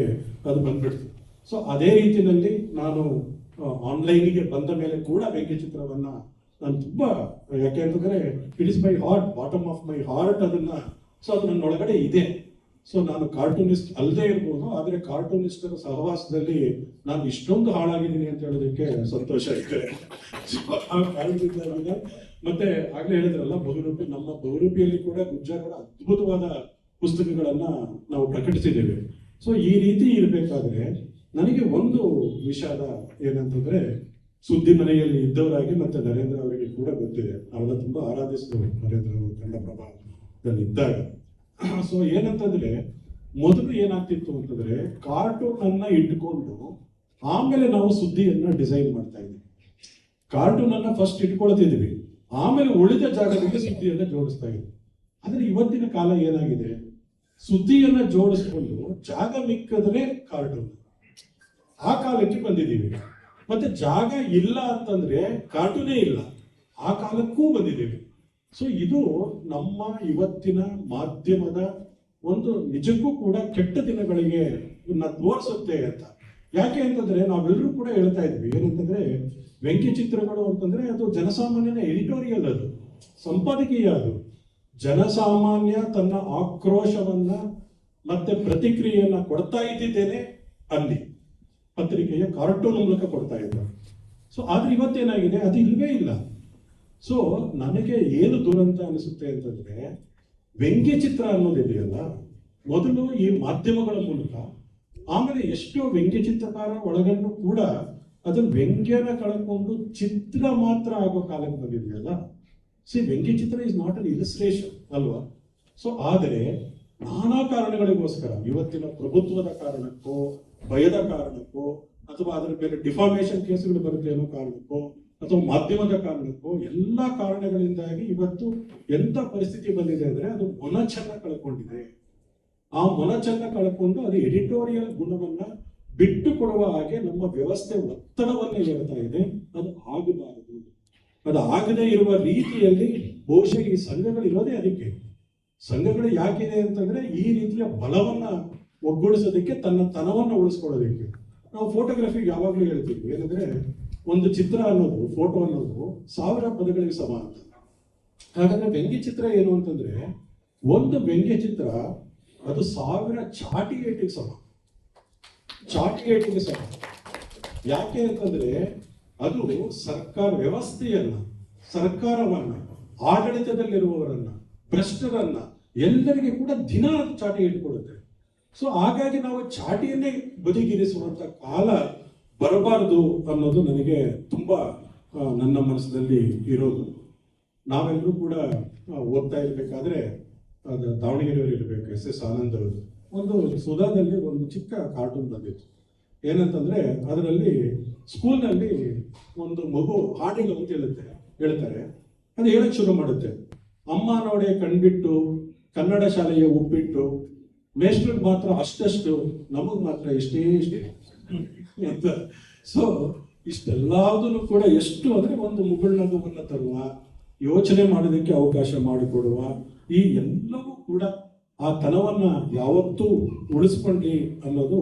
ಅದು ಬಂದ್ಬಿಡ್ತು. ಸೊ ಅದೇ ರೀತಿಯಲ್ಲಿ ನಾನು ಆನ್ಲೈನ್ಗೆ ಬಂದ ಮೇಲೆ ಕೂಡ ವ್ಯಂಗ್ಯ ಚಿತ್ರವನ್ನ ನಾನು ತುಂಬಾ, ಯಾಕೆ ಅಂತಂದ್ರೆ it is my heart, bottom of my heart ಅದನ್ನ. ಸೊ ಅದು ನನ್ನ ಒಳಗಡೆ ಇದೆ. ಸೊ ನಾನು ಕಾರ್ಟೂನಿಸ್ಟ್ ಅಲ್ಲದೆ ಇರ್ಬೋದು, ಆದ್ರೆ ಕಾರ್ಟೂನಿಸ್ಟರ ಸಹವಾಸದಲ್ಲಿ ನಾನು ಇಷ್ಟೊಂದು ಹಾಳಾಗಿದ್ದೀನಿ ಅಂತ ಹೇಳೋದಕ್ಕೆ ಸಂತೋಷ ಇದೆ. ಮತ್ತೆ ಆಗ್ಲೇ ಹೇಳಿದ್ರಲ್ಲ ಬಹುರೂಪಿ, ನಮ್ಮ ಬಹುರೂಪಿಯಲ್ಲಿ ಕೂಡ ಗುಜ್ಜಾರರ ಅದ್ಭುತವಾದ ಪುಸ್ತಕಗಳನ್ನ ನಾವು ಪ್ರಕಟಿಸಿದ್ದೇವೆ. ಸೊ ಈ ರೀತಿ ಇರಬೇಕಾದ್ರೆ ನನಗೆ ಒಂದು ವಿಷಾದ ಏನಂತಂದ್ರೆ, ಸುದ್ದಿ ಮನೆಯಲ್ಲಿ ಇದ್ದವರಾಗಿ ಮತ್ತೆ ನರೇಂದ್ರ ಅವರಿಗೆ ಕೂಡ ಗೊತ್ತಿದೆ, ನಾವೆಲ್ಲ ತುಂಬಾ ಆರಾಧಿಸಿದವರು ನರೇಂದ್ರ ಅವರು ಕನ್ನಡಪ್ರಭದಲ್ಲಿ ಇದ್ದಾಗ. ಸೊ ಏನಂತಂದ್ರೆ, ಮೊದಲು ಏನಾಗ್ತಿತ್ತು ಅಂತಂದ್ರೆ, ಕಾರ್ಟೂನ್ ಅನ್ನ ಇಟ್ಕೊಂಡು ಆಮೇಲೆ ನಾವು ಸುದ್ದಿಯನ್ನ ಡಿಸೈನ್ ಮಾಡ್ತಾ ಇದ್ವಿ. ಕಾರ್ಟೂನ್ ಅನ್ನ ಫಸ್ಟ್ ಇಟ್ಕೊಳ್ತಿದ್ವಿ, ಆಮೇಲೆ ಉಳಿದ ಜಾಗದಲ್ಲಿ ಸುದ್ದಿಯನ್ನ ಜೋಡಿಸ್ತಾ ಇದ್ವಿ. ಆದ್ರೆ ಇವತ್ತಿನ ಕಾಲ ಏನಾಗಿದೆ, ಸುದ್ದಿಯನ್ನ ಜೋಡಿಸ್ಕೊಂಡು ಜಾಗ ಮಿಕ್ಕದ್ರೆ ಕಾರ್ಟೂನ್, ಆ ಕಾಲಕ್ಕೆ ಬಂದಿದ್ದೀವಿ. ಮತ್ತೆ ಜಾಗ ಇಲ್ಲ ಅಂತಂದ್ರೆ ಕಾರ್ಟೂನೇ ಇಲ್ಲ, ಆ ಕಾಲಕ್ಕೂ ಬಂದಿದ್ದೀವಿ. ಸೊ ಇದು ನಮ್ಮ ಇವತ್ತಿನ ಮಾಧ್ಯಮದ ಒಂದು ನಿಜಕ್ಕೂ ಕೂಡ ಕೆಟ್ಟ ದಿನಗಳಿಗೆ ತೋರಿಸುತ್ತೆ ಅಂತ. ಯಾಕೆ ಅಂತಂದ್ರೆ, ನಾವೆಲ್ಲರೂ ಕೂಡ ಹೇಳ್ತಾ ಇದ್ವಿ ಏನಂತಂದ್ರೆ, ವ್ಯಂಗ್ಯ ಚಿತ್ರಗಳು ಅಂತಂದ್ರೆ ಅದು ಜನಸಾಮಾನ್ಯನ ಎಡಿಟೋರಿಯಲ್, ಅದು ಸಂಪಾದಕೀಯ, ಅದು ಜನಸಾಮಾನ್ಯ ತನ್ನ ಆಕ್ರೋಶವನ್ನ ಮತ್ತೆ ಪ್ರತಿಕ್ರಿಯೆಯನ್ನ ಕೊಡ್ತಾ ಇದ್ದಿದ್ದೇನೆ ಅಲ್ಲಿ ಪತ್ರಿಕೆಯ ಕಾರ್ಟೂನ್ ಮೂಲಕ ಕೊಡ್ತಾ ಇದ್ದ. ಸೊ ಆದ್ರೆ ಇವತ್ತೇನಾಗಿದೆ, ಅದು ಇಲ್ವೇ ಇಲ್ಲ. ಸೊ ನನಗೆ ಏನು ದುರಂತ ಅನಿಸುತ್ತೆ ಅಂತಂದ್ರೆ, ವ್ಯಂಗ್ಯ ಚಿತ್ರ ಅನ್ನೋದಿದೆಯಲ್ಲ, ಮೊದಲು ಈ ಮಾಧ್ಯಮಗಳ ಮೂಲಕ, ಆಮೇಲೆ ಎಷ್ಟೋ ವ್ಯಂಗ್ಯ ಚಿತ್ರಕಾರ ಒಳಗನ್ನು ಕೂಡ ಅದನ್ನ ವ್ಯಂಗ್ಯನ ಕಳ್ಕೊಂಡು ಚಿತ್ರ ಮಾತ್ರ ಆಗೋ ಕಾಲಕ್ಕೆ ಬಂದಿದೆಯಲ್ಲ. ವ್ಯಂಗ್ಯ ಚಿತ್ರ ಇಸ್ ನಾಟ್ ಅನ್ ಇಲಸ್ಟ್ರೇಷನ್ ಅಲ್ವಾ? ಸೊ ಆದರೆ ನಾನಾ ಕಾರಣಗಳಿಗೋಸ್ಕರ, ಇವತ್ತಿನ ಪ್ರಭುತ್ವದ ಕಾರಣಕ್ಕೋ, ಭಯದ ಕಾರಣಕ್ಕೋ, ಅಥವಾ ಅದರ ಮೇಲೆ ಡಿಫಾಮೇಶನ್ ಕೇಸುಗಳು ಬರುತ್ತೆ ಅನ್ನೋ ಕಾರಣಕ್ಕೋ, ಅಥವಾ ಮಾಧ್ಯಮದ ಕಾರಣಕ್ಕೋ, ಎಲ್ಲ ಕಾರಣಗಳಿಂದಾಗಿ ಇವತ್ತು ಎಂತ ಪರಿಸ್ಥಿತಿ ಬಂದಿದೆ ಅಂದ್ರೆ, ಅದು ಮೊನಚನ್ನ ಕಳ್ಕೊಂಡಿದೆ. ಆ ಮೊನಚನ್ನ ಕಳ್ಕೊಂಡು ಅದು ಎಡಿಟೋರಿಯಲ್ ಗುಣವನ್ನ ಬಿಟ್ಟು ಕೊಡುವ ಹಾಗೆ ನಮ್ಮ ವ್ಯವಸ್ಥೆ ಒತ್ತಡವನ್ನ ಹೇಳ್ತಾ ಇದೆ. ಅದು ಆಗಬಾರದು. ಅದು ಆಗದೇ ಇರುವ ರೀತಿಯಲ್ಲಿ ಬಹುಶಃ ಈ ಸಂಘಗಳು ಇರೋದೇ ಅದಕ್ಕೆ. ಸಂಘಗಳು ಯಾಕಿದೆ ಅಂತಂದ್ರೆ, ಈ ರೀತಿಯ ಬಲವನ್ನ ಒಗ್ಗೂಡಿಸೋದಕ್ಕೆ, ತನ್ನ ತನವನ್ನ ಉಳಿಸ್ಕೊಳ್ಳೋದಕ್ಕೆ. ನಾವು ಫೋಟೋಗ್ರಫಿಗೆ ಯಾವಾಗಲೂ ಹೇಳ್ತೀವಿ ಏನಂದ್ರೆ, ಒಂದು ಚಿತ್ರ ಅನ್ನೋದು, ಫೋಟೋ ಅನ್ನೋದು 1000 ಪದಗಳಿಗೆ ಸಮ ಅಂತ. ಹಾಗಾದ್ರೆ ವ್ಯಂಗ್ಯ ಚಿತ್ರ ಏನು ಅಂತಂದ್ರೆ, ಒಂದು ವ್ಯಂಗ್ಯ ಚಿತ್ರ ಅದು 1000 ಚಾಟಿ ಏಟಿಗೆ ಸಮ. ಚಾಟಿ ಏಟಿಗೆ ಸಮ. ಯಾಕೆ ಅಂತಂದ್ರೆ, ಅದು ಸರ್ಕಾರ ವ್ಯವಸ್ಥೆಯನ್ನ, ಸರ್ಕಾರವನ್ನ, ಆಡಳಿತದಲ್ಲಿರುವವರನ್ನ, ಭ್ರಷ್ಟರನ್ನ ಎಲ್ಲರಿಗೆ ಕೂಡ ದಿನ ಚಾಟಿ ಇಟ್ಕೊಳ್ಳುತ್ತೆ. ಸೊ ಹಾಗಾಗಿ ನಾವು ಚಾಟಿಯನ್ನೇ ಬದಿಗಿರಿಸುವಂತ ಕಾಲ ಬರಬಾರದು ಅನ್ನೋದು ನನಗೆ ತುಂಬಾ ನನ್ನ ಮನಸ್ಸಿನಲ್ಲಿ ಇರೋದು. ನಾವೆಲ್ಲರೂ ಕೂಡ ಓದ್ತಾ ಇರ್ಬೇಕಾದ್ರೆ ಅದು ದಾವಣಗೆರೆಯವರು ಇರಬೇಕು, SS ಆನಂದ್ ಅವರು. ಒಂದು ಸುಧಾದಲ್ಲಿ ಒಂದು ಚಿಕ್ಕ ಕಾರ್ಟೂನ್ ಬಂದಿತ್ತು. ಏನಂತಂದ್ರೆ ಅದರಲ್ಲಿ ಸ್ಕೂಲ್ನಲ್ಲಿ ಒಂದು ಮಗು ಹಾಡಿಗೆ ಅಂತ ಹೇಳ್ತಾರೆ. ಅದು ಹೇಳಕ್ ಶುರು ಮಾಡುತ್ತೆ, ಅಮ್ಮ ನೋಡೆ ಕಣ್ಬಿಟ್ಟು ಕನ್ನಡ ಶಾಲೆಯ ಉಪ್ಪಿಟ್ಟು, ಮೇಷ್ಟ್ರಿಗೆ ಮಾತ್ರ ಅಷ್ಟಷ್ಟು, ನಮಗ್ ಮಾತ್ರ ಇಷ್ಟೇ ಅಂತ. ಸೊ ಇಷ್ಟೆಲ್ಲದನ್ನು ಕೂಡ ಎಷ್ಟು ಅಂದ್ರೆ ಒಂದು ಮುಗುಳ್ನಗುವನ್ನ ತರುವ, ಯೋಚನೆ ಮಾಡೋದಕ್ಕೆ ಅವಕಾಶ ಮಾಡಿಕೊಡುವ, ಈ ಎಲ್ಲವೂ ಕೂಡ ಆ ತನವನ್ನ ಯಾವತ್ತೂ ಉಳಿಸ್ಕೊಂಡಿ ಅನ್ನೋದು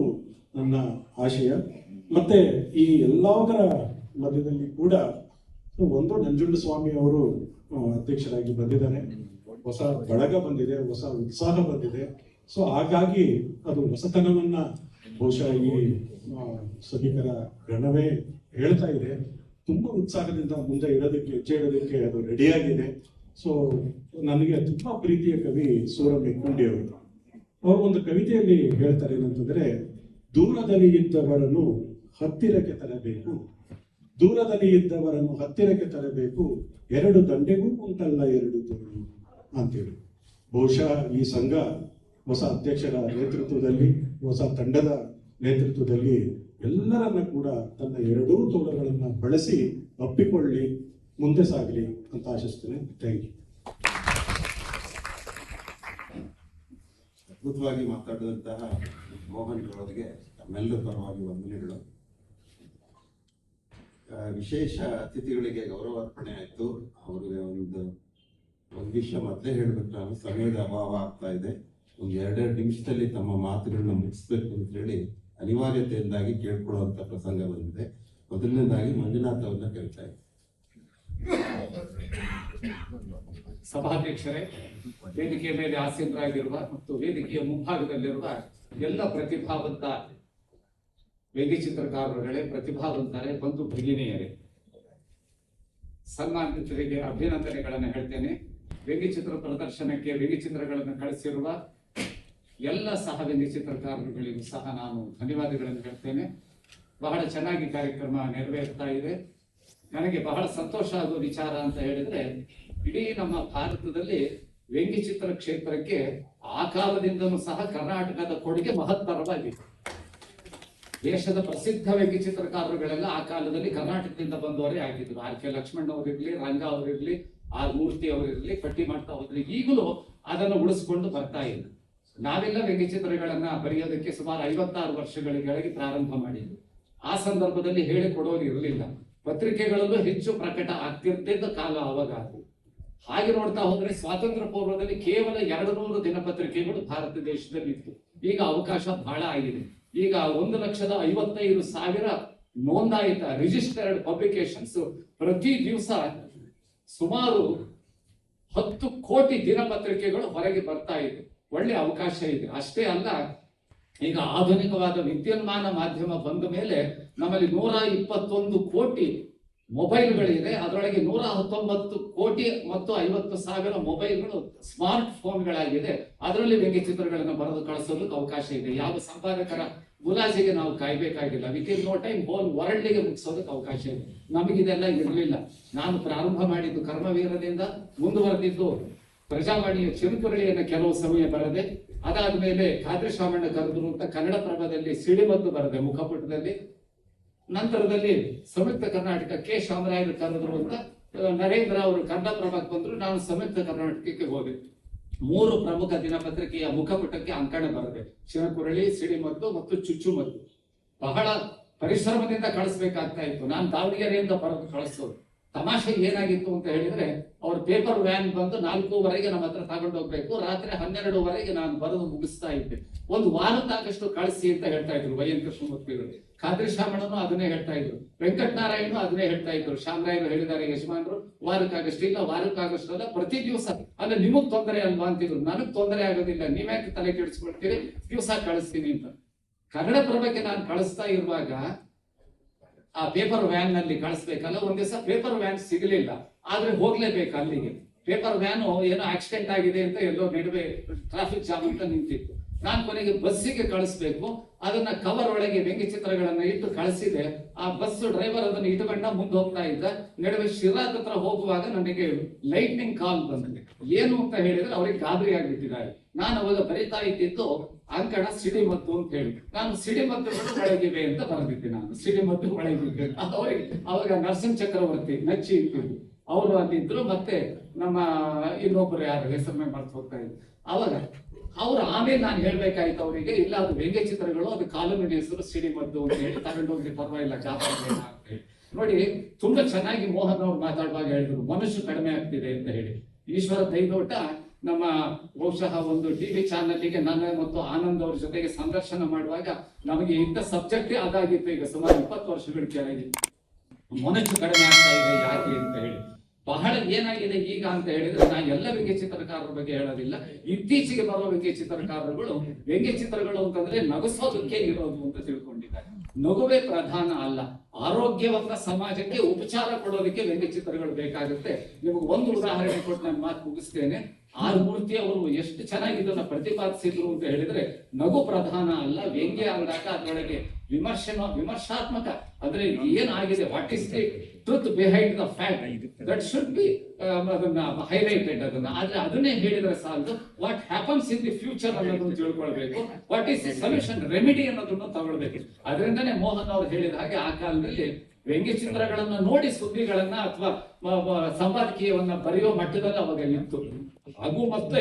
ನನ್ನ ಆಶಯ. ಮತ್ತೆ ಈ ಎಲ್ಲದರ ಮಧ್ಯದಲ್ಲಿ ಕೂಡ ಒಂದು ನಂಜುಂಡಸ್ವಾಮಿ ಅವರು ಅಧ್ಯಕ್ಷರಾಗಿ ಬಂದಿದ್ದಾರೆ, ಹೊಸ ಬಳಗ ಬಂದಿದೆ, ಹೊಸ ಉತ್ಸಾಹ ಬಂದಿದೆ. ಸೊ ಹಾಗಾಗಿ ಅದು ಹೊಸತನವನ್ನ ಬಹುಶಃ ಈ ಸಭಿಕರ ಗಣವೇ ಹೇಳ್ತಾ ಇದೆ. ತುಂಬಾ ಉತ್ಸಾಹದಿಂದ ಮುಂದೆ ಇಡೋದಕ್ಕೆ, ಹೆಜ್ಜೆ ಇಡೋದಕ್ಕೆ ಅದು ರೆಡಿಯಾಗಿದೆ. ಸೊ ನನಗೆ ತುಂಬಾ ಪ್ರೀತಿಯ ಕವಿ ಸೂರ ಮೆಕ್ಕುಂಡಿ ಅವರು ಒಂದು ಕವಿತೆಯಲ್ಲಿ ಹೇಳ್ತಾರೆ ಏನಂತಂದ್ರೆ, ದೂರದಲ್ಲಿ ಇದ್ದವರನ್ನು ಹತ್ತಿರಕ್ಕೆ ತರಬೇಕು, ದೂರದಲ್ಲಿ ಇದ್ದವರನ್ನು ಹತ್ತಿರಕ್ಕೆ ತರಬೇಕು, ಎರಡು ದಂಡೆಗೂ ಉಂಟಲ್ಲ ಎರಡು ತೋಳು ಅಂತೇಳಿ. ಬಹುಶಃ ಈ ಸಂಘ ಹೊಸ ಅಧ್ಯಕ್ಷರ ನೇತೃತ್ವದಲ್ಲಿ, ಹೊಸ ತಂಡದ ನೇತೃತ್ವದಲ್ಲಿ ಎಲ್ಲರನ್ನ ಕೂಡ ತನ್ನ ಎರಡೂ ತೋಳುಗಳನ್ನ ಬಳಸಿ ಅಪ್ಪಿಕೊಳ್ಳಿ, ಮುಂದೆ ಸಾಗಲಿ ಅಂತ ಆಶಿಸ್ತೇನೆ. Thank you. ಅದ್ಭುತವಾಗಿ ಮಾತಾಡಿದಂತಹ ಮೋಹನ್ ಅವರಿಗೆ ತಮ್ಮೆಲ್ಲರ ಪರವಾಗಿ ವಂದನೆಗಳು. ವಿಶೇಷ ಅತಿಥಿಗಳಿಗೆ ಗೌರವ ಅರ್ಪಣೆ ಆಯಿತು. ಅವರಿಗೆ ಒಂದು ವಿಷಯ ಮೊದಲೇ ಹೇಳ್ಬೇಕು, ನಾನು ಸಮಯದ ಅಭಾವ ಆಗ್ತಾ ಇದೆ, ಒಂದು 2 ನಿಮಿಷದಲ್ಲಿ ತಮ್ಮ ಮಾತುಗಳನ್ನ ಮುಗಿಸ್ಬೇಕು ಅಂತ ಹೇಳಿ ಅನಿವಾರ್ಯತೆಯಿಂದಾಗಿ ಕೇಳ್ಕೊಳ್ಳುವಂತ ಪ್ರಸಂಗ ಬಂದಿದೆ. ಮೊದಲನೇದಾಗಿ ಮಂಜುನಾಥ್ ಅವ್ರನ್ನ ಕೇಳ್ತಾ ಇದ್ದೆ. ಸಭಾಧ್ಯಕ್ಷರೇ, ವೇದಿಕೆಯ ಮೇಲೆ ಆಸೀನರಾಗಿರುವ ಮತ್ತು ವೇದಿಕೆಯ ಮುಂಭಾಗದಲ್ಲಿರುವ ಎಲ್ಲ ಪ್ರತಿಭಾವಂತ ವ್ಯಂಗ್ಯಚಿತ್ರಕಾರರುಗಳೇ, ಪ್ರತಿಭಾವಂತರೇ, ಬಂಧು ಭಗಿನಿಯರೇ, ಸನ್ಮಾನಿತರಿಗೆ ಅಭಿನಂದನೆಗಳನ್ನು ಹೇಳ್ತೇನೆ. ವ್ಯಂಗ್ಯಚಿತ್ರ ಪ್ರದರ್ಶನಕ್ಕೆ ವ್ಯಂಗ್ಯಚಿತ್ರಗಳನ್ನು ಕಳಿಸಿರುವ ಎಲ್ಲ ಸಹ ವ್ಯಂಗ್ಯಚಿತ್ರಕಾರರುಗಳಿಗೂ ಸಹ ನಾನು ಧನ್ಯವಾದಗಳನ್ನು ಹೇಳ್ತೇನೆ. ಬಹಳ ಚೆನ್ನಾಗಿ ಕಾರ್ಯಕ್ರಮ ನೆರವೇರ್ತಾ ಇದೆ. ನನಗೆ ಬಹಳ ಸಂತೋಷ ಆಗುವ ವಿಚಾರ ಅಂತ ಹೇಳಿದ್ರೆ, ಇಡೀ ನಮ್ಮ ಭಾರತದಲ್ಲಿ ವ್ಯಂಗ್ಯಚಿತ್ರ ಕ್ಷೇತ್ರಕ್ಕೆ ಆ ಕಾಲದಿಂದಲೂ ಸಹ ಕರ್ನಾಟಕದ ಕೊಡುಗೆ ಮಹತ್ತರವಾಗಿದೆ. ದೇಶದ ಪ್ರಸಿದ್ಧ ವ್ಯಂಗ್ಯಚಿತ್ರಕಾರರುಗಳೆಲ್ಲ ಆ ಕಾಲದಲ್ಲಿ ಕರ್ನಾಟಕದಿಂದ ಬಂದವರೇ ಆಗಿದ್ರು. R.K. ಲಕ್ಷ್ಮಣ್ ಅವರಿರ್ಲಿ, ರಂಗ ಅವರಿರ್ಲಿ, R. ಮೂರ್ತಿ ಅವರಿರ್ಲಿ, ಪಟ್ಟಿ ಮಾಡ್ತಾ ಹೋದ್ರೆ ಈಗಲೂ ಅದನ್ನು ಉಳಿಸ್ಕೊಂಡು ಬರ್ತಾ ಇದೆ. ನಾವೆಲ್ಲ ವ್ಯಂಗ್ಯಚಿತ್ರಗಳನ್ನ ಬರೆಯೋದಕ್ಕೆ ಸುಮಾರು 56 ವರ್ಷಗಳ ಕೆಳಗೆ ಪ್ರಾರಂಭ ಮಾಡಿದ್ವಿ. ಆ ಸಂದರ್ಭದಲ್ಲಿ ಹೇಳಿಕೊಡೋರು ಇರಲಿಲ್ಲ. ಪತ್ರಿಕೆಗಳಲ್ಲೂ ಹೆಚ್ಚು ಪ್ರಕಟ ಆಗ್ತಿರ್ತಿದ್ದ ಕಾಲ ಅವಾಗ. ಹಾಗೆ ನೋಡ್ತಾ ಹೋದ್ರೆ ಸ್ವಾತಂತ್ರ್ಯ ಪೂರ್ವದಲ್ಲಿ ಕೇವಲ 200 ದಿನಪತ್ರಿಕೆಗಳು ಭಾರತ ದೇಶದಲ್ಲಿ ಇತ್ತು. ಈಗ ಅವಕಾಶ ಬಹಳ ಆಗಿದೆ. ಈಗ 1,55,000 ನೋಂದಾಯಿತ ರಿಜಿಸ್ಟರ್ಡ್ ಪಬ್ಲಿಕೇಶನ್ಸ್ ಪ್ರತಿ ದಿವಸ ಸುಮಾರು 10 ಕೋಟಿ ದಿನಪತ್ರಿಕೆಗಳು ಹೊರಗೆ ಬರ್ತಾ ಇದೆ. ಒಳ್ಳೆ ಅವಕಾಶ ಇದೆ. ಅಷ್ಟೇ ಅಲ್ಲ, ಈಗ ಆಧುನಿಕವಾದ ವಿದ್ಯುನ್ಮಾನ ಮಾಧ್ಯಮ ಬಂದ ಮೇಲೆ ನಮ್ಮಲ್ಲಿ 121 ಕೋಟಿ ಮೊಬೈಲ್ಗಳಿದೆ. ಅದರೊಳಗೆ 119 ಕೋಟಿ ಮತ್ತು 50,000 ಮೊಬೈಲ್ಗಳು ಸ್ಮಾರ್ಟ್ ಫೋನ್ಗಳಾಗಿದೆ. ಅದರಲ್ಲಿ ವ್ಯಂಗ್ಯಚಿತ್ರಗಳನ್ನು ಬರೆದು ಕಳಿಸೋದಕ್ಕೆ ಅವಕಾಶ ಇದೆ. ಯಾವ ಸಂಪಾದಕರ ಗುಲಾಜಿಗೆ ನಾವು ಕಾಯ್ಬೇಕಾಗಿಲ್ಲ. ವಿತಿನ್ ನೋ ಟೈಮ್ ಹೋಲ್ ವರ್ಲ್ಡ್ಗೆ ಮುಗಿಸೋದಕ್ಕೆ ಅವಕಾಶ ಇದೆ. ನಮಗಿದೆಲ್ಲ ಇರಲಿಲ್ಲ. ನಾನು ಪ್ರಾರಂಭ ಮಾಡಿದ್ದು ಕರ್ಮವೀರದಿಂದ, ಮುಂದುವರೆದಿದ್ದು ಪ್ರಜಾವಾಣಿಯ ಚಿರುಕುರಳಿಯನ್ನು ಕೆಲವು ಸಮಯ ಬರದೆ, ಅದಾದ್ಮೇಲೆ ಖಾದ್ರಿ ಶಾಮಣ್ಣ ಕರೆದ್ರು ಅಂತ ಕನ್ನಡ ಪ್ರಭದಲ್ಲಿ ಸಿಡಿಮದ್ದು ಬರದೆ ಮುಖಪುಟದಲ್ಲಿ, ನಂತರದಲ್ಲಿ ಸಂಯುಕ್ತ ಕರ್ನಾಟಕ ಕೆ ಶಾಮರಾಯರು ಕರೆದ್ರು ಅಂತ ನರೇಂದ್ರ ಅವರು ಕನ್ನಡ ಪ್ರಭಕ್ಕೆ ಬಂದ್ರು. ನಾನು ಸಂಯುಕ್ತ ಕರ್ನಾಟಕಕ್ಕೆ ಹೋದೆ. 3 ಪ್ರಮುಖ ದಿನಪತ್ರಿಕೆಯ ಮುಖಪುಟಕ್ಕೆ ಅಂಕಣ ಬರದೆ, ಚಿರಕುರಳಿ, ಸಿಡಿಮದ್ದು ಮತ್ತು ಚುಚ್ಚುಮದ್ದು. ಬಹಳ ಪರಿಶ್ರಮದಿಂದ ಕಳಿಸ್ಬೇಕಾಗ್ತಾ ಇತ್ತು. ನಾನು ದಾವಣಗೆರೆಯಿಂದ ಬರೆದು ಕಳಿಸೋದು. ತಮಾಷೆ ಏನಾಗಿತ್ತು ಅಂತ ಹೇಳಿದ್ರೆ, ಅವ್ರ ಪೇಪರ್ ವ್ಯಾನ್ ಬಂದು 4:15 ನಮ್ಮ ಹತ್ರ ತಗೊಂಡು ಹೋಗ್ಬೇಕು. ರಾತ್ರಿ 12:15 ನಾನು ಬರೆದು ಮುಗಿಸ್ತಾ ಇದ್ದೆ. ಒಂದು ವಾರದಾಗಷ್ಟು ಕಳಿಸಿ ಅಂತ ಹೇಳ್ತಾ ಇದ್ರು ವೈಎನ್ ಕೃಷ್ಣಮೂರ್ತಿಗಳು. ಖಾದ್ರಿ ಶಾಮಣ್ಣನು ಅದನ್ನೇ ಹೇಳ್ತಾ ಇದ್ರು, ವೆಂಕಟನಾರಾಯಣ ಅದನ್ನೇ ಹೇಳ್ತಾ ಇದ್ರು. ಶಾಮರಾಯರು ಹೇಳಿದ್ದಾರೆ ಯಜಮಾನರು, ವಾರಕ್ಕಾಗಷ್ಟು ಇಲ್ಲ, ವಾರಕ್ಕಾಗಷ್ಟು ಅಲ್ಲ, ಪ್ರತಿ ದಿವಸ. ಅಲ್ಲ, ನಿಮಗ್ ತೊಂದರೆ ಅಲ್ವಾ ಅಂತಿದ್ರು. ನನಗ್ ತೊಂದರೆ ಆಗೋದಿಲ್ಲ, ನೀವ್ಯಾಕೆ ತಲೆ ಕೆಡಿಸ್ಕೊಳ್ತೀರಿ, ದಿವಸ ಕಳಿಸ್ತೀನಿ ಅಂತ. ಕನ್ನಡ ಪ್ರಭಕ್ಕೆ ನಾನು ಕಳಿಸ್ತಾ ಇರುವಾಗ ಆ ಪೇಪರ್ ವ್ಯಾನ್ ನಲ್ಲಿ ಕಳಿಸ್ಬೇಕಲ್ಲ, ಒಂದ್ ದಿವಸ ಪೇಪರ್ ವ್ಯಾನ್ ಸಿಗಲಿಲ್ಲ. ಆದ್ರೆ ಹೋಗ್ಲೇಬೇಕು ಅಲ್ಲಿಗೆ. ಪೇಪರ್ ವ್ಯಾನು ಏನೋ ಆಕ್ಸಿಡೆಂಟ್ ಆಗಿದೆ ಅಂತ ಎಲ್ಲೋ ನಡುವೆ ಟ್ರಾಫಿಕ್ ಜಾಮ್ ಅಂತ ನಿಂತಿತ್ತು. ನಾನು ಕೊನೆಗೆ ಬಸ್ಸಿಗೆ ಕಳಿಸ್ಬೇಕು, ಅದನ್ನ ಕವರ್ ಒಳಗೆ ವ್ಯಂಗ್ಯ ಚಿತ್ರಗಳನ್ನ ಇಟ್ಟು ಕಳಿಸಿದೆ. ಆ ಬಸ್ ಡ್ರೈವರ್ ಅದನ್ನ ಇಟ್ಟುಕೊಂಡ ಮುಂದೆ ಹೋಗ್ತಾ ಇದ್ದ. ನಡುವೆ ಶಿರಾತ್ ಹತ್ರ ಹೋಗುವಾಗ ನನಗೆ ಲೈಟ್ನಿಂಗ್ ಕಾಲ್ ಬಂದಿದೆ. ಏನು ಅಂತ ಹೇಳಿದ್ರೆ ಅವ್ರಿಗೆ ಗಾಬರಿ ಆಗ್ಬಿಟ್ಟಿದ್ದಾರೆ. ನಾನು ಅವಾಗ ಬರೀತಾ ಇದ್ದಿದ್ದು ಅಂಕಣ ಸಿಡಿಮದ್ದು ಅಂತ ಹೇಳಿ, ನಾನು ಸಿಡಿಮದ್ದುಗಳು ಒಳಗಿವೆ ಅಂತ ಬರೆದಿದ್ದೆ. ನಾನು ಸಿಡಿಮದ್ದು ಒಳಗಿವೆ ಅವ್ರಿಗೆ ಅವಾಗ ನರಸಿಂಹ ಚಕ್ರವರ್ತಿ ನಚ್ಚಿ ಇಟ್ಟಿದ್ದು ಅವರು ಅಲ್ಲಿದ್ರು. ಮತ್ತೆ ನಮ್ಮ ಇನ್ನೊಬ್ಬರು ಯಾರು ಹೆಸರನ್ನ ಮರ್ತು ಹೋಗ್ತಾ ಇದ್ರು. ಅವಾಗ ಅವ್ರು ಆಮೇಲೆ ನಾನು ಹೇಳ್ಬೇಕಾಯ್ತು ಅವರಿಗೆ, ಇಲ್ಲ ಅದು ವ್ಯಂಗ್ಯ ಚಿತ್ರಗಳು, ಅದು ಕಾಲೋನಿ ಹೆಸರು ಸಿಡಿಮದ್ದು ಅಂತ ಹೇಳಿ ತಗೊಂಡೋಗಿ ಪರವಾಗಿಲ್ಲ ಜಾತ್ರೆ ಅಂತ ಹೇಳಿ. ನೋಡಿ ತುಂಬಾ ಚೆನ್ನಾಗಿ ಮೋಹನ್ ಅವ್ರು ಮಾತಾಡುವಾಗ ಹೇಳಿದ್ರು ಮನುಷ್ಯ ಕಡಿಮೆ ಆಗ್ತಿದೆ ಅಂತ ಹೇಳಿ. ಈಶ್ವರ ದೈದೋಟ ನಮ್ಮ ಬಹುಶಃ ಒಂದು ಟಿವಿ ಚಾನಲ್ಗೆ ನನ್ನ ಮತ್ತು ಆನಂದ್ ಅವ್ರ ಜೊತೆಗೆ ಸಂದರ್ಶನ ಮಾಡುವಾಗ ನಮಗೆ ಇದ್ದ ಸಬ್ಜೆಕ್ಟೇ ಅದಾಗಿತ್ತು. ಈಗ ಸುಮಾರು 20 ವರ್ಷಗಳ ಕೆಳಗೆ ಮನುಷ್ಯ ಕಡಿಮೆ ಆಗ್ತಾ ಇದೆ ಯಾಕೆ ಅಂತ ಹೇಳಿ. ಬಹಳ ಏನಾಗಿದೆ ಈಗ ಅಂತ ಹೇಳಿದ್ರೆ, ನಾನು ಎಲ್ಲ ವ್ಯಂಗ್ಯ ಚಿತ್ರಕಾರರ ಬಗ್ಗೆ ಹೇಳೋದಿಲ್ಲ, ಇತ್ತೀಚೆಗೆ ಬರುವ ವ್ಯಂಗ್ಯ ಚಿತ್ರಕಾರರುಗಳು ವ್ಯಂಗ್ಯ ಚಿತ್ರಗಳು ಅಂತಂದ್ರೆ ನಗಿಸೋದಕ್ಕೆ ಇರೋದು ಅಂತ ತಿಳ್ಕೊಂಡಿದ್ದಾರೆ. ನಗುವೇ ಪ್ರಧಾನ ಅಲ್ಲ, ಆರೋಗ್ಯವಂತ ಸಮಾಜಕ್ಕೆ ಉಪಚಾರ ಕೊಡೋದಕ್ಕೆ ವ್ಯಂಗ್ಯ ಚಿತ್ರಗಳು ಬೇಕಾಗುತ್ತೆ. ನಿಮಗೆ ಒಂದು ಉದಾಹರಣೆ ಕೊಟ್ಟು ನಾನು ಮಾತು ಮುಗಿಸ್ತೇನೆ. ಆರ್ ಮೂರ್ತಿ ಅವರು ಎಷ್ಟು ಚೆನ್ನಾಗಿ ಇದನ್ನ ಪ್ರತಿಪಾದಿಸಿದ್ರು ಅಂತ ಹೇಳಿದ್ರೆ, ನಗು ಪ್ರಧಾನ ಅಲ್ಲ, ವ್ಯಂಗ್ಯ ಅಂದಾಗ ಅದರೊಳಗೆ ವಿಮರ್ಶಾತ್ಮಕ ಅಂದ್ರೆ ಏನಾಗಿದೆ, what is the truth behind the fact, that should be ಅದನ್ನ ಹೈಲೈಟೆಡ್. ಆದ್ರೆ ಅದನ್ನೇ ಹೇಳಿದ್ರೆ ಸಾಲದು, what happens in the future ಅನ್ನೋದನ್ನು ತಿಳ್ಕೊಳ್ಬೇಕು, what is the solution remedy ಅನ್ನೋದನ್ನು ತಗೊಳ್ಬೇಕು. ಅದರಿಂದನೇ ಮೋಹನ್ ಅವರು ಹೇಳಿದ ಹಾಗೆ ಆ ಕಾಲದಲ್ಲಿ ವ್ಯಂಗ್ಯ ಚಿತ್ರಗಳನ್ನ ನೋಡಿ ಸುದ್ದಿಗಳನ್ನ ಅಥವಾ ಸಂಪಾದಕೀಯವನ್ನ ಬರೆಯೋ ಮಟ್ಟದಲ್ಲಿ ಅವಾಗ ಇತ್ತು. ಹಾಗೂ ಮತ್ತೆ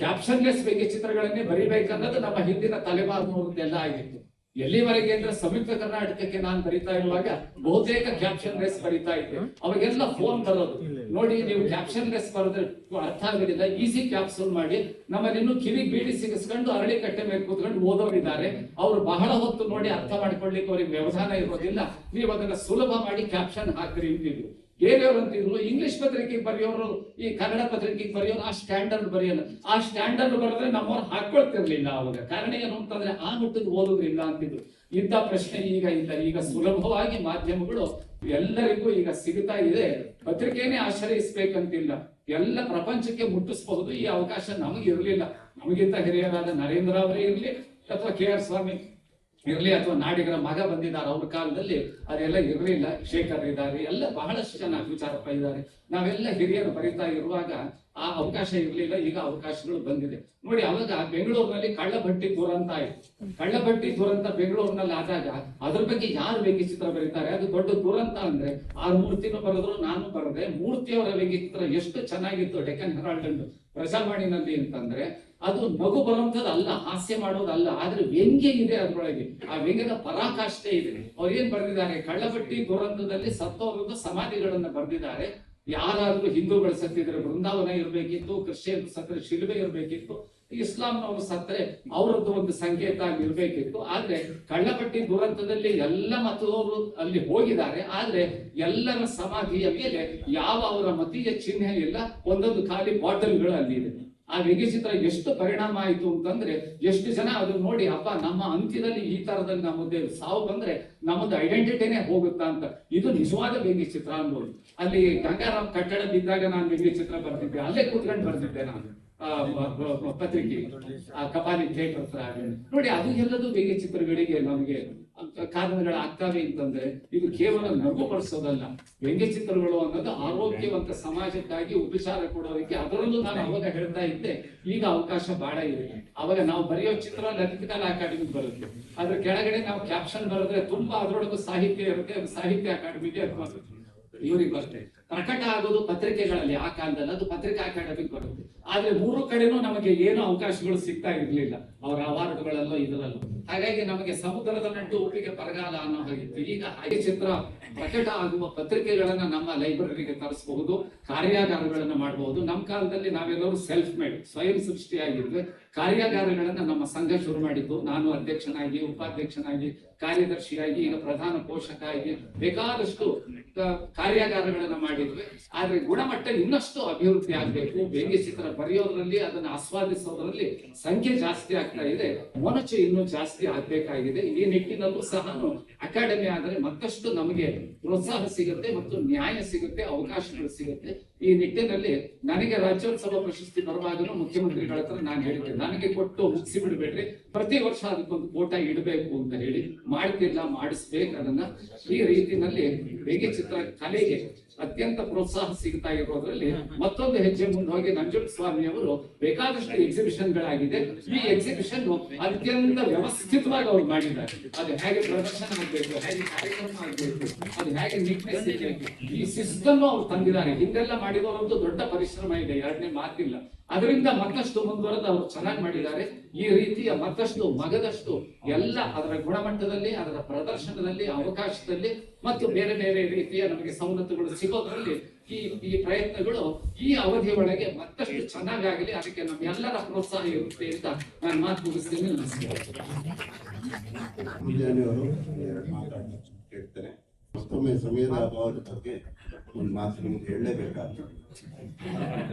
ಕ್ಯಾಪ್ಷನ್ಲೆಸ್ ವ್ಯಂಗ್ಯ ಚಿತ್ರಗಳನ್ನೇ ಬರಿಬೇಕನ್ನೋದು ನಮ್ಮ ಹಿಂದಿನ ತಲೆಮಾರಿನವರದ್ದೆಲ್ಲ ಆಗಿತ್ತು. ಎಲ್ಲಿವರೆಗೆ ಅಂದ್ರೆ ಸಂಯುಕ್ತ ಕರ್ನಾಟಕಕ್ಕೆ ನಾನು ಬರಿತಾ ಇರುವಾಗ ಬಹುತೇಕ ಕ್ಯಾಪ್ಷನ್ ಲೆಸ್ ಬರಿತಾ ಇದ್ದೆ. ಅವಾಗೆಲ್ಲ ಫೋನ್ ಬರೋದು, ನೋಡಿ ನೀವು ಕ್ಯಾಪ್ಷನ್ ಲೆಸ್ ಬರೋದ್ರೆ ಅರ್ಥ ಆಗೋದಿಲ್ಲ, ಈಸಿ ಕ್ಯಾಪ್ಸೂಲ್ ಮಾಡಿ. ನಮ್ಮಲ್ಲಿ ಇನ್ನೂ ಕಿವಿ ಬೀಡಿ ಸಿಗಿಸ್ಕೊಂಡು ಅರಳಿ ಕಟ್ಟೆ ಮೇಲೆ ಕೂತ್ಕೊಂಡು ಓದೋರಿದ್ದಾರೆ. ಅವ್ರು ಬಹಳ ಹೊತ್ತು ನೋಡಿ ಅರ್ಥ ಮಾಡ್ಕೊಳ್ಳಿಕ್ಕೆ ಅವ್ರಿಗೆ ವ್ಯವಧಾನ ಇರೋದಿಲ್ಲ. ನೀವು ಅದನ್ನ ಸುಲಭ ಮಾಡಿ ಕ್ಯಾಪ್ಷನ್ ಹಾಕ್ರಿ ಅಂತಿದ್ರು. ಬೇರೆಯವರು ಅಂತಿದ್ರು ಇಂಗ್ಲಿಷ್ ಪತ್ರಿಕೆಗೆ ಬರೆಯೋರು, ಈ ಕನ್ನಡ ಪತ್ರಿಕೆಗೆ ಬರೆಯೋರು ಆ ಸ್ಟ್ಯಾಂಡರ್ಡ್ ಬರೆಯಲ್ಲ. ಆ ಸ್ಟ್ಯಾಂಡರ್ಡ್ ಬರೆದ್ರೆ ನಮ್ಮವ್ರು ಹಾಕೊಳ್ತಿರ್ಲಿಲ್ಲ ಅವಾಗ. ಕಾರಣ ಏನು ಅಂತಂದ್ರೆ ಆ ಮಟ್ಟದ ಓದುವುದಿಲ್ಲ ಅಂತಿದ್ರು. ಇಂಥ ಪ್ರಶ್ನೆ ಈಗ ಇಲ್ಲ. ಈಗ ಸುಲಭವಾಗಿ ಮಾಧ್ಯಮಗಳು ಎಲ್ಲರಿಗೂ ಈಗ ಸಿಗ್ತಾ ಇದೆ. ಪತ್ರಿಕೆನೇ ಆಶ್ರಯಿಸ್ಬೇಕಂತಿಲ್ಲ, ಎಲ್ಲ ಪ್ರಪಂಚಕ್ಕೆ ಮುಟ್ಟಿಸಬಹುದು. ಈ ಅವಕಾಶ ನಮಗೆ ಇರಲಿಲ್ಲ. ನಮಗಿಂತ ಹಿರಿಯರಾದ ನರೇಂದ್ರ ಅವರೇ ಇರ್ಲಿ ಅಥವಾ KR ಸ್ವಾಮಿ ಇರ್ಲಿ ಅಥವಾ ನಾಡಿಗರ ಮಗ ಬಂದಿದ್ದಾರೆ, ಅವ್ರ ಕಾಲದಲ್ಲಿ ಅದೆಲ್ಲ ಇರಲಿಲ್ಲ. ಶೇಖರ್ ಇದ್ದಾರೆ, ಎಲ್ಲ ಬಹಳಷ್ಟು ಜನ ವಿಚಾರಪ್ಪ ಇದ್ದಾರೆ. ನಾವೆಲ್ಲ ಹಿರಿಯರು ಬರೀತಾ ಇರುವಾಗ ಆ ಅವಕಾಶ ಇರಲಿಲ್ಲ. ಈಗ ಅವಕಾಶಗಳು ಬಂದಿದೆ. ನೋಡಿ ಅವಾಗ ಬೆಂಗಳೂರಿನಲ್ಲಿ ಕಳ್ಳಭಟ್ಟಿ ದುರಂತ ಆಯ್ತು. ಕಳ್ಳಭಟ್ಟಿ ದುರಂತ ಬೆಂಗಳೂರಿನಲ್ಲಿ ಆದಾಗ ಅದ್ರ ಬಗ್ಗೆ ಯಾರು ವ್ಯಂಗ್ಯ ಚಿತ್ರ ಬರೀತಾರೆ, ಅದು ದೊಡ್ಡ ದುರಂತ. ಅಂದ್ರೆ ಆರ್ ಮೂರ್ತಿನೂ ಬರೆದ್ರು, ನಾನು ಬರದೆ. ಮೂರ್ತಿಯವರ ವ್ಯಂಗ್ಯ ಚಿತ್ರ ಎಷ್ಟು ಚೆನ್ನಾಗಿತ್ತು ಡೆಕ್ಕನ್ ಹೆರಾಲ್ಡ್ ಅಂಡ್ ಪ್ರಜಾವಾಣಿನಲ್ಲಿ ಅಂತಂದ್ರೆ, ಅದು ನಗು ಬರುವಂತದ್ದು ಅಲ್ಲ, ಹಾಸ್ಯ ಮಾಡೋದಲ್ಲ, ಆದ್ರೆ ವ್ಯಂಗ್ಯ ಇದೆ ಅದ್ರೊಳಗೆ. ಆ ವ್ಯಂಗ್ಯದ ಪರಾಕಾಷ್ಠೆ ಇದೆ. ಅವ್ರು ಏನ್ ಬರೆದಿದ್ದಾರೆ, ಕಳ್ಳಭಟ್ಟಿ ದುರಂತದಲ್ಲಿ ಸತ್ತೋರದ್ದು ಸಮಾಧಿಗಳನ್ನ ಬರೆದಿದ್ದಾರೆ. ಯಾರಾದ್ರೂ ಹಿಂದೂಗಳು ಸತ್ತಿದ್ರೆ ಬೃಂದಾವನ ಇರ್ಬೇಕಿತ್ತು, ಕ್ರಿಶ್ಚಿಯನ್ ಸತ್ತರೆ ಶಿಲುಬೆ ಇರ್ಬೇಕಿತ್ತು, ಇಸ್ಲಾಂನವರು ಸತ್ತರೆ ಅವರದ್ದು ಒಂದು ಸಂಕೇತ ಇರ್ಬೇಕಿತ್ತು. ಆದ್ರೆ ಕಳ್ಳಭಟ್ಟಿ ದುರಂತದಲ್ಲಿ ಎಲ್ಲ ಮತದವರು ಅಲ್ಲಿ ಹೋಗಿದ್ದಾರೆ, ಆದ್ರೆ ಎಲ್ಲರ ಸಮಾಧಿಯ ಮೇಲೆ ಯಾವ ಅವರ ಮತೀಯ ಚಿಹ್ನೆ ಇಲ್ಲ, ಒಂದೊಂದು ಖಾಲಿ ಬಾಟಲ್ಗಳು ಅಲ್ಲಿ ಇದೆ. ಆ ವ್ಯಂಗ್ಯ ಚಿತ್ರ ಎಷ್ಟು ಪರಿಣಾಮ ಆಯಿತು ಅಂತಂದ್ರೆ, ಎಷ್ಟು ಜನ ಅದನ್ನ ನೋಡಿ ಅಪ್ಪ ನಮ್ಮ ಅಂತ್ಯದಲ್ಲಿ ಈ ತರದಲ್ಲಿ ನಮ್ಮದೇ ಸಾವು ಬಂದ್ರೆ ನಮ್ಮದು ಐಡೆಂಟಿಟಿನೇ ಹೋಗುತ್ತಾ ಅಂತ. ಇದು ನಿಜವಾದ ವ್ಯಂಗ್ಯ ಚಿತ್ರ ಅನ್ಬೋದು. ಅಲ್ಲಿ ಗಂಗಾರಾಮ್ ಕಟ್ಟಡ ಬಿದ್ದಾಗ ನಾನು ವ್ಯಂಗ್ಯ ಚಿತ್ರ ಬರ್ತಿದ್ದೆ, ಅಲ್ಲೇ ಕೂತ್ಕೊಂಡು ಬರ್ತಿದ್ದೆ ನಾನು ಪತ್ರಿಕೆ, ಆ ಕಪಾಲಿ ಥಿಯೇಟರ್ ಹತ್ರ. ನೋಡಿ ಅದು ಎಲ್ಲದೂ ವ್ಯಂಗ್ಯ ಚಿತ್ರಗಳಿಗೆ ನಮಗೆ ಕಾರಣಗಳಾಗ್ತವೆ ಅಂತಂದ್ರೆ, ಇದು ಕೇವಲ ನಗು ಪಡಿಸೋದಲ್ಲ. ವ್ಯಂಗ್ಯ ಚಿತ್ರಗಳು ಅನ್ನೋದು ಆರೋಗ್ಯವಂತ ಸಮಾಜಕ್ಕಾಗಿ ಉಪಚಾರ ಕೊಡೋದಕ್ಕೆ. ಅದರಲ್ಲೂ ನಾನು ಅವಾಗ ಹೇಳ್ತಾ ಇದ್ದೆ, ಈಗ ಅವಕಾಶ ಬಹಳ ಇದೆ. ಅವಾಗ ನಾವು ಬರೆಯೋ ಚಿತ್ರ ಲಲಿತಕಲಾ ಅಕಾಡೆಮಿಗೆ ಬರುತ್ತೆ, ಅದ್ರ ಕೆಳಗಡೆ ನಾವು ಕ್ಯಾಪ್ಷನ್ ಬರೆದ್ರೆ ತುಂಬಾ ಅದರೊಳಗೂ ಸಾಹಿತ್ಯ ಇರುತ್ತೆ, ಅದು ಸಾಹಿತ್ಯ ಅಕಾಡೆಮಿಗೆ ಅಥವಾ ಇವ್ರಿಗೆ ಬರುತ್ತೆ. ಪ್ರಕಟ ಆಗೋದು ಪತ್ರಿಕೆಗಳಲ್ಲಿ ಆ ಕಾಲದಲ್ಲಿ, ಅದು ಪತ್ರಿಕಾ ಅಕಾಡೆಮಿಗೆ ಬರುತ್ತೆ. ಆದ್ರೆ ಮೂರು ಕಡೆನೂ ನಮಗೆ ಏನು ಅವಕಾಶಗಳು ಸಿಗ್ತಾ ಇರ್ಲಿಲ್ಲ, ಅವರ ಅವಾರ್ಡ್ಗಳಲ್ಲೋ ಇದರಲ್ಲೋ. ಹಾಗಾಗಿ ನಮಗೆ ಸಮುದ್ರದ ನಂಟು ಉಪ್ಪಿಗೆ ಬರಗಾಲ ಅನ್ನೋ ಹಾಗಿತ್ತು. ಈಗ ಹಾಗೆ ಚಿತ್ರ ಪ್ರಕಟ ಆಗುವ ಪತ್ರಿಕೆಗಳನ್ನ ನಮ್ಮ ಲೈಬ್ರರಿಗೆ ತರಿಸಬಹುದು, ಕಾರ್ಯಾಗಾರಗಳನ್ನ ಮಾಡಬಹುದು. ನಮ್ಮ ಕಾಲದಲ್ಲಿ ನಾವೆಲ್ಲರೂ ಸೆಲ್ಫ್ ಮೇಡ್, ಸ್ವಯಂ ಸೃಷ್ಟಿಯಾಗಿದ್ವಿ. ಕಾರ್ಯಾಗಾರಗಳನ್ನ ನಮ್ಮ ಸಂಘ ಶುರು ಮಾಡಿದ್ದು, ನಾನು ಅಧ್ಯಕ್ಷನಾಗಿ, ಉಪಾಧ್ಯಕ್ಷನಾಗಿ, ಕಾರ್ಯದರ್ಶಿಯಾಗಿ, ಈಗ ಪ್ರಧಾನ ಪೋಷಕ ಆಗಿ ಬೇಕಾದಷ್ಟು ಕಾರ್ಯಾಗಾರಗಳನ್ನ ಮಾಡಿದ್ವಿ. ಆದ್ರೆ ಗುಣಮಟ್ಟ ಇನ್ನಷ್ಟು ಅಭಿವೃದ್ಧಿ ಆಗ್ಬೇಕು. ವ್ಯಂಗ್ಯ ಚಿತ್ರ ಬರೆಯೋದ್ರಲ್ಲಿ, ಅದನ್ನ ಆಸ್ವಾದಿಸೋದ್ರಲ್ಲಿ ಸಂಖ್ಯೆ ಜಾಸ್ತಿ ಆಗ್ತಾ ಇದೆ, ಮೊನಚು ಇನ್ನೂ ಜಾಸ್ತಿ ಆಗ್ಬೇಕಾಗಿದೆ. ಈ ನಿಟ್ಟಿನಲ್ಲೂ ಸಹ ಅಕಾಡೆಮಿ ಆದರೆ ಮತ್ತಷ್ಟು ನಮಗೆ ಪ್ರೋತ್ಸಾಹ ಸಿಗುತ್ತೆ ಮತ್ತು ನ್ಯಾಯ ಸಿಗುತ್ತೆ, ಅವಕಾಶಗಳು ಸಿಗುತ್ತೆ. ಈ ನಿಟ್ಟಿನಲ್ಲಿ ನನಗೆ ರಾಜ್ಯೋತ್ಸವ ಪ್ರಶಸ್ತಿ ಬರುವಾಗಲೂ ಮುಖ್ಯಮಂತ್ರಿಗಳ ಹತ್ರ ನಾನು ಹೇಳಿದ್ದೆ, ನನಗೆ ಕೊಟ್ಟು ಮುಗಿಸಿ ಬಿಡ್ಬೇಡ್ರಿ, ಪ್ರತಿ ವರ್ಷ ಅದಕ್ಕೊಂದು ಕೋಟ ಇಡಬೇಕು ಅಂತ ಹೇಳಿ. ಮಾಡ್ತಿಲ್ಲ, ಮಾಡಿಸ್ಬೇಕು ಅದನ್ನ. ಈ ರೀತಿನಲ್ಲಿ ಬೇಗೆ ಚಿತ್ರ ಕಲೆಗೆ ಅತ್ಯಂತ ಪ್ರೋತ್ಸಾಹ ಸಿಗ್ತಾ ಇರೋದ್ರಲ್ಲಿ ಮತ್ತೊಂದು ಹೆಜ್ಜೆ ಮುಂದೆ ಹೋಗಿ ನಂಜುಂಡಸ್ವಾಮಿ ಅವರು ಬೇಕಾದಷ್ಟು ಎಕ್ಸಿಬಿಷನ್ ಗಳಾಗಿದೆ. ಈ ಎಕ್ಸಿಬಿಷನ್ ಅತ್ಯಂತ ವ್ಯವಸ್ಥಿತವಾಗಿ ಅವ್ರು ಮಾಡಿದ್ದಾರೆ. ಅದು ಹೇಗೆ ಪ್ರದರ್ಶನ ಆಗಬೇಕು, ಹೇಗೆ ಕಾರ್ಯಕ್ರಮ ಆಗಬೇಕು, ಅದು ಹೇಗೆ ನೀಟ್ನೆಸ್ ಇರಬೇಕು, ಈ ಸಿಸ್ಟಮ್ ಅವ್ರು ತಂದಿದ್ದಾರೆ. ಹಿಂದೆಲ್ಲ ಮಾಡಿದವರದ್ದು ದೊಡ್ಡ ಪರಿಶ್ರಮ ಇದೆ, ಎರಡನೇ ಮಾತಿಲ್ಲ. ಅದರಿಂದ ಮತ್ತಷ್ಟು ಮುಂದುವರೆದು ಅವರು ಚೆನ್ನಾಗಿ ಮಾಡಿದ್ದಾರೆ. ಈ ರೀತಿಯ ಮತ್ತಷ್ಟು ಮಗದಷ್ಟು ಎಲ್ಲ ಅದರ ಗುಣಮಟ್ಟದಲ್ಲಿ, ಅದರ ಪ್ರದರ್ಶನದಲ್ಲಿ, ಅವಕಾಶದಲ್ಲಿ ಮತ್ತು ಬೇರೆ ಬೇರೆ ರೀತಿಯ ನಮಗೆ ಸವಲತ್ತುಗಳು ಸಿಗೋದ್ರಲ್ಲಿ ಈ ಪ್ರಯತ್ನಗಳು ಈ ಅವಧಿ ಒಳಗೆ ಮತ್ತಷ್ಟು ಚೆನ್ನಾಗಾಗಲಿ, ಅದಕ್ಕೆ ನಮ್ಮೆಲ್ಲರ ಪ್ರೋತ್ಸಾಹ ಇರುತ್ತೆ ಅಂತ ನಾನು ಮಾತು ಮುಗಿಸ್ತೇನೆ. ನಮಸ್ಕಾರ. ಮುಂಜಾನೆಯವರು ಹೇಳ್ತಾರೆ. ಮತ್ತೊಮ್ಮೆ ಸಮಯದ ಅಭಾವದ ಬಗ್ಗೆ ಒಂದು ಮಾತು ನಿಮ್ಗೆ ಹೇಳಲೇಬೇಕಾಗ್ತದೆ.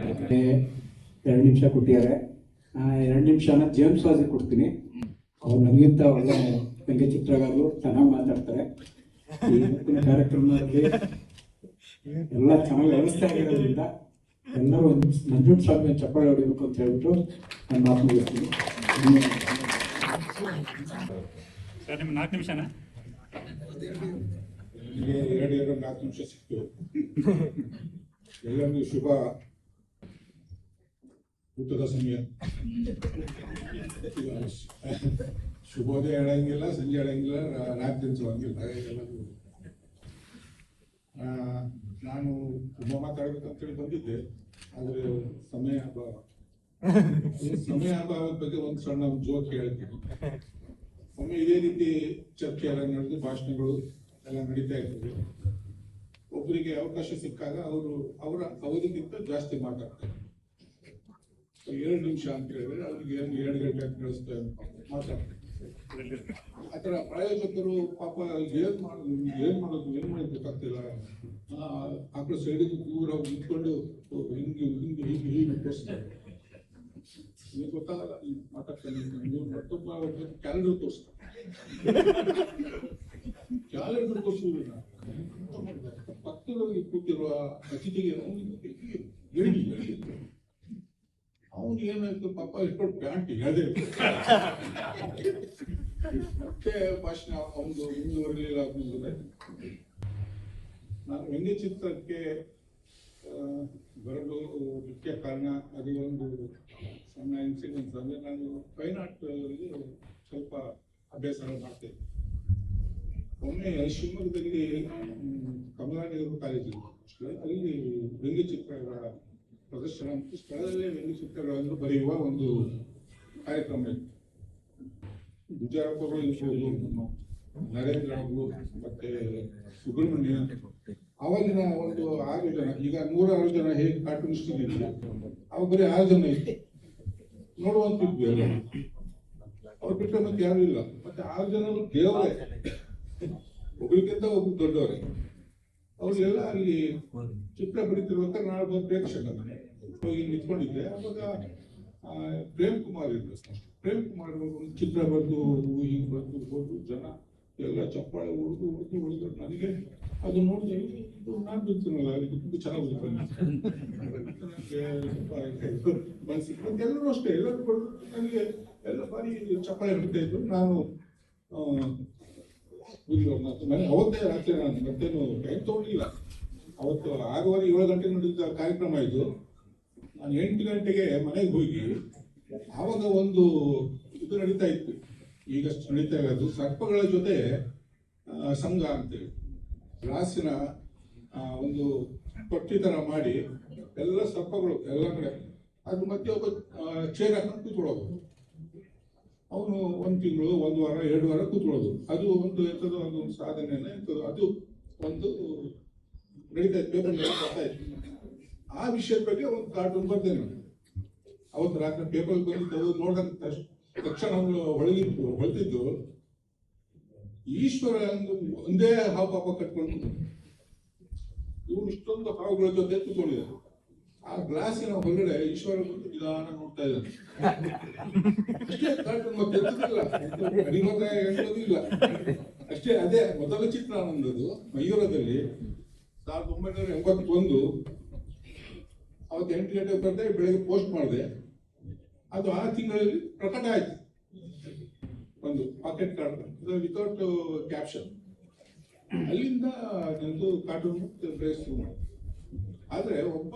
2 ನಿಮಿಷ ಕೊಟ್ಟಿದ್ದಾರೆ. 2 ನಿಮಿಷನ ಜೇಮ್ಸ್ ವಾಜಿ ಕೊಡ್ತೀನಿ. ಅವ್ರು ನನಗಿಂತ ಒಳ್ಳೆ ವ್ಯಂಗ್ಯ ಚಿತ್ರಗಾರರು, ಚೆನ್ನಾಗಿ ಮಾತಾಡ್ತಾರೆ. ಈ ಇವತ್ತಿನ ಕಾರ್ಯಕ್ರಮದಲ್ಲಿ ಎಲ್ಲ ಚೆನ್ನಾಗಿ ವ್ಯವಸ್ಥೆ ಆಗಿರೋದ್ರಿಂದ ಎಲ್ಲರೂ ನಂಜುಂಡಸ್ವಾಮಿ ಚಪ್ಪಾಳೆ ಹೊಡಿಬೇಕು ಅಂತ ಹೇಳ್ಬಿಟ್ಟು ನಾನು ಮಾತು ಮುಗಿಸ್ತೀನಿ. ಸರ್, ನಿಮ್ಮ 4 ನಿಮಿಷನಾ? 4 ನಿಮಿಷ ಸಿಕ್ತು. ಎಲ್ಲರಿಗೂ ಶುಭ ಊಟದ ಸಮಯ. ಶುಭೋದಯ ಹೇಳಂಗಿಲ್ಲ, ಸಂಜೆ ಹೇಳಂಗಿಲ್ಲ, ರಾತ್ರಿ ಹಂಗಿಲ್ಲ. ನಾನು ತುಂಬ ಮಾತಾಡ್ಬೇಕಂತೇಳಿ ಬಂದಿದ್ದೆ, ಆದರೆ ಸಮಯ ಅಭಾವದ ಬಗ್ಗೆ ಒಂದು ಸಣ್ಣ ಜೋಕ್ ಹೇಳ್ತೀನಿ. ಒಮ್ಮೆ ಇದೇ ರೀತಿ ಚರ್ಚೆ ಎಲ್ಲ ನಡೆದು ಭಾಷಣಗಳು ಎಲ್ಲ ನಡೀತಾ ಇರ್ತದೆ. ಒಬ್ಬರಿಗೆ ಅವಕಾಶ ಸಿಕ್ಕಾಗ ಅವರ ಅವಧಿಗಿಂತ ಜಾಸ್ತಿ ಮಾತಾಡ್ತಾರೆ. 2 ನಿಮಿಷ ಅಂತ ಹೇಳಿದ್ರೆ ಅವ್ರಿಗೆ 2 ಗಂಟೆ ಅಂತ ಕಳಿಸ್ತಾರೆ ಮಾತಾಡ್ತಾರೆ. ಆ ಥರ ಪ್ರಾಯೋಜಕರು ಪಾಪ ಏನ್ ಮಾಡೋದು ಗೊತ್ತಾಗ್ತಿಲ್ಲ. ಆ ಕಡೆ ಸೈಡಿಗೆ ದೂರ ನಿಂತ್ಕೊಂಡು ಹೀಗೆ ತೋರಿಸ್ತಾರೆ. ನಿಮಗೆ ಗೊತ್ತಾಗಲ್ಲ, ಮಾತಾಡ್ತಾನೆ. ಮತ್ತೊಬ್ಬ ಕ್ಯಾಲೆಂಡರ್ ತೋರಿಸ್ತಾರೆ. ಕ್ಯಾಲೆಂಡರ್ ತೋರಿಸುವುದಿಲ್ಲ, ಪಕ್ಕದಲ್ಲಿ ಕೂತಿರುವ ಅತಿಥಿಗೆ ಹೇಳಿ ಅವನು ಏನಾಯ್ತು ಪಾಪ ಇಷ್ಟೊಂದು ಪ್ಯಾಂಟ್ ಹೇಳದೆ ಮತ್ತೆ ಭಾಷಣ ಅವನು ಮುಂದುವರಲಿಲ್ಲ. ನಾನು ವ್ಯಂಗ್ಯ ಚಿತ್ರಕ್ಕೆ ಬರಲು ಮುಖ್ಯ ಕಾರಣ ಅದು ಒಂದು ಸಣ್ಣ ಇನ್ಸಿಡೆನ್ಸ್. ಅಂದರೆ ನಾನು ಫೈನ್ ಆರ್ಟ್ ಸ್ವಲ್ಪ ಅಭ್ಯಾಸ ಮಾಡ್ತೇನೆ. ಒಮ್ಮೆ ಶಿವಮೊಗ್ಗದಲ್ಲಿ ಕಮಲಾ ನೆಹರು ಕಾಲೇಜಿಗೆ ಅಲ್ಲಿ ವ್ಯಂಗ್ಯ ಚಿತ್ರಗಳ ಪ್ರದರ್ಶನ ಮತ್ತು ಸ್ಥಳದಲ್ಲೇ ವ್ಯಂಗ್ಯ ಚಿತ್ರಗಳನ್ನು ಬರೆಯುವ ಒಂದು ಕಾರ್ಯಕ್ರಮ ಇತ್ತು. ಗುಜರಾಪುರ ಇರ್ಬೋದು, ನರೇಂದ್ರ ಅವರು ಮತ್ತೆ ಸುಬ್ರಹ್ಮಣ್ಯ, ಅವಾಗಿನ ಒಂದು 6 ಜನ, ಈಗ 106 ಜನ ಹೇಗೆ ಕಾರ್ಟೂನಿಸ್ಟ್ ಇದ್ದಿದ್ರು, ಅವಾಗ ಬರೀ 6 ಜನ ಇತ್ತು, ನೋಡುವಂತಿದ್ವಿ ಎಲ್ಲ. ಅವ್ರು ಬಿಟ್ಟರೆ ಮತ್ತೆ ಯಾರು ಇಲ್ಲ. ಮತ್ತೆ 6 ಜನ ದೇವರೇ, ಒಬ್ರಿಗಿಂತ ಒಬ್ರು ದೊಡ್ಡವರೇ. ಅವ್ರಿಗೆಲ್ಲ ಅಲ್ಲಿ ಚಿತ್ರ ಬರೀತಿರುವಂತ ನಾನು ಪ್ರೇಕ್ಷಕ ಹೋಗಿ ನಿಂತ್ಕೊಂಡಿದ್ದೆ. ಅವಾಗ ಪ್ರೇಮ್ ಕುಮಾರ್ ಇದ್ರು. ಪ್ರೇಮ್ ಕುಮಾರ್ ಒಂದು ಚಿತ್ರ ಬರೆದು ಹಿಂಗೆ ಬರೆದು ಹೋದ್ರು, ಜನ ಎಲ್ಲ ಚಪ್ಪಾಳೆ ಹೊಡೆದು ನನಗೆ ಅದು ನೋಡಿದೆ, ನಾನು ಬಿಡ್ತೀನಲ್ಲ, ಅದಕ್ಕೆ ತುಂಬ ಚೆನ್ನಾಗಿ ಮನಸ್ಸಿಗೆ. ಮತ್ತೆ ಎಲ್ಲರೂ ಅಷ್ಟೇ, ಎಲ್ಲರೂ ಬರೆದು ನನಗೆ ಎಲ್ಲ ಬಾರಿ ಚಪ್ಪಾಳೆ ಹೊಡಿತಾ ಇದ್ರು. ನಾನು ನನಗೆ ಅವತ್ತೇ ರಾತ್ರಿ ನಾನು ಮತ್ತೇನು ಟೈಮ್ ತಗೊಂಡಿಲ್ಲ. ಅವತ್ತು 6:15 7 ಗಂಟೆಗೆ ನಡೆದ ಕಾರ್ಯಕ್ರಮ ಇದು. ನಾನು 8 ಗಂಟೆಗೆ ಮನೆಗೆ ಹೋಗಿ ಆವಾಗ ಒಂದು ಇದು ನಡೀತಾ ಇತ್ತು, ಈಗಷ್ಟು ನಡೀತಾ ಇರೋದು ಸರ್ಪಗಳ ಜೊತೆ ಸಂಘ ಅಂತೇಳಿ. ಗ್ಲಾಸಿನ ಒಂದು ತೊಟ್ಟಿ ಥರ ಮಾಡಿ ಎಲ್ಲ ಸರ್ಪಗಳು ಎಲ್ಲ ಕಡೆ ಅದ್ರ ಮಧ್ಯೆ ಒಬ್ಬ ಚೇರ್ ಹಾಕೊಂಡು ಕೂತ್ಕೊಳ್ಳೋದು. ಅವನು 1 ತಿಂಗಳು 1 ವಾರ 2 ವಾರ ಕೂತ್ಕೊಳ್ಳೋದು. ಅದು ಒಂದು ಎಂಥದ್ದು ಅದೊಂದು ಸಾಧನೆನ ಎಂಥದ್ದು ಅದು ಒಂದು ನಡೀತಾ ಇತ್ತು, ಪೇಪರ್ ಬರ್ತಾ ಇತ್ತು. ಆ ವಿಷಯದ ಬಗ್ಗೆ ಒಂದು ಕಾರ್ಟೂನ್ ಬರ್ದೆ ನಾನು. ಅವತ್ತು ರಾತ್ರಿ ಪೇಪರ್ ಬಂದಿದ್ದು ನೋಡಿದ ತಕ್ಷಣ ಅವನು ಹೊಳ್ತಿದ್ದು ಈಶ್ವರ ಒಂದೇ ಹಾವು ಪಾಪ ಕಟ್ಕೊಂಡು ಇವ್ರು ಇಷ್ಟೊಂದು ಹಾವುಗಳ ಜೊತೆ ಕೂತ್ಕೊಂಡಿದ್ದಾರೆ. ಆ ಗ್ಲಾಸಿನ ಹೊರಗಡೆ ಈಶ್ವರ ನಿಧಾನ ನೋಡ್ತಾ ಇದ್ದಾರೆ. ಅಷ್ಟೇ ಕಾರ್ಟೂನ್ ಮತ್ತೆ ಇಲ್ಲ ಅಷ್ಟೇ. ಅದೇ ಮೊದಲ ಚಿತ್ರ ನನ್ನದು ಮಯೂರದಲ್ಲಿ 1981. ಅವತ್ತು 8 ಗಂಟೆಗೆ ಬರೆದೆ, ಬೆಳಗ್ಗೆ ಪೋಸ್ಟ್ ಮಾಡಿದೆ. ಅದು ಆ ತಿಂಗಳಲ್ಲಿ ಪ್ರಕಟ ಆಯ್ತು. ಒಂದು ಪಾಕೆಟ್ ಕಾರ್ಡ್ ವಿತೌಟ್ ಕ್ಯಾಪ್ಷನ್. ಅಲ್ಲಿಂದ ನಂದು ಕಾರ್ಟೂನ್ ರೇಸ್ ಶುರು ಮಾಡಿದೆ. ಆದರೆ ಒಬ್ಬ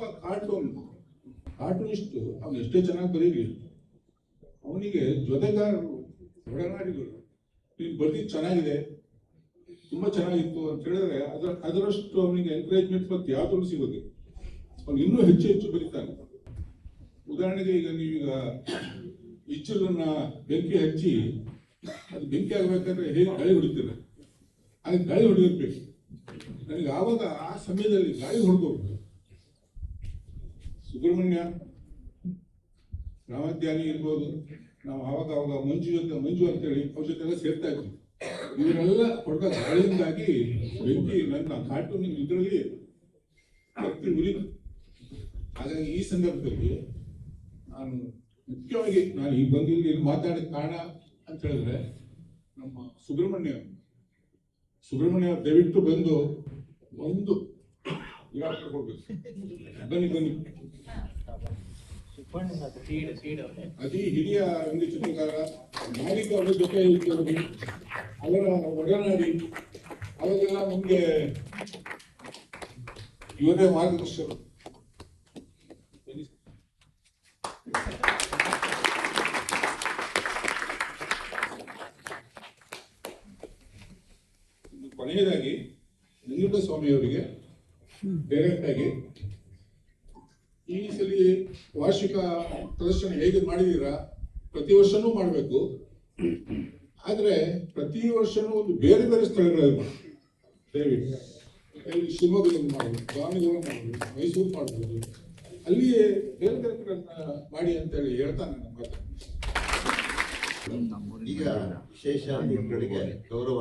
ಕಾರ್ಟೂನಿಸ್ಟ್ ಅವನು ಎಷ್ಟೇ ಚೆನ್ನಾಗಿ ಬರೀಲಿ, ಅವನಿಗೆ ಜೊತೆಗಾರರು, ಒಡನಾಡಿಗಳು ನೀನು ಬರ್ದಿದ್ದು ಚೆನ್ನಾಗಿದೆ, ತುಂಬ ಚೆನ್ನಾಗಿತ್ತು ಅಂತ ಹೇಳಿದ್ರೆ ಅದರಷ್ಟು ಅವನಿಗೆ ಎನ್ಕರೇಜ್ಮೆಂಟ್ ಮತ್ತು ಯಾವುದೂ ಸಿಗೋದಿಲ್ಲ. ಅವನು ಇನ್ನೂ ಹೆಚ್ಚು ಹೆಚ್ಚು ಬರೀತಾನೆ. ಉದಾಹರಣೆಗೆ ಈಗ ನೀವೀಗ ಇಚ್ಚಲನ್ನ ಬೆಂಕಿ ಹಚ್ಚಿ ಅದು ಬೆಂಕಿ ಆಗಬೇಕಾದ್ರೆ ಹೇಗೆ ಗಾಳಿ ಹೊಡಿತೀರ, ಹಾಗೆ ಗಾಳಿ ಹೊಡೆದಿರ್ಬೇಕು. ನನಗೆ ಆವಾಗ ಆ ಸಮಯದಲ್ಲಿ ಗಾಳಿ ಹೊಡೆದೋಗ್ಬೇಕು. ಸುಬ್ರಹ್ಮಣ್ಯ, ರಾಮಧ್ಯಾನಿ ಇರ್ಬೋದು, ನಾವು ಆವಾಗ ಮಂಜು ಅಂತೇಳಿ ಅವ್ರ ಜೊತೆಲ್ಲ ಸೇರ್ತಾ ಇದ್ವಿ. ಇವರೆಲ್ಲ ಹೊಡೆದ ಗಾಳಿಯಿಂದಾಗಿ ಬೆಂಕಿ ನನ್ನ ಕಾರ್ಟೂನ್ ಇದರಲ್ಲಿ ಕತ್ತಿ ಉರಿತು. ಹಾಗಾಗಿ ಈ ಸಂದರ್ಭದಲ್ಲಿ ನಾನು ಮುಖ್ಯವಾಗಿ ಈ ಬಂದಿಲ್ಲಿ ಮಾತಾಡಿದ ಕಾರಣ ಅಂತ ಹೇಳಿದ್ರೆ ನಮ್ಮ ಸುಬ್ರಹ್ಮಣ್ಯ ದಯವಿಟ್ಟು ಬಂದು ಒಂದು ಕೊಡ್ಬೇಕು. ಬನ್ನಿ ಅತಿ ಹಿರಿಯ ಒಂದು ಚಿತ್ರಕಾರ ನಾಡಿಕ ಅವರ ಜೊತೆ ಇದ್ದವರು, ಅವರ ಒಡನಾಡಿ, ಅವರೆಲ್ಲ ನಮ್ಗೆ ಇವರೇ ಮಾರ್ಗದರ್ಶಕರು. ಕೊನೆಯದಾಗಿ ನಂಜುಂಡ ಸ್ವಾಮಿ ಅವರಿಗೆ ಡೈರೆಕ್ಟ್ ಆಗಿ ಈ ಸಲ ವಾರ್ಷಿಕ ಪ್ರದರ್ಶನ ಹೇಗೆ ಮಾಡಿದೀರಾ, ಪ್ರತಿ ವರ್ಷನೂ ಮಾಡಬೇಕು. ಆದ್ರೆ ಪ್ರತಿ ವರ್ಷನೂ ಒಂದು ಬೇರೆ ಬೇರೆ ಸ್ಥಳಗಳಲ್ಲಿ ದಯವಿಟ್ಟು ಶಿವಮೊಗ್ಗದಲ್ಲಿ ಮಾಡಬಹುದು, ದಾವಣಗೆರೆ ಮಾಡಬಹುದು, ಮೈಸೂರು ಮಾಡಬಹುದು, ಅಲ್ಲಿಯೇ ಬೇರೆ ಬೇರೆ ಕಡೆಗಳನ್ನ ಮಾಡಿ ಅಂತ ಹೇಳಿ ಹೇಳ್ತಾನೆ ನಮ್ಮ ಮಾತು. ಈಗ ವಿಶೇಷ ಅತಿಥಿಗಳಿಗೆ ಗೌರವ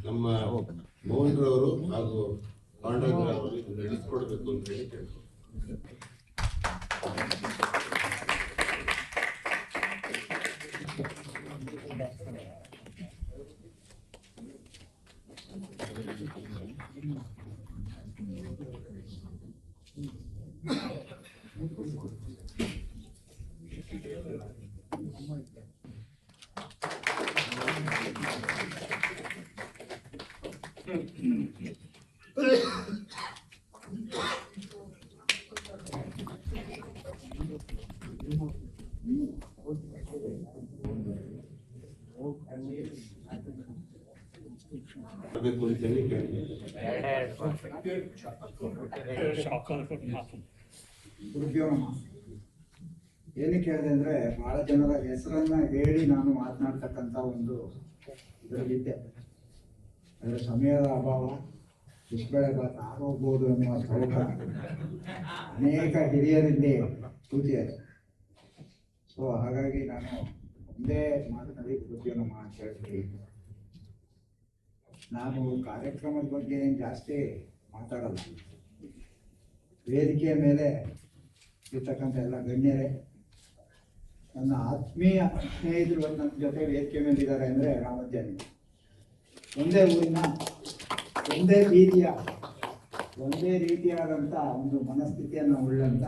ನಮ್ಮ ಮೋಹನ್ ರವರು ಹಾಗೂ ಪಾಂಡವರವರು ನಡೆಸಿಕೊಡ್ಬೇಕು ಅಂತ ಹೇಳಿ ಕೇಳ್ತಾರೆ. ಏನಕ್ಕೆ ಹೇಳಿದೆ ಅಂದ್ರೆ, ಬಹಳ ಜನರ ಹೆಸರನ್ನ ಹೇಳಿ ನಾನು ಮಾತನಾಡ್ತಕ್ಕಂಥ ಒಂದು ಇದರಲ್ಲಿದ್ದೆ. ಅದರ ಸಮಯದ ಅಭಾವ, ದುಷ್ಬೆಳೆಗಾತ ಆಗೋಗ್ಬೋದು ಅನ್ನುವ ಸೌಕ ಅನೇಕ ಹಿರಿಯರಲ್ಲಿ ಸೂಚಿಯಾಗಿದೆ. ಸೊ ಹಾಗಾಗಿ ನಾನು ಒಂದೇ ಮಾತಿನಲ್ಲಿ ಉದ್ಯಮ ಅಂತ ಹೇಳ್ತೀನಿ. ನಾನು ಕಾರ್ಯಕ್ರಮದ ಬಗ್ಗೆ ಜಾಸ್ತಿ ಮಾತಾಡಲ್ಲ. ವೇದಿಕೆಯ ಮೇಲೆ ಇರ್ತಕ್ಕಂಥ ಎಲ್ಲ ಗಣ್ಯರೇ, ನನ್ನ ಆತ್ಮೀಯ ಸ್ನೇಹಿತರು ನನ್ನ ಜೊತೆ ವೇದಿಕೆ ಮೇಲಿದ್ದಾರೆ ಅಂದರೆ ರಾಮಧ್ಯಾನಿ. ಒಂದೇ ಊರಿನ, ಒಂದೇ ರೀತಿಯಾದಂಥ ಒಂದು ಮನಸ್ಥಿತಿಯನ್ನು ಉಳ್ಳಂಥ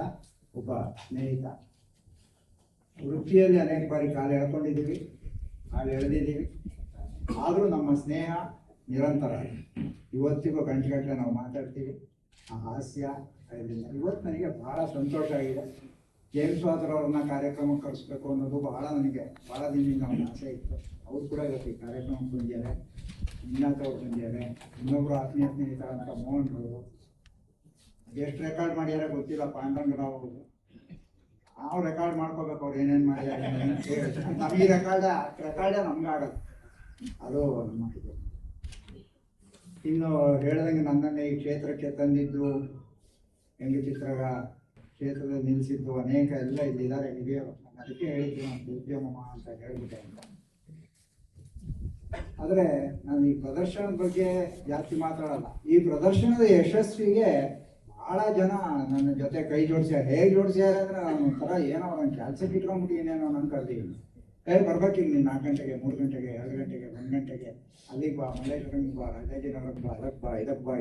ಒಬ್ಬ ಸ್ನೇಹಿತ. ವೃತ್ತಿಯಲ್ಲಿ ಅನೇಕ ಬಾರಿ ಕಾಲು ಎಳ್ಕೊಂಡಿದ್ದೀವಿ, ಕಾಲು ಎಳೆದಿದ್ದೀವಿ. ಆದರೂ ನಮ್ಮ ಸ್ನೇಹ ನಿರಂತರ. ಇವತ್ತಿಗೂ ಗಂಟೆಗಟ್ಟಲೆ ನಾವು ಮಾತಾಡ್ತೀವಿ. ಆ ಹಾಸ್ಯ ಇವತ್ತು ನನಗೆ ಬಹಳ ಸಂತೋಷ ಆಗಿದೆ. ಜೇಮ್ಸ್ ಅವ್ರನ್ನ ಕಾರ್ಯಕ್ರಮಕ್ಕೆ ಕಳಿಸ್ಬೇಕು ಅನ್ನೋದು ನನಗೆ ಬಹಳ ದಿನದಿಂದ ಒಂದು ಆಸೆ ಇತ್ತು. ಅವ್ರು ಕೂಡ ಇವತ್ತು ಈ ಕಾರ್ಯಕ್ರಮಕ್ಕೆ ಬಂದಿದ್ದಾರೆ. ನಿನ್ನಾಥ ಅವ್ರು ಬಂದಿದ್ದಾರೆ. ಇನ್ನೊಬ್ರು ಆತ್ಮೀಯ ಸ್ನೇಹಿತರಂತ ಮೋಹನ್ ಅವರು ಎಷ್ಟು ರೆಕಾರ್ಡ್ ಮಾಡ್ಯಾರ ಗೊತ್ತಿಲ್ಲ. ಪಾಂಡರಂಗರಾವ್ ಅವರು ನಾವು ರೆಕಾರ್ಡ್ ಮಾಡ್ಕೋಬೇಕು ಅವ್ರು ಏನೇನು ಮಾಡ್ಯಾರ ಅಂತ ಹೇಳಿ. ನಮಗೆ ರೆಕಾರ್ಡೇ ನಮ್ಗೆ ಆಗಲ್ಲ. ಅದು ನಮ್ಮ ಇದು. ಇನ್ನು ಹೇಳ್ದಂಗೆ ನನ್ನನ್ನೇ ಈ ಕ್ಷೇತ್ರಕ್ಕೆ ತಂದಿದ್ದು, ಹೆಂಗೆ ಕ್ಷೇತ್ರದಲ್ಲಿ ನಿಲ್ಲಿಸಿದ್ದು ಅನೇಕ ಎಲ್ಲ ಇಲ್ಲಿದ್ದಾರೆ ಹಿರಿಯರು. ಅದಕ್ಕೆ ಹೇಳಿದ್ದು ನಾನು ಉದ್ಯಮ ಅಂತ ಹೇಳ್ಬಿಟ್ಟೆ ಅಂತ. ಆದರೆ ನಾನು ಈ ಪ್ರದರ್ಶನದ ಬಗ್ಗೆ ಜಾಸ್ತಿ ಮಾತಾಡಲ್ಲ. ಈ ಪ್ರದರ್ಶನದ ಯಶಸ್ವಿಗೆ ಬಹಳ ಜನ ನನ್ನ ಜೊತೆ ಕೈ ಜೋಡಿಸ್ಯಾರ. ಹೇಗೆ ಜೋಡಿಸ್ಯಾರ ಅಂದ್ರೆ ನಾನು ಒಂಥರ ಏನೋ ನನ್ನ ಕೆಲಸಕ್ಕೆ ಇಟ್ಕೊಂಡ್ಬಿಟ್ಟು ಏನೇನೋ ನಾನು ಕರ್ದೀನಿ. ಬರ್ಬೇಕಿಲ್ಲ ನೀನು 4 ಗಂಟೆಗೆ 3 ಗಂಟೆಗೆ 2 ಗಂಟೆಗೆ 1 ಗಂಟೆಗೆ ಅಲ್ಲಿಗೆ ಬಾ, ಮಲ್ಲೇಶ್ವರಂಗೆ ಬಾ, ರಾಜಾಜಿನಗರಕ್ಕೆ ಬಾ, ಅದಕ್ಕೆ ಬಾ, ಇದಕ್ಕೆ ಬಾ,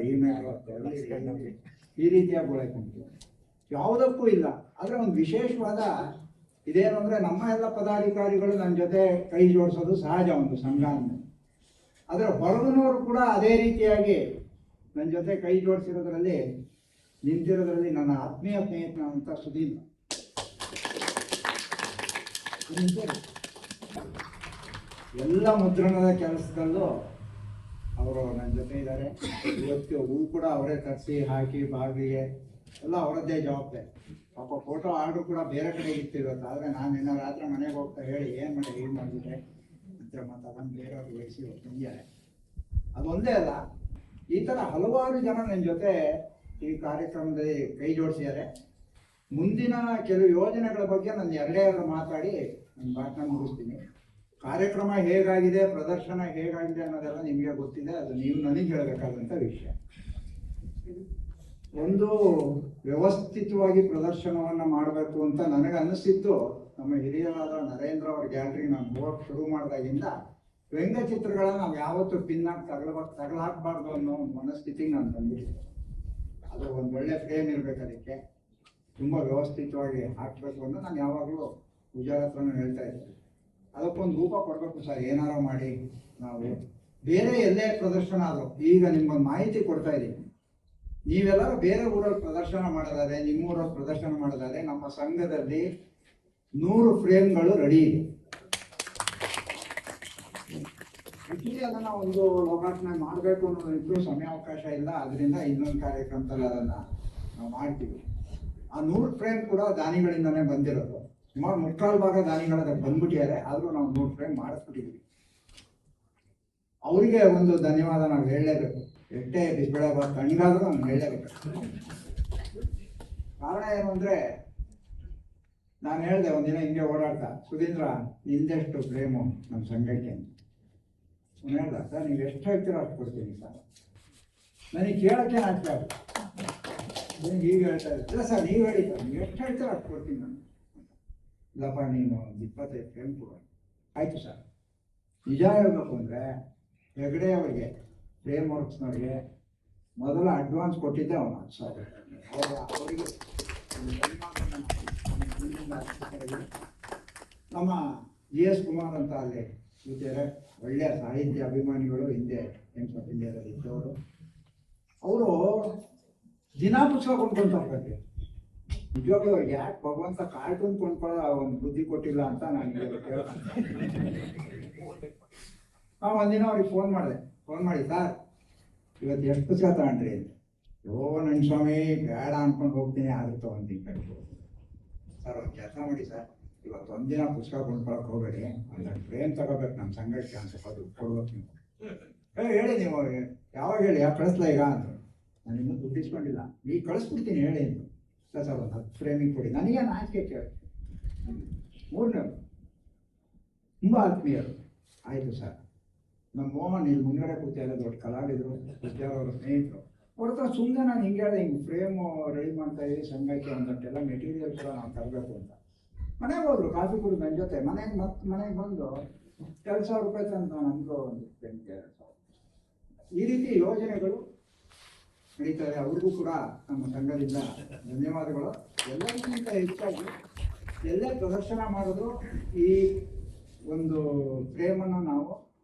ಈ ರೀತಿಯಾಗಿ ಗೋಳೈಕೊಂಡು ಯಾವುದಕ್ಕೂ ಇಲ್ಲ. ಆದರೆ ಒಂದು ವಿಶೇಷವಾದ ಇದೇನು ಅಂದರೆ ನಮ್ಮ ಎಲ್ಲ ಪದಾಧಿಕಾರಿಗಳು ನನ್ನ ಜೊತೆ ಕೈ ಜೋಡಿಸೋದು ಸಹಜ ಒಂದು ಸಂಘ ಅಂತ. ಅದರ ಹೊರಗಿನವರು ಕೂಡ ಅದೇ ರೀತಿಯಾಗಿ ನನ್ನ ಜೊತೆ ಕೈ ಜೋಡಿಸಿರೋದ್ರಲ್ಲಿ ನಿಂತಿರೋದ್ರಲ್ಲಿ ನನ್ನ ಆತ್ಮೀಯ ಸ್ನೇಹಿತನಂತ ಸುದೀಪ್ ಎಲ್ಲ ಮುದ್ರಣದ ಕೆಲಸದಲ್ಲೂ ಅವರು ನನ್ನ ಜೊತೆ ಇದ್ದಾರೆ. ಇವತ್ತು ಹೂ ಕೂಡ ಅವರೇ ತರಿಸಿ ಹಾಕಿ ಬಾಗಿಲಿಗೆ ಎಲ್ಲ ಅವರದ್ದೇ ಜವಾಬ್ದಾರಿ. ಪಾಪ ಫೋಟೋ ಆರ್ಡ್ರು ಕೂಡ ಬೇರೆ ಕಡೆಗೆ ಇತ್ತು ಇವತ್ತು. ಆದರೆ ನಾನು ನಿನ್ನ ರಾತ್ರಿ ಮನೆಗೆ ಹೋಗ್ತಾ ಹೇಳಿ ಏನು ಮಾಡಿ ಏನು ಮಾಡಿಬಿಟ್ಟೆ ಅಂತ ಮತ್ತೆ ಅದನ್ನು ಬೇರೆಯವ್ರಿಗೆ ವಹಿಸಿ ತಂದಿದ್ದಾರೆ. ಅದೊಂದೇ ಅಲ್ಲ, ಈ ಥರ ಹಲವಾರು ಜನ ನನ್ನ ಜೊತೆ ಈ ಕಾರ್ಯಕ್ರಮದಲ್ಲಿ ಕೈ ಜೋಡಿಸಿದ್ದಾರೆ. ಮುಂದಿನ ಕೆಲವು ಯೋಜನೆಗಳ ಬಗ್ಗೆ ನಾನು ಎರಡೇ ಮಾತಾಡಿ ನನ್ನ ಭಾಷಣ ಮುಗಿಸ್ತೀನಿ. ಕಾರ್ಯಕ್ರಮ ಹೇಗಾಗಿದೆ, ಪ್ರದರ್ಶನ ಹೇಗಾಗಿದೆ ಅನ್ನೋದೆಲ್ಲ ನಿಮಗೆ ಗೊತ್ತಿದೆ. ಅದು ನೀವು ನನಗೆ ಹೇಳಬೇಕಾದಂಥ ವಿಷಯ. ಒಂದು ವ್ಯವಸ್ಥಿತವಾಗಿ ಪ್ರದರ್ಶನವನ್ನು ಮಾಡಬೇಕು ಅಂತ ನನಗೆ ಅನ್ನಿಸಿದ್ದು ನಮ್ಮ ಹಿರಿಯರಾದ ನರೇಂದ್ರ ಅವ್ರ ಗ್ಯಾಲರಿ ನಾನು ಹೋಗಕ್ಕೆ ಶುರು ಮಾಡಿದಾಗಿಂದ ವ್ಯಂಗ್ಯಚಿತ್ರಗಳನ್ನ ನಾವು ಯಾವತ್ತೂ ಪಿನ್ನಾಗಿ ತಗಲಾಕಬಾರ್ದು ಅನ್ನೋ ಒಂದು ಮನಸ್ಥಿತಿಗೆ ನಾನು ಬಂದಿದ್ದೆ. ಅದು ಒಂದು ಒಳ್ಳೆ ಫ್ರೇಮ್ ಇರಬೇಕು, ಅದಕ್ಕೆ ತುಂಬ ವ್ಯವಸ್ಥಿತವಾಗಿ ಹಾಕಬೇಕು ಅಂತ ನಾನು ಯಾವಾಗಲೂ ಪೂಜಾರ ಹತ್ರನೂ ಹೇಳ್ತಾ ಇದ್ದೆ. ಅದಕ್ಕೊಂದು ರೂಪ ಕೊಡಬೇಕು ಸರ್, ಏನಾರು ಮಾಡಿ. ನಾವು ಬೇರೆ ಎಲ್ಲೇ ಪ್ರದರ್ಶನ ಆದರೂ ಈಗ ನಿಮ್ಗೊಂದು ಮಾಹಿತಿ ಕೊಡ್ತಾ ಇದ್ದೀವಿ. ನೀವೆಲ್ಲರೂ ಬೇರೆ ಊರಲ್ಲಿ ಪ್ರದರ್ಶನ ಮಾಡೋದಾದ್ರೆ, ನಿಮ್ಮೂರಲ್ಲಿ ಪ್ರದರ್ಶನ ಮಾಡೋದಾದ್ರೆ ನಮ್ಮ ಸಂಘದಲ್ಲಿ 100 ಫ್ರೇಮ್ಗಳು ರೆಡಿ ಇದೆ. ಅದನ್ನ ಒಂದು ಲೋಕಾರ್ಪಣೆ ಮಾಡಬೇಕು ಅನ್ನೋದು ಸಮಯಾವಕಾಶ ಇಲ್ಲ. ಅದರಿಂದ ಇನ್ನೊಂದು ಕಾರ್ಯಕ್ರಮದಲ್ಲಿ ಅದನ್ನ ನಾವು ಮಾಡ್ತೀವಿ. ಆ 100 ಫ್ರೇಮ್ ಕೂಡ ದಾನಿಗಳಿಂದನೇ ಬಂದಿರೋದು. ಸುಮಾರು 3/4 ಭಾಗ ದಾನಿಗಳು ಅದಕ್ಕೆ ಬಂದ್ಬಿಟ್ಟಿದ್ದಾರೆ. ಆದರೂ ನಾವು 100 ಫ್ರೇಮ್ ಮಾಡಿಸ್ಬಿಟ್ಟಿದ್ವಿ. ಅವರಿಗೆ ಒಂದು ಧನ್ಯವಾದ ನಾವು ಹೇಳಲೇಬೇಕು. ಎಷ್ಟೇ ಬಿಸ್ಬೇಳೆ ಬಾತ್ ತಣ್ಣಗಾದ್ರೂ ನಾನು ಹೇಳಲೇಬೇಕು. ಕಾರಣ ಏನು ಅಂದರೆ, ನಾನು ಹೇಳಿದೆ ಒಂದಿನ ಹಿಂಗೆ ಓಡಾಡ್ತಾ, ಸುಧೀಂದ್ರ ನಿಂದೆಷ್ಟು ಫ್ರೇಮು ನಮ್ಮ ಸಂಘಕ್ಕೆ ಅಂತ. ನಾನು ಹೇಳ್ದ, ಸರ್ ನೀವು ಎಷ್ಟು ಹೇಳ್ತೀರೋ ಅಷ್ಟು ಕೊಡ್ತೀನಿ ಸರ್. ನನಗೆ ಕೇಳೋಕ್ಕೆ ಆಗ್ತಾ ಈಗ ಹೇಳ್ತಾ ಇದ್ದೆ, ಇಲ್ಲ ಸರ್ ನೀವು ಹೇಳಿ ಸರ್, ನೀವು ಎಷ್ಟು ಹೇಳ್ತೀರೋ ಅಷ್ಟು ಕೊಡ್ತೀನಿ ನಾನು. ಇಲ್ಲಪ್ಪ ನೀನು 25 ಫ್ರೇಮ್ ಕೊಡು. ಆಯಿತು ಸರ್. ನಿಜ ಹೇಳಬೇಕು ಅಂದರೆ ಹೆಗಡೆ ಅವರಿಗೆ ಫ್ರೇಮ್ ವರ್ಕ್ಸ್ನವ್ರಿಗೆ ಮೊದಲು ಅಡ್ವಾನ್ಸ್ ಕೊಟ್ಟಿದ್ದೆ ಅವನು 10,000. ಅವರಿಗೆ ನಮ್ಮ GS ಕುಮಾರ್ ಅಂತ ಅಲ್ಲಿ ಇದ್ದಾರೆ, ಒಳ್ಳೆಯ ಸಾಹಿತ್ಯ ಅಭಿಮಾನಿಗಳು, ಹಿಂದೆ ಹೆಂಗ್ಸ್ ಇಂಡಿಯಾದಲ್ಲಿ ಇದ್ದವರು. ಅವರು ದಿನ ಪುಸ್ತಕ ಕೊಂಡ್ಕೊಂತಾರೆ. ನಿಜವಾಗ್ಲೂ ಅವ್ರಿಗೆ ಯಾಕೆ ಭಗವಂತ ಕಾರ್ಟೂನ್ ಕೊಂಡ್ಕೊಳ್ಳೋ ಒಂದು ಬುದ್ಧಿ ಕೊಟ್ಟಿಲ್ಲ ಅಂತ ನಾನು ಒಂದಿನ ಅವ್ರಿಗೆ ಫೋನ್ ಮಾಡಿ ಸರ್ ಇವತ್ತು ಎಷ್ಟು ಪುಸ್ತಕ ತಗೊಂಡ್ರಿ ಅಂತ. ನನ್ನ ಸ್ವಾಮಿ ಬೇಡ ಅನ್ಕೊಂಡು ಹೋಗ್ತೀನಿ, ಆದ್ರೂ ತಗೊಂತೀನಿ ಸರ್. ಒಂದು ಕೆಲಸ ಮಾಡಿ ಸರ್, ಇವತ್ತು ಒಂದಿನ ಪುಸ್ತಕ ಕೊಂಡ್ಕೊಳಕ್ ಹೋಗ್ಬೇಡಿ, ಒಂದು ಫ್ರೇಮ್ ತಗೋಬೇಕು ನಮ್ಮ ಸಂಘಕ್ಕೆ ಅಂತ ದುಡ್ಡು ಕೊಡ್ಬೇಕು ನೀವು. ಹೇಳಿ ನೀವು ಯಾವಾಗ ಹೇಳಿ, ಯಾಕೆ ಕಳಿಸ್ಲಾ ಈಗ ಅಂದರು. ನಾನು ಇನ್ನೂ ದುಡ್ಡು ಇಸ್ಕೊಂಡಿಲ್ಲ, ಈಗ ಕಳಿಸ್ಬಿಡ್ತೀನಿ ಹೇಳಿ ಅಂದರು. ಸರ್ ಒಂದು 10 ಫ್ರೇಮಿಗೆ ಕೊಡಿ. ನನಗೆ ನಾಚಿಕೆ ಕೇಳಿ. 3ನೇ ತುಂಬ ಆತ್ಮೀಯರು. ಆಯಿತು ಸರ್. ನಮ್ಮ ಮೋಹನ್ ಇಲ್ಲಿ ಮುಂಗಡೆ ಕೂತಿಲ್ಲ, ದೊಡ್ಡ ಕಲಾವಿದರು, ಅವರ ಸ್ನೇಹಿತರು. ಅವ್ರ ಹತ್ರ ಸುಮ್ಮನೆ ನಾನು ಹಿಂಗೆ ಹೇಳಿದೆ, ಹಿಂಗೆ ಫ್ರೇಮು ರೆಡಿ ಮಾಡ್ತಾ ಇದ್ದೀವಿ ಸಂಘಕ್ಕೆ, ಒಂದಷ್ಟೆಲ್ಲ ಮೆಟೀರಿಯಲ್ ಕೂಡ ನಾವು ತರಬೇಕು ಅಂತ. ಮನೆಗೆ ಹೋದ್ರು, ಕಾಫಿ ಕುಡಿದು ನನ್ನ ಜೊತೆ. ಮನೆಗೆ ಬಂದು 2,000 ರೂಪಾಯಿ ತಂದು ನಮಗೂ ಒಂದು ಫ್ರೇಮ್ಗೆ 2,000. ಈ ರೀತಿ ಯೋಜನೆಗಳು ನಡೀತಾರೆ. ಅವ್ರಿಗೂ ಕೂಡ ನಮ್ಮ ಸಂಘದಿಂದ ಧನ್ಯವಾದಗಳು. ಎಲ್ಲರಿಗಿಂತ ಹೆಚ್ಚಾಗಿ ಎಲ್ಲೇ ಪ್ರದರ್ಶನ ಮಾಡೋದು ಈ ಒಂದು ಫ್ರೇಮನ್ನು ನಾವು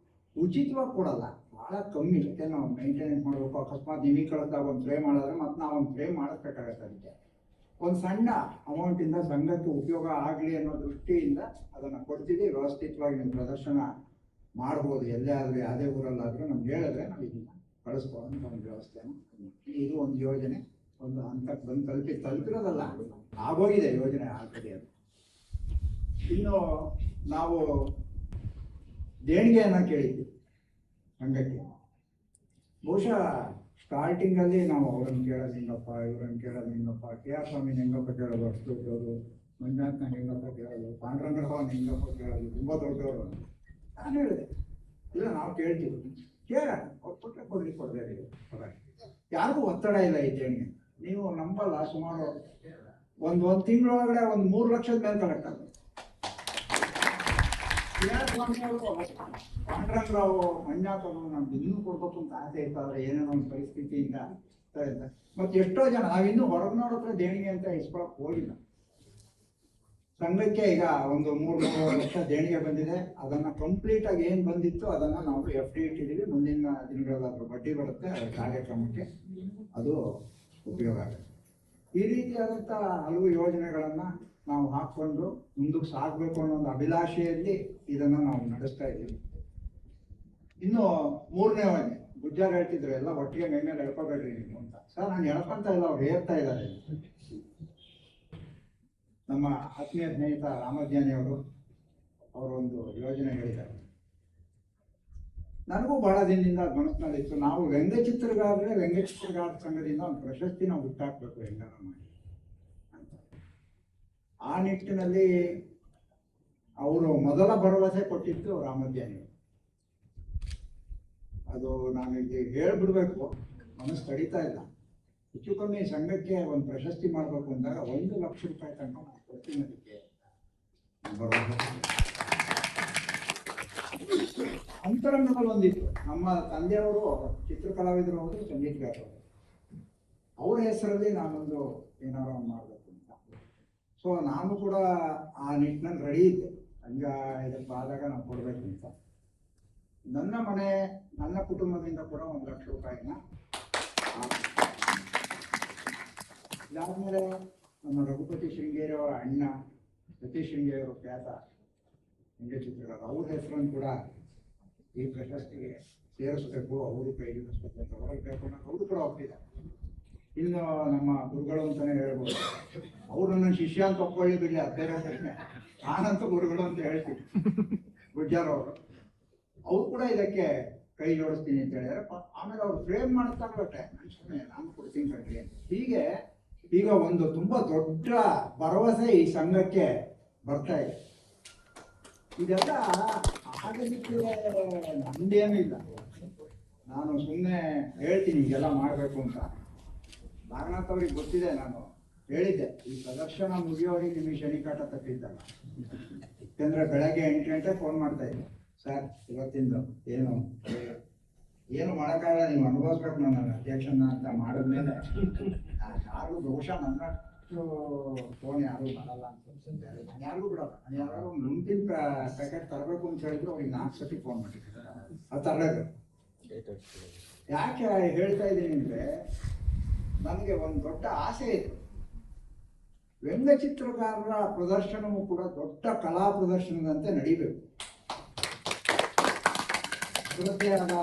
ಉಚಿತವಾಗಿ ಕೊಡಲ್ಲ, ಭಾಳ ಕಮ್ಮಿ. ಜೊತೆ ನಾವು ಮೇಂಟೆನೆನ್ಸ್ ಮಾಡಬೇಕು. ಅಕಸ್ಮಾತ್ ನಿಮಗೆ ಕಳಿಸಿದಾಗ ಒಂದು ಫ್ರೇಮ್ ಮಾಡಿದ್ರೆ ಮತ್ತೆ ನಾವು ಒಂದು ಫ್ರೇಮ್ ಮಾಡಿಸ್ಬೇಕಾಗತ್ತೆ. ಅದಕ್ಕೆ ಒಂದು ಸಣ್ಣ ಅಮೌಂಟಿಂದ ಸಂಘಕ್ಕೆ ಉಪಯೋಗ ಆಗಲಿ ಅನ್ನೋ ದೃಷ್ಟಿಯಿಂದ ಅದನ್ನು ಕೊಡ್ತೀವಿ. ವ್ಯವಸ್ಥಿತವಾಗಿ ನೀವು ಪ್ರದರ್ಶನ ಮಾಡ್ಬೋದು. ಎಲ್ಲೇ ಆದರೂ ಯಾವುದೇ ಊರಲ್ಲಾದರೂ ನಮ್ಗೆ ಹೇಳಿದ್ರೆ ನಾವು ಇದನ್ನು ಕಳಿಸ್ಕೊಳ್ಳೋಂಥ ಒಂದು ವ್ಯವಸ್ಥೆನ. ಇದು ಒಂದು ಯೋಜನೆ ಒಂದು ಹಂತಕ್ಕೆ ಬಂದು ತಲುಪಿರೋದಲ್ಲ, ಆಗೋಗಿದೆ ಯೋಜನೆ ಆಗ್ತದೆ. ಅದು ಇನ್ನು ನಾವು ದೇಣಿಗೆಯನ್ನು ಕೇಳಿದ್ವಿ ಸಂಘಕ್ಕೆ. ಬಹುಶಃ ಸ್ಟಾರ್ಟಿಂಗಲ್ಲಿ ನಾವು ಅವ್ರನ್ನ ಕೇಳೋದು ಹೆಂಗಪ್ಪ, ಇವ್ರನ್ನ ಕೇಳೋದು ಹೆಂಗಪ್ಪ, KR ಸ್ವಾಮಿನ ಹೆಂಗಪ್ಪ ಕೇಳೋದು, ಅಷ್ಟು ದೊಡ್ಡವರು, ಮಂಜುನಾಥ್ನ ಹೆಂಗಪ್ಪ ಕೇಳೋದು, ಪಾಂಡುರಂಗರಾವನ ಹೆಂಗಪ್ಪ ಕೇಳೋದು, ತುಂಬ ದೊಡ್ಡವರು. ನಾನು ಹೇಳಿದೆ, ಇಲ್ಲ ನಾವು ಕೇಳ್ತೀವಿ, ಕೇಳ ಅವ್ರು ಕೊಟ್ಟರೆ ಕೊಡಬೇಡಿ. ಯಾರಿಗೂ ಒತ್ತಡ ಇಲ್ಲ ಈ ದೇಣಿಗೆ. ನೀವು ನಂಬಲ್ಲ, ಸುಮಾರು ಒಂದು ತಿಂಗಳೊಳಗಡೆ ಒಂದು 3 ಲಕ್ಷದ ಮೇಲೆ ಕಲೆಕ್ಟ್ ಆಗುತ್ತೆ. ಸ್ವಾಮಿ ಅವರು ಪಾಂಡುರಂಗರಾವ್ ಮಂಜಾತರು ನಮ್ಗೆ ಇನ್ನೂ ಕೊಡ್ಬೇಕು ಅಂತ ಆಸೆ ಇರ್ತಾದ್ರೆ ಏನೇನೋ ಒಂದು ಪರಿಸ್ಥಿತಿಯಿಂದ ಮತ್ತೆ ಎಷ್ಟೋ ಜನ ನಾವಿನ್ನೂ ಹೊರಗ್ನವ್ರ ಹತ್ರ ದೇಣಿಗೆ ಅಂತ ಇಸ್ಕೊಳಕ್ ಹೋಗಿಲ್ಲ. ಸಂಘಕ್ಕೆ ಈಗ ಒಂದು 3 ಲಕ್ಷ ದೇಣಿಗೆ ಬಂದಿದೆ. ಅದನ್ನ ಕಂಪ್ಲೀಟ್ ಆಗಿ ಏನ್ ಬಂದಿತ್ತು ಅದನ್ನ ನಾವು FD ಇಟ್ಟಿದ್ದೀವಿ. ಮುಂದಿನ ದಿನಗಳಲ್ಲಿ ಬಡ್ಡಿ ಬರುತ್ತೆ, ಅದರ ಕಾರ್ಯಕ್ರಮಕ್ಕೆ ಅದು ಉಪಯೋಗ ಆಗುತ್ತೆ. ಈ ರೀತಿಯಾದಂಥ ಹಲವು ಯೋಜನೆಗಳನ್ನ ನಾವು ಹಾಕೊಂಡು ಮುಂದಕ್ಕೆ ಸಾಗಬೇಕು ಅನ್ನೋ ಒಂದು ಅಭಿಲಾಷೆಯಲ್ಲಿ ಇದನ್ನ ನಾವು ನಡೆಸ್ತಾ ಇದ್ದೀವಿ. ಇನ್ನು 3ನೇ ವಾದ್ಯ ಗುಜ್ಜಾರ್ ಹೇಳ್ತಿದ್ರು ಎಲ್ಲ ಒಟ್ಟಿಗೆ ಮೇಲೆ ಎಳ್ಕೋಬೇಡ್ರಿ ನೀವು ಅಂತ. ಸರ್ ನಾನು ಎಳ್ಕೊಂತ ಇಲ್ಲ, ಅವ್ರು ಹೇಳ್ತಾ ಇದ್ದಾರೆ. ನಮ್ಮ ಆತ್ಮೀಯ ಸ್ನೇಹಿತ ರಾಮಜ್ಞಾನಿ ಅವರೊಂದು ಯೋಜನೆ ಹೇಳಿದ್ದಾರೆ. ನನಗೂ ಬಹಳ ದಿನದಿಂದ ಮನಸ್ಸಿನಲ್ಲಿತ್ತು, ನಾವು ವ್ಯಂಗ್ಯಚಿತ್ರಗಾರ ಸಂಘದಿಂದ ಒಂದು ಪ್ರಶಸ್ತಿನ ಹುಟ್ಟಾಕ್ಬೇಕು ಹೆಂಗಾರ ಮಾಡಿ ಅಂತ. ಆ ನಿಟ್ಟಿನಲ್ಲಿ ಅವರು ಮೊದಲ ಭರವಸೆ ಕೊಟ್ಟಿದ್ದು ರಾಮಜ್ಞಾನಿ. ಅದು ನಾನು ಇಲ್ಲಿ ಹೇಳ್ಬಿಡ್ಬೇಕು, ಮನಸ್ಸು ತಡೀತಾ ಇಲ್ಲ. ಹೆಚ್ಚು ಕಮ್ಮಿ ಸಂಘಕ್ಕೆ ಒಂದು ಪ್ರಶಸ್ತಿ ಮಾಡಬೇಕು ಅಂದಾಗ 1 ಲಕ್ಷ ರೂಪಾಯಿ ತನಕ ನಾನು ಕೊಡ್ತೀನಿ. ಅದಕ್ಕೆ ಅಂತರಂಗದಲ್ಲಿ ಒಂದಿತ್ತು. ನಮ್ಮ ತಂದೆಯವರು ಚಿತ್ರಕಲಾವಿದರು, ಅವರು ಸಂಗೀತಗಾರರು. ಅವರ ಹೆಸರಲ್ಲಿ ನಾನೊಂದು ಏನಾರು ಮಾಡಬೇಕು ಅಂತ. ಸೊ ನಾನು ಕೂಡ ಆ ನಿಟ್ಟಿನಲ್ಲಿ ರೆಡಿ ಇದ್ದೆ. ಸಂಘ ಇದಕ್ಕೆ ಆದಾಗ ನಾವು ಕೊಡಬೇಕು ಅಂತ. ನನ್ನ ಕುಟುಂಬದಿಂದ ಕೂಡ 1 ಲಕ್ಷ ರೂಪಾಯಿನ. ಇದಾದ್ಮೇಲೆ ನಮ್ಮ ರಘುಪತಿ ಶೃಂಗೇರಿ ಅವರ ಅಣ್ಣ ಸತೀಶ್ ಶೃಂಗೇರಿ ಅವರು ಖ್ಯಾತ ವ್ಯಂಗ್ಯಚಿತ್ರಗಾರ, ಅವ್ರ ಹೆಸರನ್ನು ಕೂಡ ಈ ಪ್ರಶಸ್ತಿಗೆ ಸೇರಿಸಬೇಕು, ಅವರು ಕೈ ಜೋಡಿಸ್ಬೇಕು ಅಂತ ಹೊರಗಬೇಕು ಅನ್ನೋದು ಅವರು ಕೂಡ ಒಪ್ಪಿದ್ದಾರೆ. ಇನ್ನು ನಮ್ಮ ಗುರುಗಳು ಅಂತಾನೆ ಹೇಳ್ಬೋದು. ಅವ್ರು ನನ್ನ ಶಿಷ್ಯ ಅಂತ ಒಪ್ಕೊಳ್ಳಿ ಬಿಡಲಿ, ಅದೇ ಪ್ರಶ್ನೆ. ನಾನಂತೂ ಗುರುಗಳು ಅಂತ ಹೇಳ್ತೀನಿ. ಗುಜ್ಜಾರ್ ಅವರು ಕೂಡ ಇದಕ್ಕೆ ಕೈ ಜೋಡಿಸ್ತೀನಿ ಅಂತ ಹೇಳಿದ್ರೆ, ಆಮೇಲೆ ಅವ್ರು ಫ್ರೇಮ್ ಮಾಡ್ತಾ ಇರ್ಬಟ್ಟೆ ನಾನು ಕೊಡ್ತೀನಿ ಕಣ್ರಿ. ಹೀಗೆ ಈಗ ಒಂದು ತುಂಬಾ ದೊಡ್ಡ ಭರವಸೆ ಈ ಸಂಘಕ್ಕೆ ಬರ್ತಾ ಇದೆ. ಇದೆಲ್ಲ ಆಗಲಿಕ್ಕೆ ನಮ್ದೇನೂ ಇಲ್ಲ, ನಾನು ಸುಮ್ಮನೆ ಹೇಳ್ತೀನಿ ಈಗೆಲ್ಲ ಮಾಡಬೇಕು ಅಂತ. ನಾಗನಾಥ್ ಅವ್ರಿಗೆ ಗೊತ್ತಿದೆ, ನಾನು ಹೇಳಿದ್ದೆ ಈ ಪ್ರದರ್ಶನ ಮುಗಿಯೋರಿಗೆ ನಿಮಗೆ ಶನಿಕಾಟ ತಪ್ಪಿದ್ದಲ್ಲ. ಯಾಕಂದ್ರೆ ಬೆಳಗ್ಗೆ 8 ಗಂಟೆ ಫೋನ್ ಮಾಡ್ತಾ ಇದ್ದೆ, ಸರ್ ಇವತ್ತಿಂದು ಏನು ಮಾಡೋಕ್ಕಾಗಲ್ಲ, ನೀವು ಅನುಭವಿಸ್ಬೇಕು ನನ್ನ ಅಧ್ಯಕ್ಷನ ಅಂತ ಮಾಡಿದ್ಮೇಲೆ ಯಾರು ಬಹುಶಃ ನನ್ನಷ್ಟು ಫೋನ್ ಯಾರು ಮಾಡಲ್ಲ ಅಂತ ನಾನು ಯಾರಿಗೂ ಬಿಡಲ್ಲ. ನಾನು ಯಾರು ಮುಂದಿನ ಪ್ಯಾಕೆಟ್ ತರಬೇಕು ಅಂತ ಹೇಳಿದ್ರು ಅವ್ರಿಗೆ 4 ಸತಿ ಫೋನ್ ಮಾಡಿದ್ದಾರೆ ಅದು ತರಬೇಕು. ಯಾಕೆ ಹೇಳ್ತಾ ಇದ್ದೀನಿ ಅಂದ್ರೆ, ನನಗೆ ಒಂದು ದೊಡ್ಡ ಆಸೆ ಇದೆ. ವ್ಯಂಗ್ಯಚಿತ್ರಕಾರರ ಪ್ರದರ್ಶನವೂ ಕೂಡ ದೊಡ್ಡ ಕಲಾ ಪ್ರದರ್ಶನದಂತೆ ನಡೀಬೇಕು. ಅದರದ್ದೇ ಆದ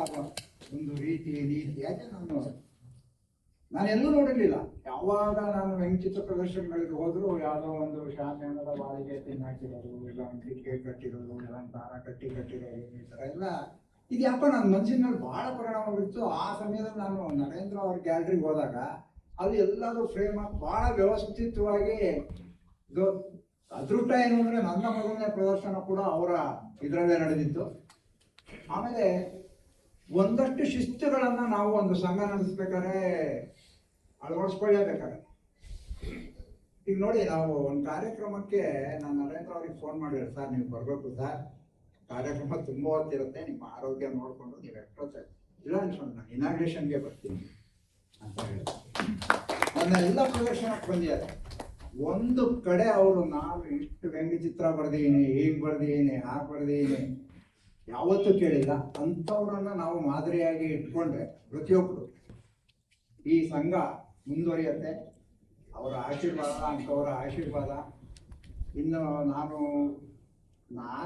ಒಂದು ರೀತಿ ಯಾಕೆ ನಾನೆಲ್ಲೂ ನೋಡಿರ್ಲಿಲ್ಲ. ಯಾವಾಗ ನಾನು ವ್ಯಂಗ್ಯಚಿತ್ರ ಪ್ರದರ್ಶನಗಳಿಗೆ ಹೋದ್ರು ಯಾವುದೋ ಒಂದು ಶಾಮಿಯಾನದ ಬಾಳಿಗೆ ತಿನ್ನಾಕಿರೋದು, ಇಲ್ಲ ಒಂದು ಕಿಟಕಿ ಕಟ್ಟಿರೋದು, ಇಲ್ಲ ಒಂದು ದಾರ ಕಟ್ಟಿರೋದು, ಈ ಥರ ಎಲ್ಲ ಇದು ಯಾಕೋ ನನ್ನ ಮನಸ್ಸಿನಲ್ಲಿ ಬಹಳ ಪರಿಣಾಮ ಬೀರ್ತು. ಆ ಸಮಯದಲ್ಲಿ ನಾನು ನರೇಂದ್ರ ಅವ್ರ ಗ್ಯಾಲರಿಗೆ ಹೋದಾಗ ಅಲ್ಲಿ ಎಲ್ಲಾದ್ರೂ ಫ್ರೇಮ್ ಆಗಿ ಬಹಳ ವ್ಯವಸ್ಥಿತವಾಗಿ ಇದು. ಅದೃಷ್ಟ ಏನು ಅಂದ್ರೆ ನನ್ನ ಮೊದಲನೇ ಪ್ರದರ್ಶನ ಕೂಡ ಅವರ ಇದರಲ್ಲೇ ನಡೆದಿತ್ತು. ಆಮೇಲೆ ಒಂದಷ್ಟು ಶಿಸ್ತುಗಳನ್ನ ನಾವು ಒಂದು ಸಂಘ ನಡೆಸ್ಬೇಕಾದ್ರೆ ಅಳವಡಿಸ್ಕೊಳ್ಳೇಬೇಕಾದ್ರೆ. ಈಗ ನೋಡಿ, ನಾವು ಒಂದು ಕಾರ್ಯಕ್ರಮಕ್ಕೆ ನಾನು ನರೇಂದ್ರ ಅವ್ರಿಗೆ ಫೋನ್ ಮಾಡಿದ್ರೆ, ಸರ್ ನೀವು ಬರಬೇಕು ಸರ್, ಕಾರ್ಯಕ್ರಮ ತುಂಬ ಹೊತ್ತಿರುತ್ತೆ, ನಿಮ್ಮ ಆರೋಗ್ಯ ನೋಡಿಕೊಂಡು ನೀವು ಎಕ್ಸ್ಟ್ರಾ ಇಲ್ಲ ಅನ್ಕೊಂಡು ನಾನು ಇನಾಗ್ರೇಷನ್ಗೆ ಬರ್ತೀನಿ ಅಂತ ಹೇಳಿ ನನ್ನ ಎಲ್ಲ ಪ್ರದರ್ಶನಕ್ಕೆ ಬಂದಿದ್ದಾರೆ. ಒಂದು ಕಡೆ ಅವರು ನಾನು ಇಷ್ಟು ವ್ಯಂಗ್ಯಚಿತ್ರ ಬರ್ದಿದ್ದೀನಿ, ಹೀಗೆ ಬರ್ದಿದ್ದೀನಿ, ಹಾಗೆ ಬರ್ದಿದ್ದೀನಿ ಯಾವತ್ತೂ ಕೇಳಿಲ್ಲ. ಅಂಥವ್ರನ್ನ ನಾವು ಮಾದರಿಯಾಗಿ ಇಟ್ಕೊಂಡ್ರೆ ಪ್ರತಿಯೊಬ್ಬರು ಈ ಸಂಘ ಮುಂದುವರಿಯುತ್ತೆ. ಅವರ ಆಶೀರ್ವಾದ, ಅಂಥವರ ಆಶೀರ್ವಾದ. ಇನ್ನು ನಾನು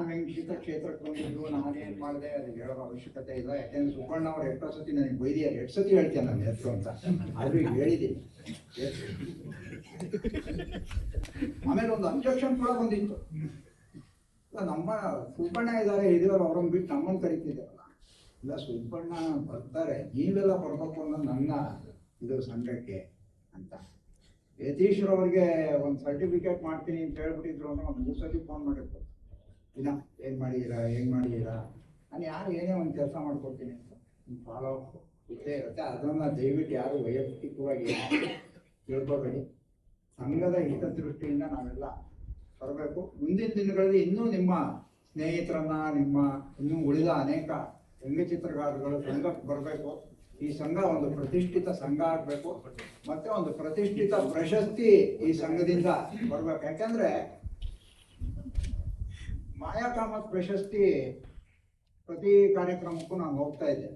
ವ್ಯಂಗ್ಯಚಿತ್ರ ಕ್ಷೇತ್ರಕ್ಕೆ ಬಂದಿದ್ದು ನಾನೇನು ಮಾಡಿದೆ ಅದು ಹೇಳೋ ಅವಶ್ಯಕತೆ ಇಲ್ಲ. ಯಾಕೆಂದ್ರೆ ಸುಬ್ಬಣ್ಣ ಅವ್ರು ಎಷ್ಟೋ ಸತಿ ನನಗೆ ಬೈದಿದ್ದಾರೆ, 2 ಸತಿ ಹೇಳ್ತೇನೆ ನಾನು ಹೆಸರು ಅಂತ, ಅವ್ರಿಗೆ ಹೇಳಿದ್ದೀನಿ. ಆಮೇಲೆ ಒಂದು ಅಬ್ಜೆಕ್ಷನ್ ಕೂಡ ಬಂದಿತ್ತು, ನಮ್ಮ ಸುಬ್ಬಣ್ಣ ಇದ್ದಾರೆ ಹಿರಿಯವರು, ಅವ್ರನ್ನ ಬಿಟ್ಟು ನಮ್ಮನ್ನು ಕರಿತಿದ್ದಾರಲ್ಲ, ಇಲ್ಲ ಸುಬ್ಬಣ್ಣ ಬರ್ತಾರೆ, ನೀವೆಲ್ಲ ಬರ್ಬೇಕು ಅನ್ನೋದು ನನ್ನ ಇದು ಸಂಘಕ್ಕೆ ಅಂತ. ಯತೀಶ್ವರವ್ರಿಗೆ ಒಂದು ಸರ್ಟಿಫಿಕೇಟ್ ಮಾಡ್ತೀನಿ ಅಂತ ಹೇಳ್ಬಿಟ್ಟಿದ್ರು ಅಂದ್ರೆ ಒಂದು 3 ಸತಿ ಫೋನ್ ಮಾಡಿರ್ತಾರೆ, ಇಲ್ಲ ಏನು ಮಾಡಿದ್ದೀರಾ ನಾನು ಯಾರು ಏನೇ ಒಂದು ಕೆಲಸ ಮಾಡ್ಕೊಡ್ತೀನಿ ಅಂತ ಫಾಲೋ ಇದ್ದೇ ಇರುತ್ತೆ. ಅದನ್ನು ದಯವಿಟ್ಟು ಯಾರು ವೈಯಕ್ತಿಕವಾಗಿ ತಿಳ್ಕೊಬೇಡಿ. ಸಂಘದ ಹಿತದೃಷ್ಟಿಯಿಂದ ನಾವೆಲ್ಲ ಬರಬೇಕು. ಮುಂದಿನ ದಿನಗಳಲ್ಲಿ ಇನ್ನೂ ನಿಮ್ಮ ಸ್ನೇಹಿತರನ್ನ, ನಿಮ್ಮ ಇನ್ನೂ ಉಳಿದ ಅನೇಕ ವ್ಯಂಗ್ಯಚಿತ್ರಗಾರಗಳು ಸಂಘಕ್ಕೆ ಬರಬೇಕು. ಈ ಸಂಘ ಒಂದು ಪ್ರತಿಷ್ಠಿತ ಸಂಘ ಆಗಬೇಕು, ಮತ್ತೆ ಒಂದು ಪ್ರತಿಷ್ಠಿತ ಪ್ರಶಸ್ತಿ ಈ ಸಂಘದಿಂದ ಬರ್ಬೇಕು. ಯಾಕಂದ್ರೆ ಮಾಯಾಕಾಮತ್ ಪ್ರಶಸ್ತಿ ಪ್ರತಿ ಕಾರ್ಯಕ್ರಮಕ್ಕೂ ನಾನು ಹೋಗ್ತಾ ಇದ್ದೆ.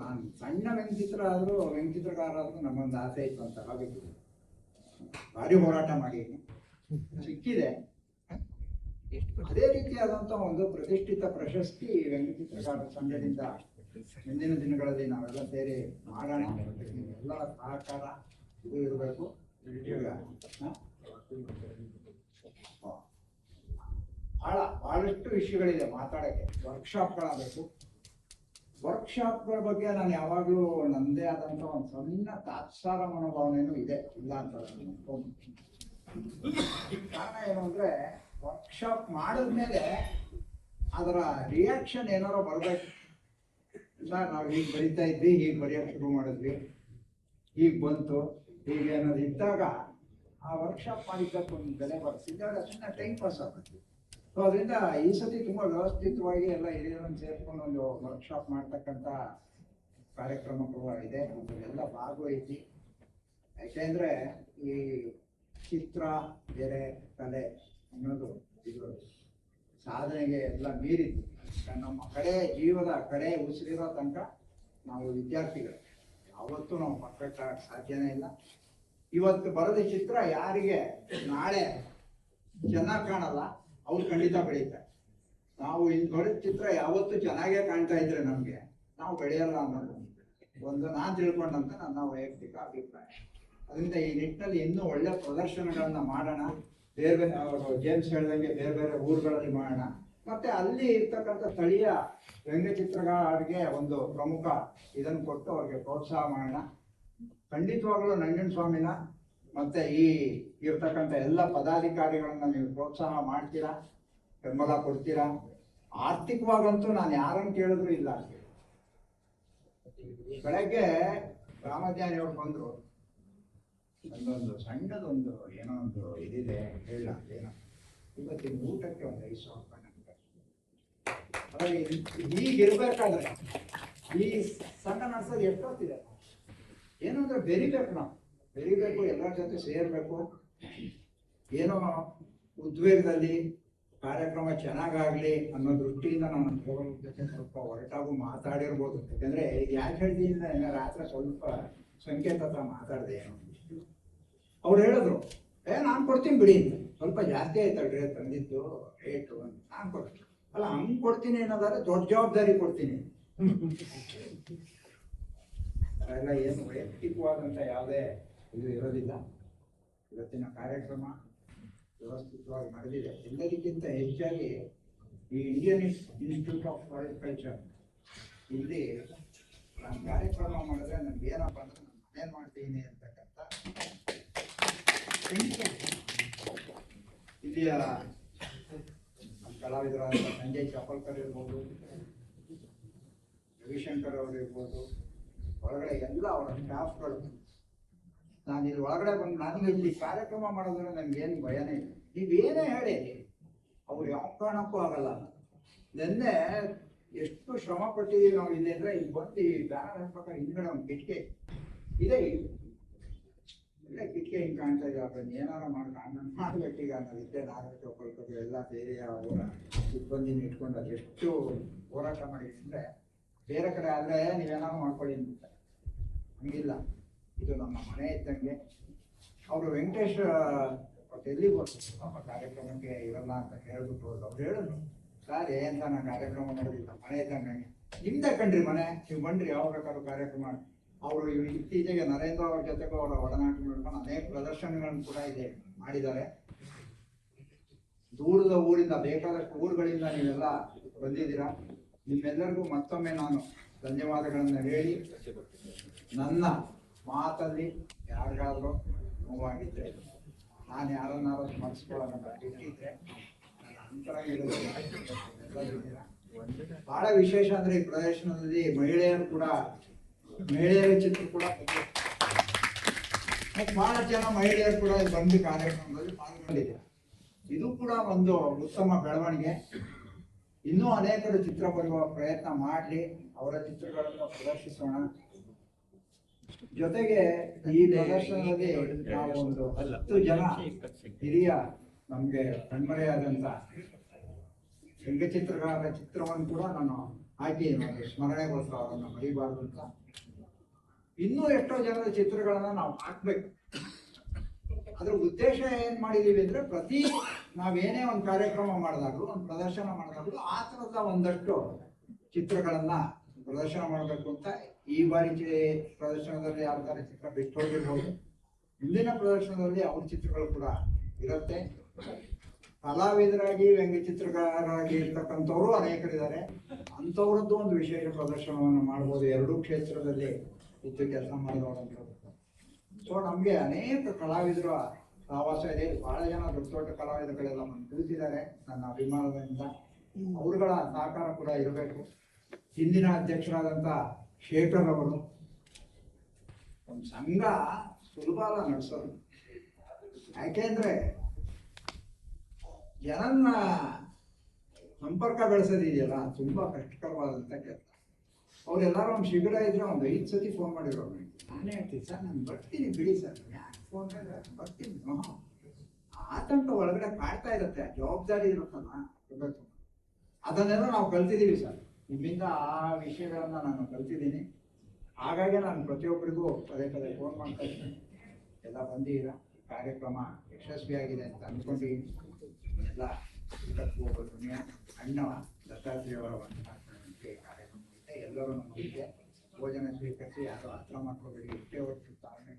ನಾನು ಸಣ್ಣ ವ್ಯಂಗ್ಯಚಿತ್ರ ಆದರೂ ವ್ಯಂಗ್ಯಚಿತ್ರಗಾರ ಆದ್ರೂ ನಮ್ಮೊಂದು ಆಸೆ ಇತ್ತು ಅಂತ ಆಗಬೇಕು. ಭಾರಿ ಹೋರಾಟ ಮಾಡಿ ಸಿಕ್ಕಿದೆ. ಅದೇ ರೀತಿಯಾದಂತ ಒಂದು ಪ್ರತಿಷ್ಠಿತ ಪ್ರಶಸ್ತಿ ವ್ಯಂಗ್ಯಚಿತ್ರಗಾರರ ಸಂಘದಿಂದ ಮುಂದಿನ ದಿನಗಳಲ್ಲಿ ನಾವೆಲ್ಲ ಸೇರಿ ಮಾಡೋಣ. ಎಲ್ಲರ ಸಹಕಾರ ಇದು ಇರಬೇಕು. ಬಹಳಷ್ಟು ವಿಷಯಗಳಿದೆ ಮಾತಾಡಕ್ಕೆ. ವರ್ಕ್ಶಾಪ್ಗಳಾಗಬೇಕು. ವರ್ಕ್ಶಾಪ್ಗಳ ಬಗ್ಗೆ ನಾನು ಯಾವಾಗಲೂ ನನ್ನದೇ ಆದಂತ ಒಂದು ಸಣ್ಣ ತಾತ್ಸಾರ ಮನೋಭಾವನೆಯೂ ಇದೆ, ಇಲ್ಲ ಅಂತ. ಕಾರಣ ಏನು ಅಂದ್ರೆ, ವರ್ಕ್ಶಾಪ್ ಮಾಡಿದ್ಮೇಲೆ ಅದರ ರಿಯಾಕ್ಷನ್ ಏನಾರೋ ಬರ್ಬೇಕು. ಇಲ್ಲ, ನಾವು ಹೀಗೆ ಬರಿತಾ ಇದ್ವಿ, ಹೀಗೆ ಬರೆಯೋಕೆ ಶುರು ಮಾಡಿದ್ವಿ, ಹೀಗೆ ಬಂತು, ಹೀಗೆ ಅನ್ನೋದು ಇದ್ದಾಗ ಆ ವರ್ಕ್ಶಾಪ್ ಮಾಡಿದ್ದಕ್ಕೆ ಒಂದು ಬೆಲೆ ಬರ್ತಿದ್ದಾಗ ಸುಮ್ಮನೆ ಟೈಮ್ ಪಾಸ್ ಆಗುತ್ತೆ. ಸೊ ಅದರಿಂದ ಈ ಸತಿ ತುಂಬಾ ವ್ಯವಸ್ಥಿತವಾಗಿ ಎಲ್ಲ ಹಿರಿಯರನ್ನು ಸೇರ್ಕೊಂಡು ಒಂದು ವರ್ಕ್ಶಾಪ್ ಮಾಡ್ತಕ್ಕಂಥ ಕಾರ್ಯಕ್ರಮಗಳು ಇದೆ. ಎಲ್ಲ ಭಾಗವಹಿಸಿ, ಯಾಕೆಂದ್ರೆ ಈ ಚಿತ್ರ ಬೇರೆ ಕಲೆ ಅನ್ನೋದು ಇದು ಸಾಧನೆಗೆ ಎಲ್ಲ ಮೀರಿದ್ದು. ನಮ್ಮ ಜೀವದ ಕಡೆ ಉಸಿರಿರೋ ತನಕ ನಾವು ವಿದ್ಯಾರ್ಥಿಗಳು, ಯಾವತ್ತೂ ನಾವು ಪರ್ಫೆಕ್ಟ್ ಆಗ ಸಾಧ್ಯನೇ ಇಲ್ಲ. ಇವತ್ತು ಬರೋದ ಚಿತ್ರ ಯಾರಿಗೆ ನಾಳೆ ಚೆನ್ನಾಗಿ ಕಾಣಲ್ಲ, ಅವ್ರು ಖಂಡಿತ ಬೆಳೀತಾರೆ. ನಾವು ಇಲ್ಲಿ ಬರೋದ ಚಿತ್ರ ಯಾವತ್ತೂ ಚೆನ್ನಾಗೇ ಕಾಣ್ತಾ ಇದ್ರೆ ನಮ್ಗೆ ನಾವು ಬೆಳೆಯಲ್ಲ ಅನ್ನೋದು ಒಂದು ನಾನು ತಿಳ್ಕೊಂಡಂತ ನನ್ನ ವೈಯಕ್ತಿಕ ಅಭಿಪ್ರಾಯ. ಅದರಿಂದ ಈ ನಿಟ್ಟಿನಲ್ಲಿ ಇನ್ನೂ ಒಳ್ಳೆ ಪ್ರದರ್ಶನಗಳನ್ನ ಮಾಡೋಣ. ಬೇರೆ ಬೇರೆ ಜೇಮ್ಸ್ ಹೇಳ್ದಂಗೆ ಬೇರೆ ಬೇರೆ ಊರುಗಳಲ್ಲಿ ಮಾಡೋಣ. ಮತ್ತೆ ಅಲ್ಲಿ ಇರ್ತಕ್ಕಂಥ ಸ್ಥಳೀಯ ವ್ಯಂಗ್ಯಚಿತ್ರಗಾರರಿಗೆ ಒಂದು ಪ್ರಮುಖ ಇದನ್ನು ಕೊಟ್ಟು ಅವ್ರಿಗೆ ಪ್ರೋತ್ಸಾಹ ಮಾಡೋಣ. ಖಂಡಿತವಾಗ್ಲೂ ನಂಜನಸ್ವಾಮಿನ ಮತ್ತೆ ಈ ಇರ್ತಕ್ಕಂಥ ಎಲ್ಲ ಪದಾಧಿಕಾರಿಗಳನ್ನ ನೀವು ಪ್ರೋತ್ಸಾಹ ಮಾಡ್ತೀರಾ, ಬೆಂಬಲ ಕೊಡ್ತೀರಾ. ಆರ್ಥಿಕವಾಗಂತೂ ನಾನು ಯಾರನ್ನು ಕೇಳಿದ್ರು ಇಲ್ಲ. ಬೆಳಗ್ಗೆ ರಾಮಧ್ಯಾನಿಯವ್ರು ಬಂದ್ರು, ಒಂದೊಂದು ಸಣ್ಣದೊಂದು ಏನೋ ಒಂದು ಇದಿದೆ ಹೇಳ, ಏನೋ ಇವತ್ತಿನ ಊಟಕ್ಕೆ ಒಂದು 5,000 ರೂಪಾಯಿ ನನಗೆ. ಹೀಗಿರ್ಬೇಕಾದ್ರೆ ಈ ಸಂಘ ನಡೆಸೋದು ಎಷ್ಟೊತ್ತಿದೆ? ಏನು ಅಂದ್ರೆ ಬೆರಿಬೇಕು, ನಾವು ಬೆರಿಬೇಕು, ಎಲ್ಲರ ಜೊತೆ ಸೇರ್ಬೇಕು. ಏನೋ ಉದ್ವೇಗದಲ್ಲಿ ಕಾರ್ಯಕ್ರಮ ಚೆನ್ನಾಗಾಗ್ಲಿ ಅನ್ನೋ ದೃಷ್ಟಿಯಿಂದ ನಾನು ಜೊತೆ ಸ್ವಲ್ಪ ಹೊರಟಾಗೂ ಮಾತಾಡಿರ್ಬೋದು. ಯಾಕಂದ್ರೆ ಈಗ ಯಾಕೆ ಹೇಳ್ತೀನಿ, ರಾತ್ರಿ ಸ್ವಲ್ಪ ಸಂಕೇತ ಹತ್ರ ಮಾತಾಡಿದೆ. ಏನೋ ಅವ್ರು ಹೇಳಿದ್ರು, ನಾನು ಕೊಡ್ತೀನಿ ಬಿಡಿ ಅಂತ. ಸ್ವಲ್ಪ ಜಾಸ್ತಿ ಆಯ್ತಲ್ರಿ ತಂದಿದ್ದು ರೇಟು ಅಂತ. ನಾನು ಕೊಡ್ತೀನಿ, ಅಲ್ಲ ಹಂಗೆ ಕೊಡ್ತೀನಿ ಅನ್ನೋದಾದ್ರೆ ದೊಡ್ಡ ಜವಾಬ್ದಾರಿ ಕೊಡ್ತೀನಿ. ಅದೆಲ್ಲ ಏನು ವೈಯಕ್ತಿಕವಾದಂಥ ಯಾವುದೇ ಇದು ಇರೋದಿಲ್ಲ. ಇವತ್ತಿನ ಕಾರ್ಯಕ್ರಮ ವ್ಯವಸ್ಥಿತವಾಗಿ ನಡೆದಿದೆ. ಎಲ್ಲದಕ್ಕಿಂತ ಹೆಚ್ಚಾಗಿ ಈ ಇಂಡಿಯನ್ ಇನ್ಸ್ಟಿಟ್ಯೂಟ್ ಆಫ್ ಹಾರ್ಟಿಕಲ್ಚರ್ ಇಲ್ಲಿ ನಾನು ಕಾರ್ಯಕ್ರಮ ಮಾಡಿದ್ರೆ ನನ್ಗೆ ಏನಪ್ಪ ಅಂದ್ರೆ ನಾನು ಮನೇನು ಮಾಡ್ತೀನಿ ಅಂತಕ್ಕಂಥ ಇಲ್ಲಿಯ ಕಲಾವಿದರಾದ ಸಂಜಯ್ ಚಾಪಲ್ಕರ್ ಇರ್ಬೋದು, ರವಿಶಂಕರ್ ಅವರು ಇರ್ಬೋದು, ಒಳಗಡೆ ಎಲ್ಲ ಅವರ ಸ್ಟಾಫ್ಗಳು. ನಾನು ಇಲ್ಲಿ ಒಳಗಡೆ ಬಂದು ನನಗೆ ಇಲ್ಲಿ ಕಾರ್ಯಕ್ರಮ ಮಾಡೋದ್ರೆ ನನ್ಗೇನು ಭಯನೇ ಇಲ್ಲ. ನೀವೇನೇ ಹೇಳಿ ಅವ್ರು ಯಾವ ಕಾರಣಕ್ಕೂ ಆಗಲ್ಲ. ನಿನ್ನೆ ಎಷ್ಟು ಶ್ರಮ ಪಟ್ಟಿದ್ದೀವಿ ನಾವು ಇಲ್ಲಿ ಅಂದ್ರೆ, ಇಲ್ಲಿ ಬಂದು ಈ ಬ್ಯಾನರ್ ಹಾಕ್ಬೇಕಾದ್ರೆ ಹಿಂದ್ಗಡೆ ಒಂದು ಕಿಟಕಿ ಇದೆ, ಇಲ್ಲ ಕಿಟಕಿ ಹಿಂಗೆ ಕಾಣ್ತಾ ಇದೆ. ಅದನ್ನ ಏನಾರ ಮಾಡ್ಬೇಕೀಗ ಅನ್ನೋದಿದ್ದೆ. ನಾಗರಿಕ ಒಕ್ಕಲ್ಕರು ಎಲ್ಲ ಸೇರಿ ಅವರ ಸಿಬ್ಬಂದಿನ ಇಟ್ಕೊಂಡು ಅದೆಷ್ಟು ಹೋರಾಟ ಮಾಡಿದ್ರೆ, ಬೇರೆ ಕಡೆ ಆದರೆ ನೀವೇನಾದ್ರು ಮಾಡ್ಕೊಳ್ಳಿ ಅಂತ. ಹಂಗಿಲ್ಲ, ಇದು ನಮ್ಮ ಮನೆ ಇದ್ದಂಗೆ. ಅವರು ವೆಂಕಟೇಶ್ ಎಲ್ಲಿಗೆ ಬರ್ತಾರೆ ನಮ್ಮ ಕಾರ್ಯಕ್ರಮಕ್ಕೆ ಇರಲ್ಲ ಅಂತ ಹೇಳ್ಬಿಟ್ಟು ಅವ್ರು ಹೇಳಿದ್ರು, ಸರ್ ಏನ್ ನಾನು ಕಾರ್ಯಕ್ರಮ ಮಾಡೋದಿಲ್ಲ, ಮನೆ ಇದ್ದಂಗೆ. ನಿಮ್ದೇ ಕಣ್ರಿ ಮನೆ, ನೀವು ಬನ್ರಿ ಯಾವ ಬೇಕಾದ್ರೂ ಕಾರ್ಯಕ್ರಮ. ಅವರು ಇತ್ತೀಚೆಗೆ ನರೇಂದ್ರ ಅವ್ರ ಜೊತೆಗೂ ಅವರ ಒಡನಾಟ ಮಾಡ್ಕೊಂಡು ಅನೇಕ ಪ್ರದರ್ಶನಗಳನ್ನು ಕೂಡ ಇದೆ ಮಾಡಿದ್ದಾರೆ. ದೂರದ ಊರಿಂದ ಬೇಕಾದಷ್ಟು ಊರುಗಳಿಂದ ನೀವೆಲ್ಲ ಬಂದಿದ್ದೀರಾ. ನಿಮ್ಮೆಲ್ಲರಿಗೂ ಮತ್ತೊಮ್ಮೆ ನಾನು ಧನ್ಯವಾದಗಳನ್ನು ಹೇಳಿ, ನನ್ನ ಮಾತಲ್ಲಿ ಯಾರಿಗಾದ್ರೂ ನೋವಾಗಿದ್ರೆ, ನಾನು ಯಾರನ್ನಾದ್ರೂ ಸ್ಮರಿಸ್ಕೊಳ್ಳೋಣ ಇಟ್ಟಿದ್ರೆ ನನ್ನ ಅಂತರ ಇರೋದಿಲ್ಲ. ಬಹಳ ವಿಶೇಷ ಅಂದ್ರೆ ಈ ಪ್ರದರ್ಶನದಲ್ಲಿ ಮಹಿಳೆಯರ ಚಿತ್ರ ಕೂಡ ಬಹಳ ಜನ ಮಹಿಳೆಯರು ಕೂಡ ಬಂದು ಕಾರ್ಯಕ್ರಮದಲ್ಲಿ ಪಾಲ್ಗೊಂಡಿದ್ದಾರೆ. ಇದು ಕೂಡ ಒಂದು ಉತ್ತಮ ಬೆಳವಣಿಗೆ. ಇನ್ನೂ ಅನೇಕರು ಚಿತ್ರ ಬರೆಯುವ ಪ್ರಯತ್ನ ಮಾಡಲಿ, ಅವರ ಚಿತ್ರಗಳನ್ನು ಪ್ರದರ್ಶಿಸೋಣ. ಜೊತೆಗೆ ಈ ಪ್ರದರ್ಶನದಲ್ಲಿ ನಾವು ಒಂದು 10 ಜನ ಹಿರಿಯ ನಮಗೆ ಕಣ್ಮರೆಯಾದಂತ ವ್ಯಂಗ್ಯಚಿತ್ರಗಾರರ ಚಿತ್ರವನ್ನು ಕೂಡ ನಾನು ಹಾಕಿ ಸ್ಮರಣೆಗೋಸ್ಕರ ಅವರನ್ನು ಮರಿಬಾರ್ದು ಅಂತ. ಇನ್ನೂ ಎಷ್ಟೋ ಜನರ ಚಿತ್ರಗಳನ್ನ ನಾವು ಹಾಕ್ಬೇಕು. ಅದ್ರ ಉದ್ದೇಶ ಏನ್ ಮಾಡಿದೀವಿ ಅಂದ್ರೆ, ಪ್ರತಿ ನಾವೇನೇ ಒಂದು ಕಾರ್ಯಕ್ರಮ ಮಾಡಿದಾಗಲೂ, ಒಂದು ಪ್ರದರ್ಶನ ಮಾಡಿದಾಗಲೂ ಆ ಥರದ ಒಂದಷ್ಟು ಚಿತ್ರಗಳನ್ನ ಪ್ರದರ್ಶನ ಮಾಡಬೇಕು ಅಂತ. ಈ ಬಾರಿ ಪ್ರದರ್ಶನದಲ್ಲಿ ಯಾವ್ದಾರ ಚಿತ್ರ ಬಿಟ್ಟು ಹೋಗಿರ್ಬೋದು, ಮುಂದಿನ ಪ್ರದರ್ಶನದಲ್ಲಿ ಅವ್ರ ಚಿತ್ರಗಳು ಕೂಡ ಇರುತ್ತೆ. ಕಲಾವಿದರಾಗಿ ವ್ಯಂಗ್ಯ ಚಿತ್ರಗಾರರಾಗಿ ಇರ್ತಕ್ಕಂಥವ್ರು ಅನೇಕರಿದ್ದಾರೆ. ಅಂಥವ್ರದ್ದು ಒಂದು ವಿಶೇಷ ಪ್ರದರ್ಶನವನ್ನು ಮಾಡ್ಬೋದು. ಎರಡೂ ಕ್ಷೇತ್ರದಲ್ಲಿ ಇದ್ದು ಕೆಲಸ ಮಾಡಿದವರಂಥವ್ರು. ಸೊ ನಮಗೆ ಅನೇಕ ಕಲಾವಿದರ ಸಹವಾಸ ಇದೆ. ಬಹಳ ಜನ ದೊಡ್ಡ ದೊಡ್ಡ ಕಲಾವಿದಗಳೆಲ್ಲ ಕುಳಿತಿದ್ದಾರೆ ನನ್ನ ಅಭಿಮಾನದಿಂದ. ಅವರುಗಳ ಸಹಕಾರ ಕೂಡ ಇರಬೇಕು. ಹಿಂದಿನ ಅಧ್ಯಕ್ಷರಾದಂಥ ಶೇಖರ್ ಅವರು ಒಂದು ಸಂಘ ಸುಲಭ ಅಲ್ಲ ನಡೆಸೋದು. ಯಾಕೆಂದ್ರೆ ಜನನ್ನ ಸಂಪರ್ಕ ಬೆಳೆಸೋದಿದೆಯಲ್ಲ, ತುಂಬಾ ಕಷ್ಟಕರವಾದಂತ ಕೆಲಸ. ಅವ್ರೆಲ್ಲಾರು ಒಂದು ಶಿಬಿರ ಇದ್ರೆ ಒಂದು 5 ಸತಿ ಫೋನ್ ಮಾಡಿರೋರು. ನಾನೇ ಹೇಳ್ತೀನಿ, ಸರ್ ನಾನು ಬರ್ತೀನಿ ಬಿಡಿ ಸರ್, ಯಾಕೆ ಫೋನ್ ಬರ್ತೀನಿ. ಆತಂಕ ಒಳಗಡೆ ಕಾಡ್ತಾ ಇರುತ್ತೆ, ಜವಾಬ್ದಾರಿ ಇರುತ್ತಲ್ಲ, ಇರಬೇಕು. ಅದನ್ನೆಲ್ಲ ನಾವು ಕಲ್ತಿದ್ದೀವಿ ಸರ್, ನಿಮ್ಮಿಂದ ಆ ವಿಷಯಗಳನ್ನ ನಾನು ಕಲ್ತಿದ್ದೀನಿ. ಹಾಗಾಗಿ ನಾನು ಪ್ರತಿಯೊಬ್ಬರಿಗೂ ಪದೇ ಪದೇ ಫೋನ್ ಮಾಡ್ತಾ ಇದ್ದೀನಿ, ಎಲ್ಲ ಬಂದಿದ್ದೀರಾ, ಕಾರ್ಯಕ್ರಮ ಯಶಸ್ವಿಯಾಗಿದೆ ಅಂತ ಅಂದ್ಕೊಂಡಿದ್ದೀನಿ. ಎಲ್ಲ ಅಣ್ಣ ದತ್ತಾತ್ರೇಯ ಅವರ ಕಾರ್ಯಕ್ರಮ ಇದೆ. ಎಲ್ಲರೂ ನಮಗೆ ಭೋಜನ ಸ್ವೀಕರಿಸಿ, ಯಾರು ಹತ್ರ ಮಾಡ್ಕೋಬೇಡಿ, ಇಷ್ಟೇ ಹೊತ್ತು ತಾಳ್ಮೆ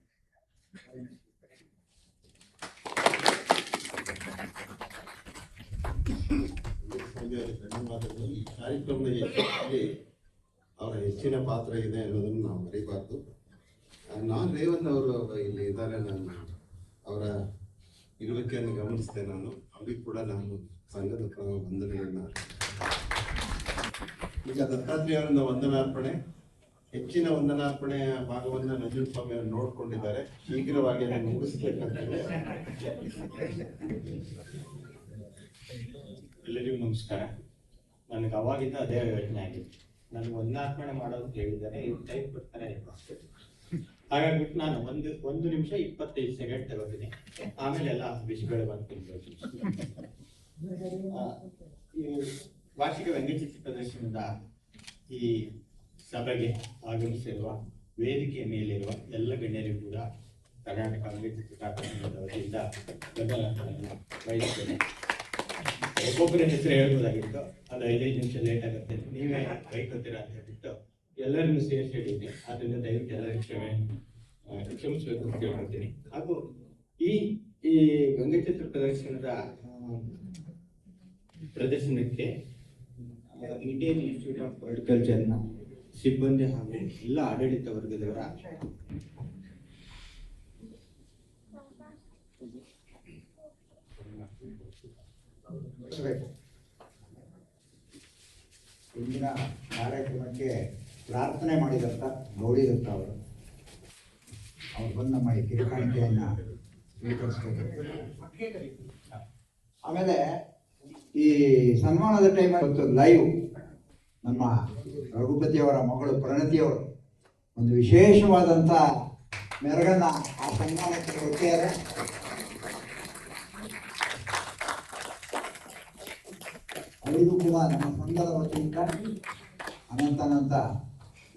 ಧನ್ಯವಾದಗಳು. ಈ ಕಾರ್ಯಕ್ರಮದ ಯಶಸ್ಸಿನಲ್ಲಿ ಅವರ ಹೆಚ್ಚಿನ ಪಾತ್ರ ಇದೆ ಅನ್ನೋದನ್ನು ನಾವು ಮರಿಬಾರ್ದು. ನಾನು ರೇವಣ್ಣ ಅವರು ಇಲ್ಲಿ ಇದ್ದಾರೆ, ನಾನು ಅವರ ಇರುವಿಕೆಯನ್ನು ಗಮನಿಸಿದೆ. ನಾನು ಅವ್ರಿಗೆ ಕೂಡ ನಾನು ಸಂಘದ ವಂದನೆಗಳನ್ನ. ಈಗ ದತ್ತಾತ್ರೇಯ ಅವರಿಂದ ವಂದನಾರ್ಪಣೆ, ಹೆಚ್ಚಿನ ವಂದನಾರ್ಪಣೆಯ ಭಾಗವನ್ನ ನಂಜುಂಡ ಸ್ವಾಮಿ ಅವರು ನೋಡ್ಕೊಂಡಿದ್ದಾರೆ. ಶೀಘ್ರವಾಗಿ ಅದನ್ನು ಮುಗಿಸ್ಬೇಕಂತ. ಎಲ್ಲರಿಗೂ ನಮಸ್ಕಾರ. ನನಗೆ ಅವಾಗಿಂದ ಅದೇ ಯೋಚನೆ ಆಗಿದೆ, ನನಗೆ ವಂದನಾರ್ಪಣೆ ಮಾಡೋದು ಹೇಳಿದ್ದಾರೆ, ಟೈಪ್ ಬರ್ತಾರೆ. ಹಾಗಾಗ್ಬಿಟ್ಟು ನಾನು ಒಂದು ನಿಮಿಷ 25 ಸೆಕೆಂಡ್ ತಗೋತೀನಿ, ಆಮೇಲೆ ಎಲ್ಲ ವಿಷಯಗಳು ಬಂದ್ಕೊಂಡು. ಈ ವಾರ್ಷಿಕ ವ್ಯಂಗ್ಯಚಿತ್ರ ಪ್ರದರ್ಶನದ ಈ ಸಭೆಗೆ ಆಗಮಿಸಿರುವ ವೇದಿಕೆಯ ಮೇಲಿರುವ ಎಲ್ಲ ಗಣ್ಯರಿಗೂ ಕೂಡ ಕರ್ನಾಟಕ ವ್ಯಂಗ್ಯಚಿತ್ರಕಾರ ಸಂಘದ ವತಿಯಿಂದ ಧನ್ಯವಾದಗಳನ್ನು ಬಯಸುತ್ತೇನೆ. ಒಬ್ಬೊಬ್ಬರ ಹೆಸರು ಹೇಳ್ಬೋದಾಗಿತ್ತು, ಅದು 5 ನಿಮಿಷ ಲೇಟ್ ಆಗುತ್ತೆ, ನೀವೇ ಬೈಕೋತೀರಾ ಅಂತ ಹೇಳ್ಬಿಟ್ಟು ಎಲ್ಲರನ್ನು ಸೇರಿಸಿ ಹೇಳಿದ್ದೀನಿ. ಆದ್ರಿಂದ ದಯವಿಟ್ಟು ಎಲ್ಲರಿಗೂ ಕ್ಷಮಿಸಬೇಕು ಅಂತ ಕೇಳ್ಕೊಳ್ತೀನಿ. ಹಾಗೂ ಈ ವ್ಯಂಗ್ಯಚಿತ್ರ ಪ್ರದರ್ಶನಕ್ಕೆ ಇಂಡಿಯನ್ ಇನ್ಸ್ಟಿಟ್ಯೂಟ್ ಆಫ್ ಹಾರ್ಟಿಕಲ್ಚರ್ನ ಸಿಬ್ಬಂದಿ ಹಾಗೂ ಎಲ್ಲ ಆಡಳಿತ ವರ್ಗದವರ ಇಂದಿನ ಕಾರ್ಯಕ್ರಮಕ್ಕೆ ಪ್ರಾರ್ಥನೆ ಮಾಡಿದಂತ ಗೌರಿದತ್ತ ಅವರು ಬಂದು ನಮ್ಮ ಈ ಕಿರುಕಾಣಿಕೆಯನ್ನ ಸ್ವೀಕರಿಸಬೇಕು. ಆಮೇಲೆ ಈ ಸನ್ಮಾನದ ಟೈಮ್ ಲೈವ್ ನಮ್ಮ ರಘುಪತಿಯವರ ಮಗಳು ಪ್ರಣತಿಯವರು ಒಂದು ವಿಶೇಷವಾದಂತ ಮೆರಗನ್ನ ಆ ಸನ್ಮಾನಕ್ಕೆ ಕೊಟ್ಟಿದ್ದಾರೆ. ಅವರಿಗೂ ಕೂಡ ನಮ್ಮ ಸಂಘದ ವತಿಯಿಂದ ಅನಂತ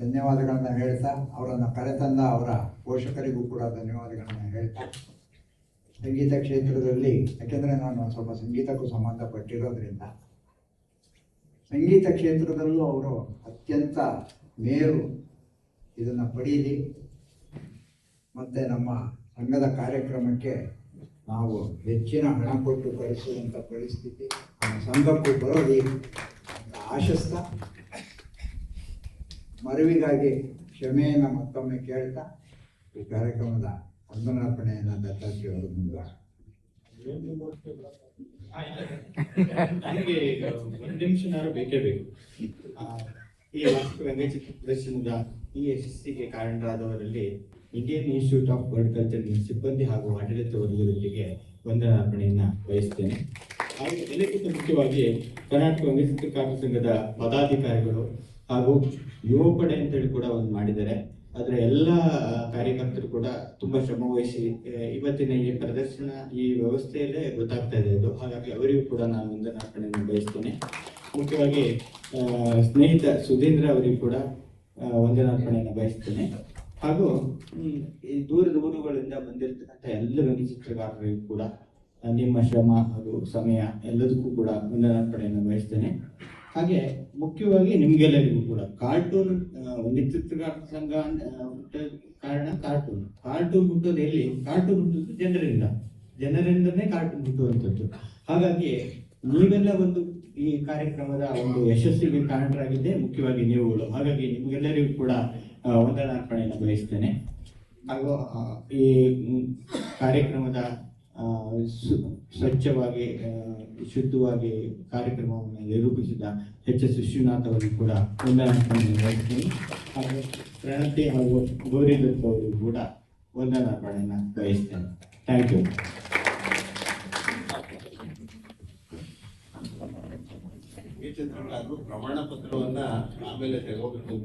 ಧನ್ಯವಾದಗಳನ್ನ ಹೇಳ್ತಾ, ಅವರನ್ನು ಕರೆತಂದ ಅವರ ಪೋಷಕರಿಗೂ ಕೂಡ ಧನ್ಯವಾದಗಳನ್ನ ಹೇಳ್ತಾ, ಸಂಗೀತ ಕ್ಷೇತ್ರದಲ್ಲಿ, ಯಾಕೆಂದ್ರೆ ನಾನು ಸ್ವಲ್ಪ ಸಂಗೀತಕ್ಕೂ ಸಂಬಂಧಪಟ್ಟಿರೋದ್ರಿಂದ ಸಂಗೀತ ಕ್ಷೇತ್ರದಲ್ಲೂ ಅವರು ಅತ್ಯಂತ ಮೇರು ಇದನ್ನು ಪಡೀಲಿ. ಮತ್ತೆ ನಮ್ಮ ಸಂಘದ ಕಾರ್ಯಕ್ರಮಕ್ಕೆ ನಾವು ಹೆಚ್ಚಿನ ಹಣ ಕೊಟ್ಟು ಕಳಿಸುವಂಥ ಪರಿಸ್ಥಿತಿ ನಮ್ಮ ಸಂಘಕ್ಕೂ ಬರೋದಿ ಅಂತ ಆಶಿಸ್ತಾ, ಮರವಿಗಾಗಿ ಕ್ಷಮೆಯನ್ನು ಮತ್ತೊಮ್ಮೆ ಕೇಳ್ತಾ ಈ ಕಾರ್ಯಕ್ರಮದ ವಂದನಾರ್ಪಣೆಯನ್ನು ದತ್ತಾತ್ರೇಯ ಅವರು ನನಗೆ 1 ನಿಮಿಷನಾರು ಬೇಕೇ ಬೇಕು. ಈ ವಾರ್ಷಿಕ ವ್ಯಂಗ್ಯಚಿತ್ರ ಪ್ರದರ್ಶನದ ಈ ಯಶಸ್ಸಿಗೆ ಕಾರಣರಾದವರಲ್ಲಿ ಇಂಡಿಯನ್ ಇನ್ಸ್ಟಿಟ್ಯೂಟ್ ಆಫ್ ಹಾರ್ಟಿಕಲ್ಚರ್ ಸಿಬ್ಬಂದಿ ಹಾಗೂ ಆಡಳಿತ ವರ್ಗದೊಂದಿಗೆ ವಂದನಾರ್ಪಣೆಯನ್ನು ಬಯಸ್ತೇನೆ. ಹಾಗೂ ಎಲ್ಲಕ್ಕಿಂತ ಮುಖ್ಯವಾಗಿ ಕರ್ನಾಟಕ ವ್ಯಂಗ್ಯಚಿತ್ರಕಾರರ ಸಂಘದ ಪದಾಧಿಕಾರಿಗಳು ಹಾಗೂ ಯುವ ಪಡೆ ಅಂತೇಳಿ ಕೂಡ ಒಂದು ಮಾಡಿದ್ದಾರೆ. ಅದರ ಎಲ್ಲ ಕಾರ್ಯಕರ್ತರು ಕೂಡ ತುಂಬಾ ಶ್ರಮ ವಹಿಸಿ ಇವತ್ತಿನ ಈ ಪ್ರದರ್ಶನ ಈ ವ್ಯವಸ್ಥೆಯಲ್ಲೇ ಗೊತ್ತಾಗ್ತಾ ಇದೆ ಅದು. ಹಾಗಾಗಿ ಅವರಿಗೂ ಕೂಡ ನಾನು ವಂದನಾರ್ಪಣೆಯನ್ನು ಬಯಸ್ತೇನೆ. ಮುಖ್ಯವಾಗಿ ಸ್ನೇಹಿತ ಸುಧೀಂದ್ರ ಅವರಿಗೂ ಕೂಡ ವಂದನಾರ್ಪಣೆಯನ್ನು ಬಯಸ್ತೇನೆ. ಹಾಗೂ ಈ ದೂರದ ಊರುಗಳಿಂದ ಬಂದಿರತಕ್ಕಂಥ ಎಲ್ಲ ವ್ಯಂಗ್ಯಚಿತ್ರಕಾರರಿಗೂ ಕೂಡ ನಿಮ್ಮ ಶ್ರಮ ಹಾಗೂ ಸಮಯ ಎಲ್ಲದಕ್ಕೂ ಕೂಡ ವಂದನಾರ್ಪಣೆಯನ್ನು ಬಯಸ್ತೇನೆ. ಹಾಗೆ ಮುಖ್ಯವಾಗಿ ನಿಮ್ಗೆಲ್ಲರಿಗೂ ಕೂಡ ಕಾರ್ಟೂನ್ ವ್ಯಂಗ್ಯಚಿತ್ರಕಾರರ ಸಂಘ ಕಾರಣ ಕಾರ್ಟೂನ್ ಹುಟ್ಟೋದು ಎಲ್ಲಿ? ಕಾರ್ಟೂನ್ ಹುಟ್ಟೋದು ಜನರಿಂದನೇ ಕಾರ್ಟೂನ್ ಹುಟ್ಟುವಂಥದ್ದು. ಹಾಗಾಗಿ ನೀವೆಲ್ಲ ಒಂದು ಈ ಕಾರ್ಯಕ್ರಮದ ಒಂದು ಯಶಸ್ಸಿಗೆ ಕಾರಣರಾಗಿದ್ದೆ ಮುಖ್ಯವಾಗಿ ನೀವುಗಳು. ಹಾಗಾಗಿ ನಿಮ್ಗೆಲ್ಲರಿಗೂ ಕೂಡ ವಂದನಾರ್ಪಣೆಯನ್ನು ಬಯಸ್ತೇನೆ. ಹಾಗೂ ಈ ಕಾರ್ಯಕ್ರಮದ ಸ್ವಚ್ಛವಾಗಿ ಶುದ್ಧವಾಗಿ ಕಾರ್ಯಕ್ರಮವನ್ನು ನಿರೂಪಿಸಿದ ಎಚ್.ಎಸ್. ವಿಶ್ವನಾಥ್ ಅವರಿಗೂ ಕೂಡ ವಂದನಾರ್ಪಣೆಯನ್ನು ಬಯಸ್ತೀನಿ. ಹಾಗೂ ಪ್ರಣತಿ ಹಾಗೂ ಗೌರಿ ದತ್ತ ಅವರಿಗೂ ಕೂಡ ವಂದನಾರ್ಪಣೆಯನ್ನು ಬಯಸ್ತೇನೆ. Thank you. ಈ ಚಿತ್ರಕಾರರು ಪ್ರಮಾಣ ಪತ್ರವನ್ನ ಆಮೇಲೆ ತಗೋಬೇಕು.